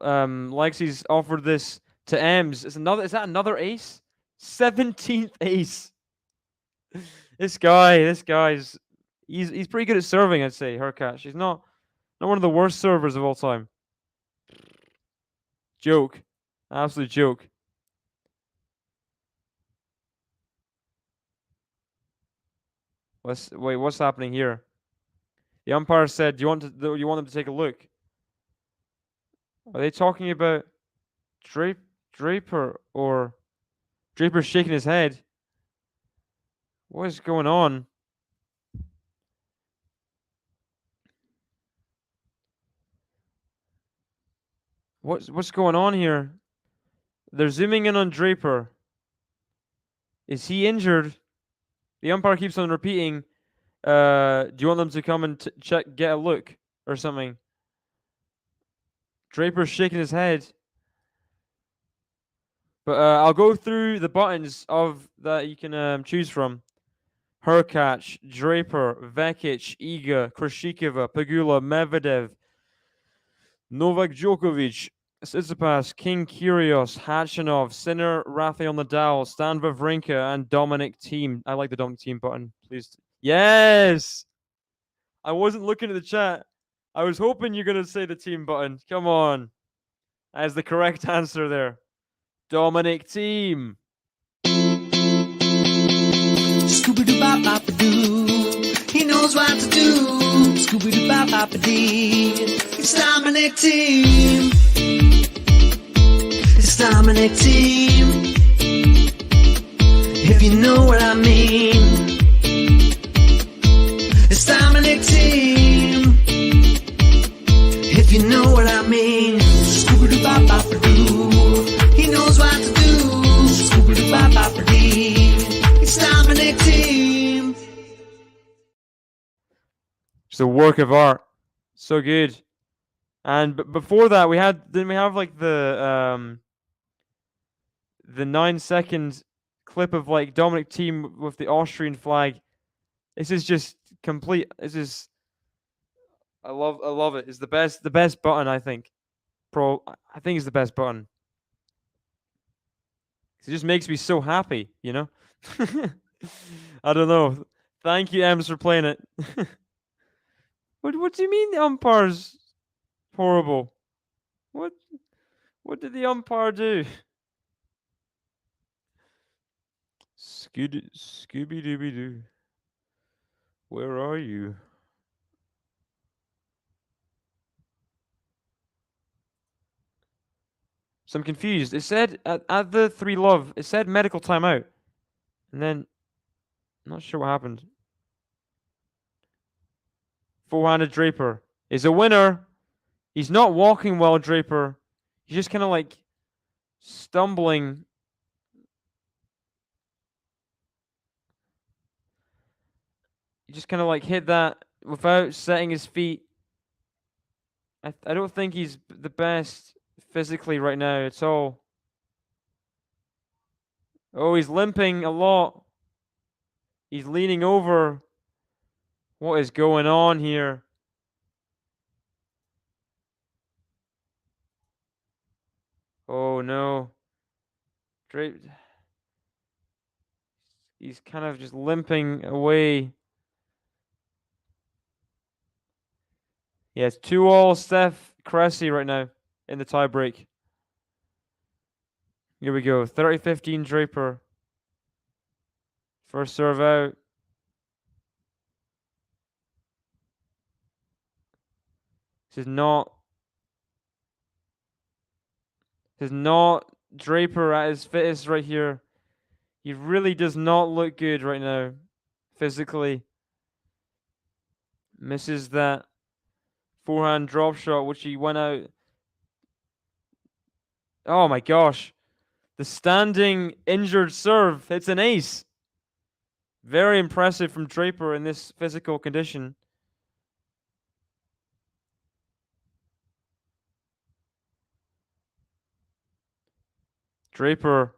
Lexi's offered this to Ems. Is that another ace? 17th ace. This guy's he's pretty good at serving, I'd say, HURKACZ. He's not one of the worst servers of all time. Joke. Absolute joke. What's happening here? The umpire said, do you want them to take a look? Are they talking about Draper or Draper shaking his head? What is going on? What's going on here? They're zooming in on Draper. Is he injured? The umpire keeps on repeating, do you want them to come and get a look or something? Draper's shaking his head. But I'll go through the buttons of that you can choose from. HURKACZ, Draper, Vekic, Iga, Krishikova, Pegula, Medvedev, Novak Djokovic, Tsitsipas, King Kyrgios, Khachanov, Sinner, Rafael Nadal, Stan Wawrinka, and Dominic Thiem. I like the Dominic Thiem button. Please. Yes! I wasn't looking at the chat. I was hoping you're going to say the Thiem button. Come on. That is the correct answer there. Dominic Thiem. Scooby-Doo-Bop-Bop-A-Doo. He knows what to do. Scooby-Doo-Bop-Bop-A-Dee. It's Dominic Thiem. It's Dominic Thiem. If you know what I mean. It's Dominic Thiem. If you know what I mean. Scooby-Doo-Bop-Bop-A-Doo. He knows what to do. Scooby-Doo-Bop-Bop-A-Dee. It's Dominic Thiem. It's a work of art. So good. And before that, didn't we have like the 9-second clip of like Dominic Thiem with the Austrian flag? This is just complete. This is I love it. It's the best button, I think. I think it's the best button. It just makes me so happy, you know? I don't know. Thank you, Ems, for playing it. What do you mean the umpire's horrible? What did the umpire do? Scooby-Dooby-Doo. Where are you? So I'm confused. It said at the 3-love, it said medical timeout. And then, I'm not sure what happened. Four-handed Draper is a winner. He's not walking well, Draper. He's just kind of like stumbling. He just kind of like hit that without setting his feet. I don't think he's the best physically right now at all. Oh, he's limping a lot. He's leaning over. What is going on here? Oh no. He's kind of just limping away. Yeah, it's 2-all Steph Cressy right now in the tiebreak. Here we go. 30-15 Draper. First serve out. This is not Draper at his fittest right here. He really does not look good right now, physically. Misses that forehand drop shot, which he went out. Oh my gosh. The standing injured serve. It's an ace. Very impressive from Draper in this physical condition. Draper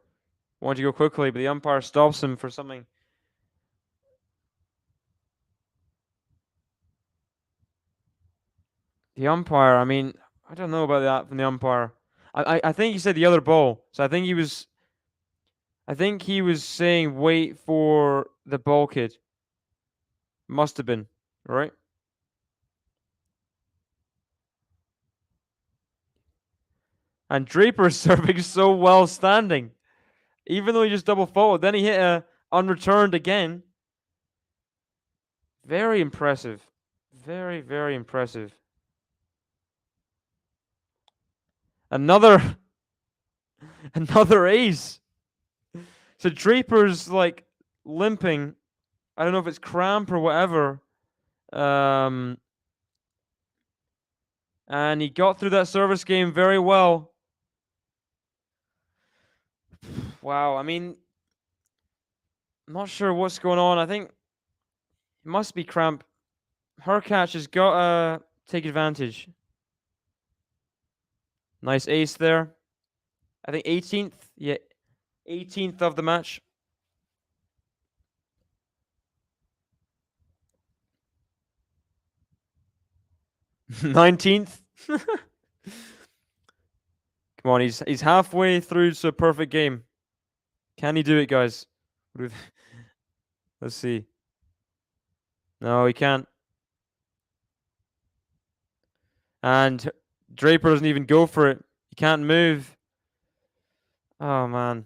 wanted to go quickly, but the umpire stops him for something. The umpire, I mean, I don't know about that from the umpire. I think he said the other ball. So I think he was saying wait for the ball kid. Must have been, right? And Draper's serving so well standing. Even though he just double faulted, then he hit a unreturned again. Very impressive. Very, very impressive. Another ace. So Draper's like limping. I don't know if it's cramp or whatever. And he got through that service game very well. Wow, I mean, I'm not sure what's going on. I think it must be cramp. HURKACZ has got to take advantage. Nice ace there. I think 18th. Yeah, 18th of the match. 19th. Come on, he's halfway through to a perfect game. Can he do it, guys? Let's see. No, he can't. And Draper doesn't even go for it. He can't move. Oh, man.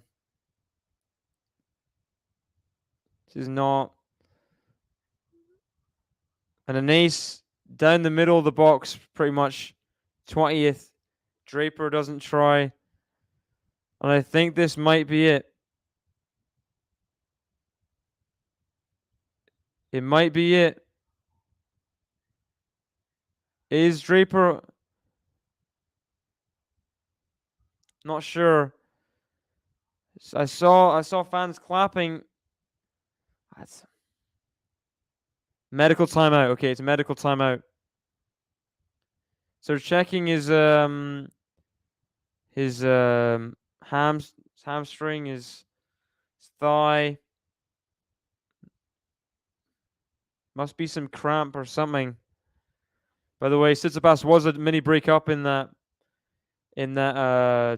This is not. And an ace down the middle of the box, pretty much 20th. Draper doesn't try. And I think this might be it. It might be it. Is Draper? Not sure. I saw fans clapping. That's medical timeout. Okay, it's a medical timeout. So checking his hamstring, his thigh. Must be some cramp or something. By the way, Tsitsipas was a mini break up in that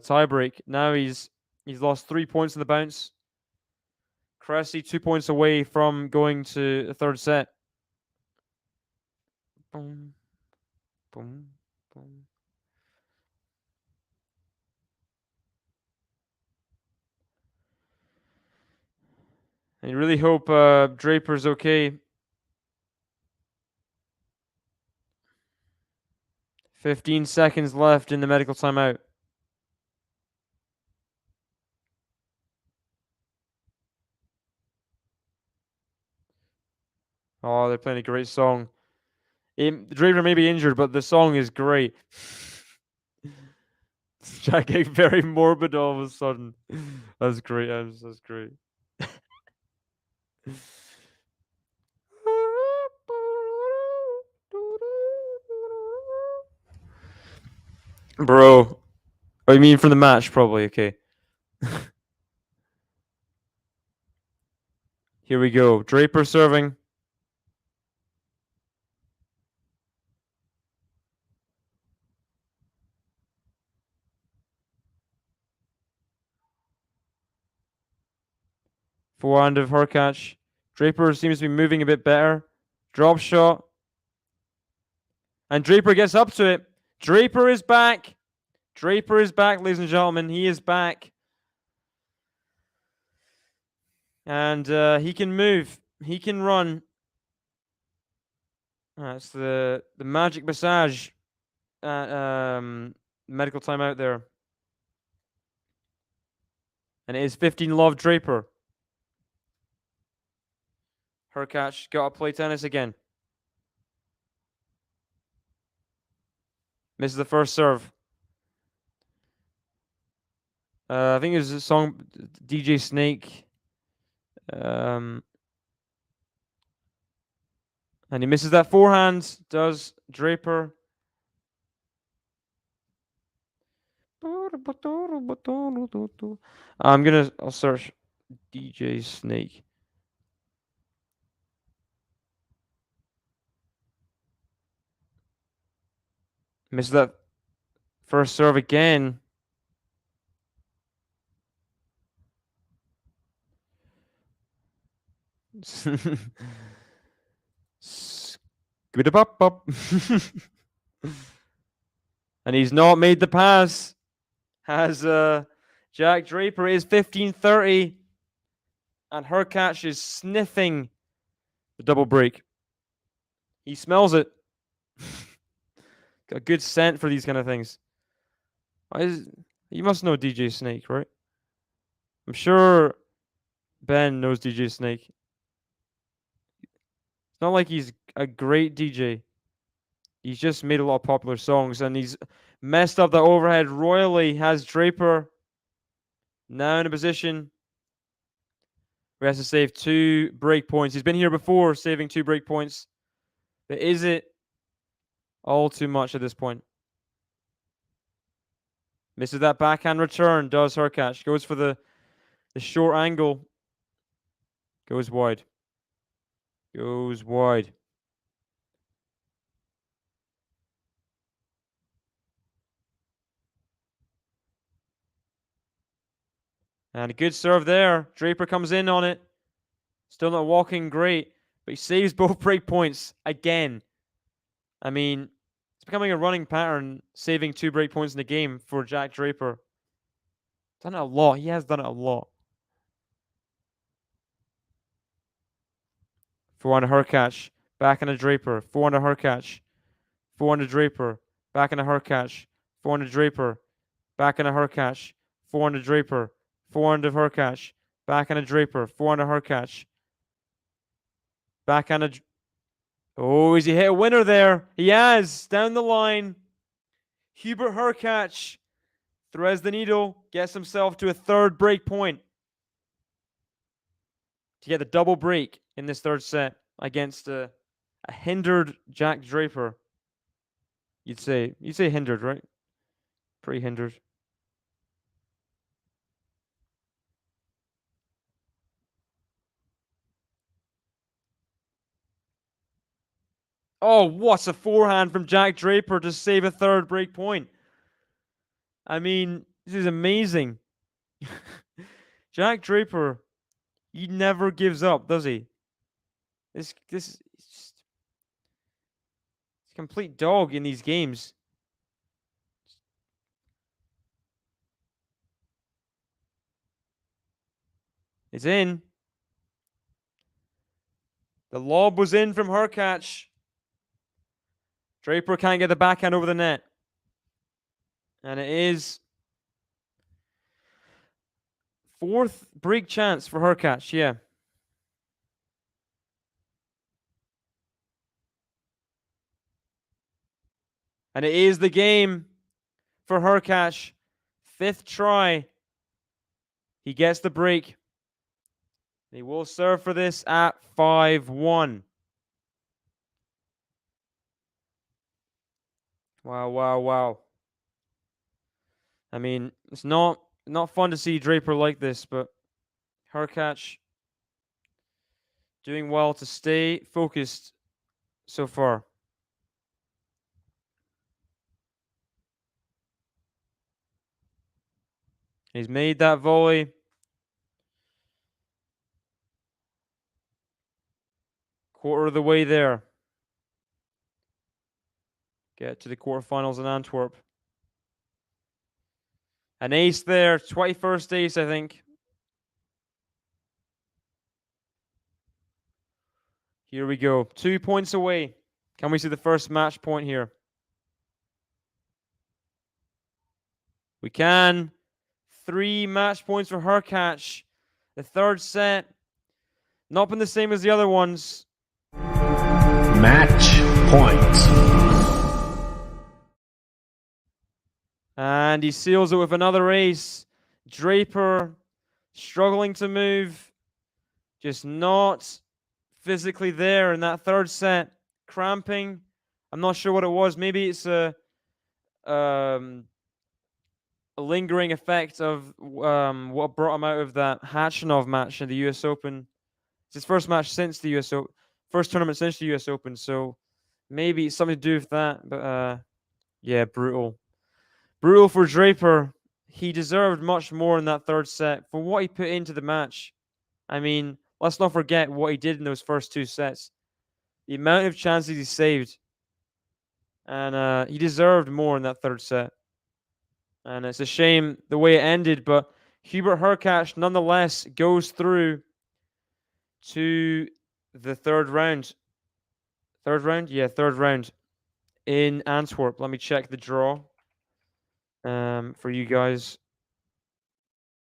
tie break. Now he's lost 3 points in the bounce. Cressy 2 points away from going to the third set. Boom, boom, boom. I really hope Draper's okay. 15 seconds left in the medical timeout. Oh, they're playing a great song. Draper may be injured, but the song is great. Jack getting very morbid all of a sudden. That's great. That's great. Bro. Oh, you mean from the match, probably. Okay. Here we go. Draper serving. Forehand of HURKACZ. Draper seems to be moving a bit better. Drop shot. And Draper gets up to it. Draper is back. Draper is back, ladies and gentlemen. He is back. And he can move. He can run. That's the magic massage at medical timeout there. And it is 15 love Draper. HURKACZ got to play tennis again. Misses the first serve. I think it was a song DJ Snake. And he misses that forehand. Does Draper. I'll search DJ Snake. Misses that first serve again. Skibidi-bop-bop. And he's not made the pass. Has Jack Draper is 15-30. And HURKACZ is sniffing the double break. He smells it. Got a good scent for these kind of things. You must know DJ Snake, right? I'm sure Ben knows DJ Snake. It's not like he's a great DJ. He's just made a lot of popular songs, and he's messed up the overhead royally. Has Draper now in a position where he has to save 2 break points. He's been here before, saving 2 break points. But is it all too much at this point? Misses that backhand return, does HURKACZ. Goes for the short angle. Goes wide. Goes wide. And a good serve there. Draper comes in on it. Still not walking great, but he saves both break points again. I mean, it's becoming a running pattern, saving 2 break points in the game for Jack Draper. Done it a lot. He has done it a lot. Forehand to HURKACZ. Back into Draper. Forehand to HURKACZ. Forehand to Draper. Back into HURKACZ. Forehand to Draper. Back into HURKACZ. Forehand to Draper. Forehand to HURKACZ. Back into Draper. Forehand to HURKACZ. Back into. Oh, has he hit a winner there? He has. Down the line. Hubert HURKACZ threads the needle. Gets himself to a 3rd break point to get the double break in this 3rd set against a hindered Jack Draper. You'd say hindered, right? Pretty hindered. Oh, what a forehand from Jack Draper to save a 3rd break point. I mean, this is amazing. Jack Draper, he never gives up, does he? This is just a complete dog in these games. It's in. The lob was in from HURKACZ. Draper can't get the backhand over the net. And it is 4th break chance for HURKACZ, yeah. And it is the game for HURKACZ. 5th try. He gets the break. He will serve for this at 5-1. Wow, wow, wow. I mean, it's not fun to see Draper like this, but HURKACZ doing well to stay focused so far. He's made that volley. Quarter of the way there. Get to the quarterfinals in Antwerp. An ace there, 21st ace, I think. Here we go. 2 points away. Can we see the first match point here? We can. 3 match points for HURKACZ. The third set. Not been the same as the other ones. Match point. And he seals it with another ace. Draper struggling to move. Just not physically there in that third set. Cramping. I'm not sure what it was. Maybe it's a lingering effect of what brought him out of that Hachanov match in the US Open. It's his first match since the US Open. First tournament since the US Open. So maybe it's something to do with that. But yeah, brutal. Brutal for Draper. He deserved much more in that third set for what he put into the match. I mean, let's not forget what he did in those first 2 sets. The amount of chances he saved. And he deserved more in that third set. And it's a shame the way it ended, but Hubert HURKACZ nonetheless goes through to the third round. Third round? Yeah, third round in Antwerp. Let me check the draw for you guys.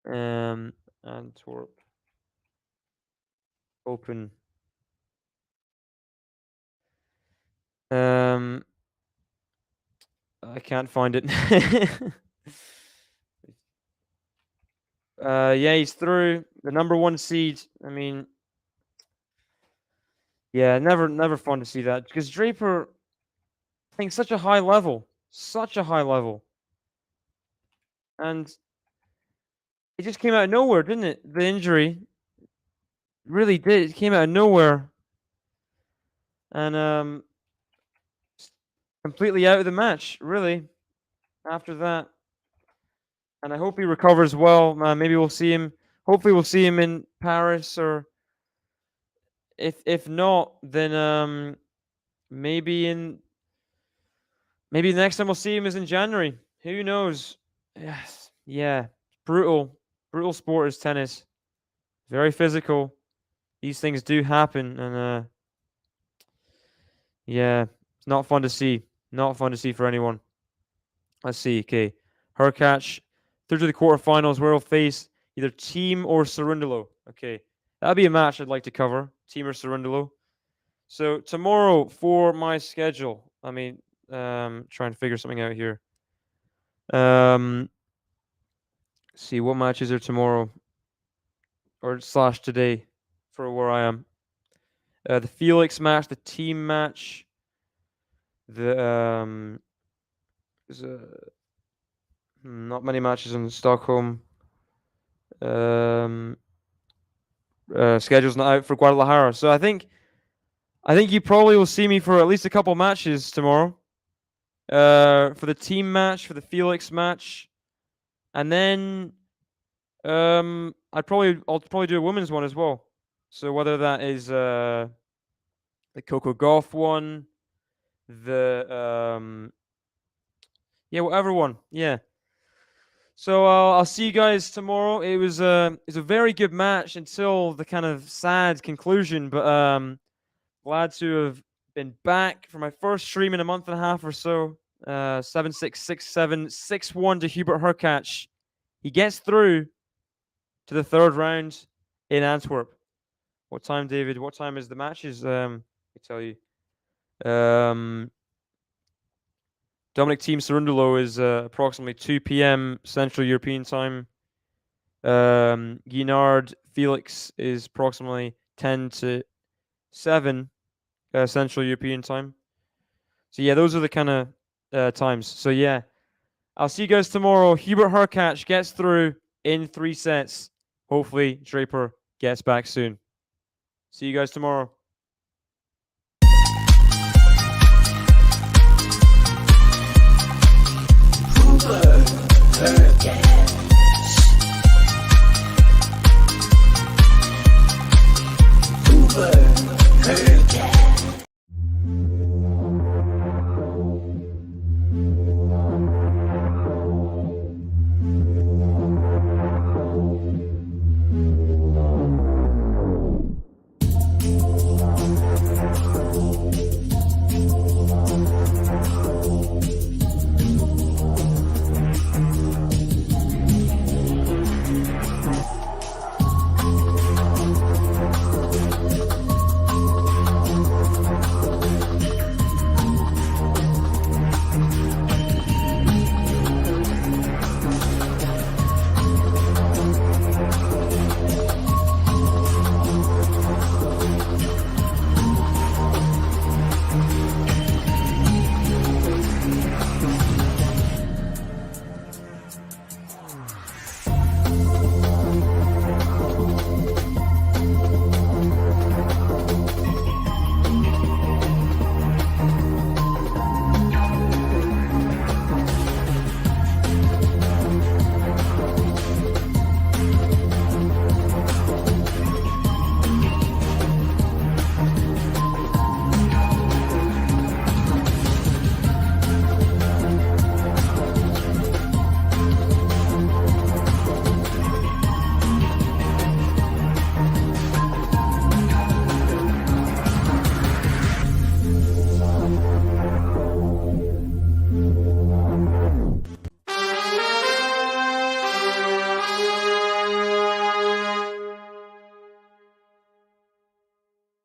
Antwerp Open. I can't find it. Yeah, he's through. The number 1 seed. I mean, yeah, never fun to see that because Draper playing such a high level, and it just came out of nowhere, didn't it? The injury really did. It came out of nowhere, and completely out of the match. Really, after that. And I hope he recovers well. Maybe we'll see him. Hopefully, we'll see him in Paris, or if not, then maybe the next time we'll see him is in January. Who knows? Yes, yeah, brutal sport is tennis. Very physical. These things do happen, and yeah, it's not fun to see. Not fun to see for anyone. Let's see. Okay, HURKACZ through to the quarterfinals, where he'll face either Team or Cerundolo. Okay, that'll be a match I'd like to cover. Team or Cerundolo. So tomorrow for my schedule, I mean, trying to figure something out here. See what matches are tomorrow or / today for where I am. The Felix match, the team match, the there's not many matches in Stockholm. Schedule's not out for Guadalajara, so I think you probably will see me for at least a couple matches tomorrow. For the team match, for the Felix match, and then I'll probably do a women's one as well. So whether that is the Coco Golf one, the yeah, whatever one, yeah. So I'll see you guys tomorrow. It was a very good match until the kind of sad conclusion, but glad to have been back for my first stream in a month and a half or so. 7-6, 6-7, 6-1 to Hubert HURKACZ. He gets through to the third round in Antwerp. What time, David? What time is the matches? I tell you. Dominic Team Cerundolo is approximately 2 p.m. Central European time. Guinard Felix is approximately 10 to 7 Central European time. So yeah, those are the kind of times. So yeah, I'll see you guys tomorrow. Hubert HURKACZ gets through in 3 sets. Hopefully, Draper gets back soon. See you guys tomorrow.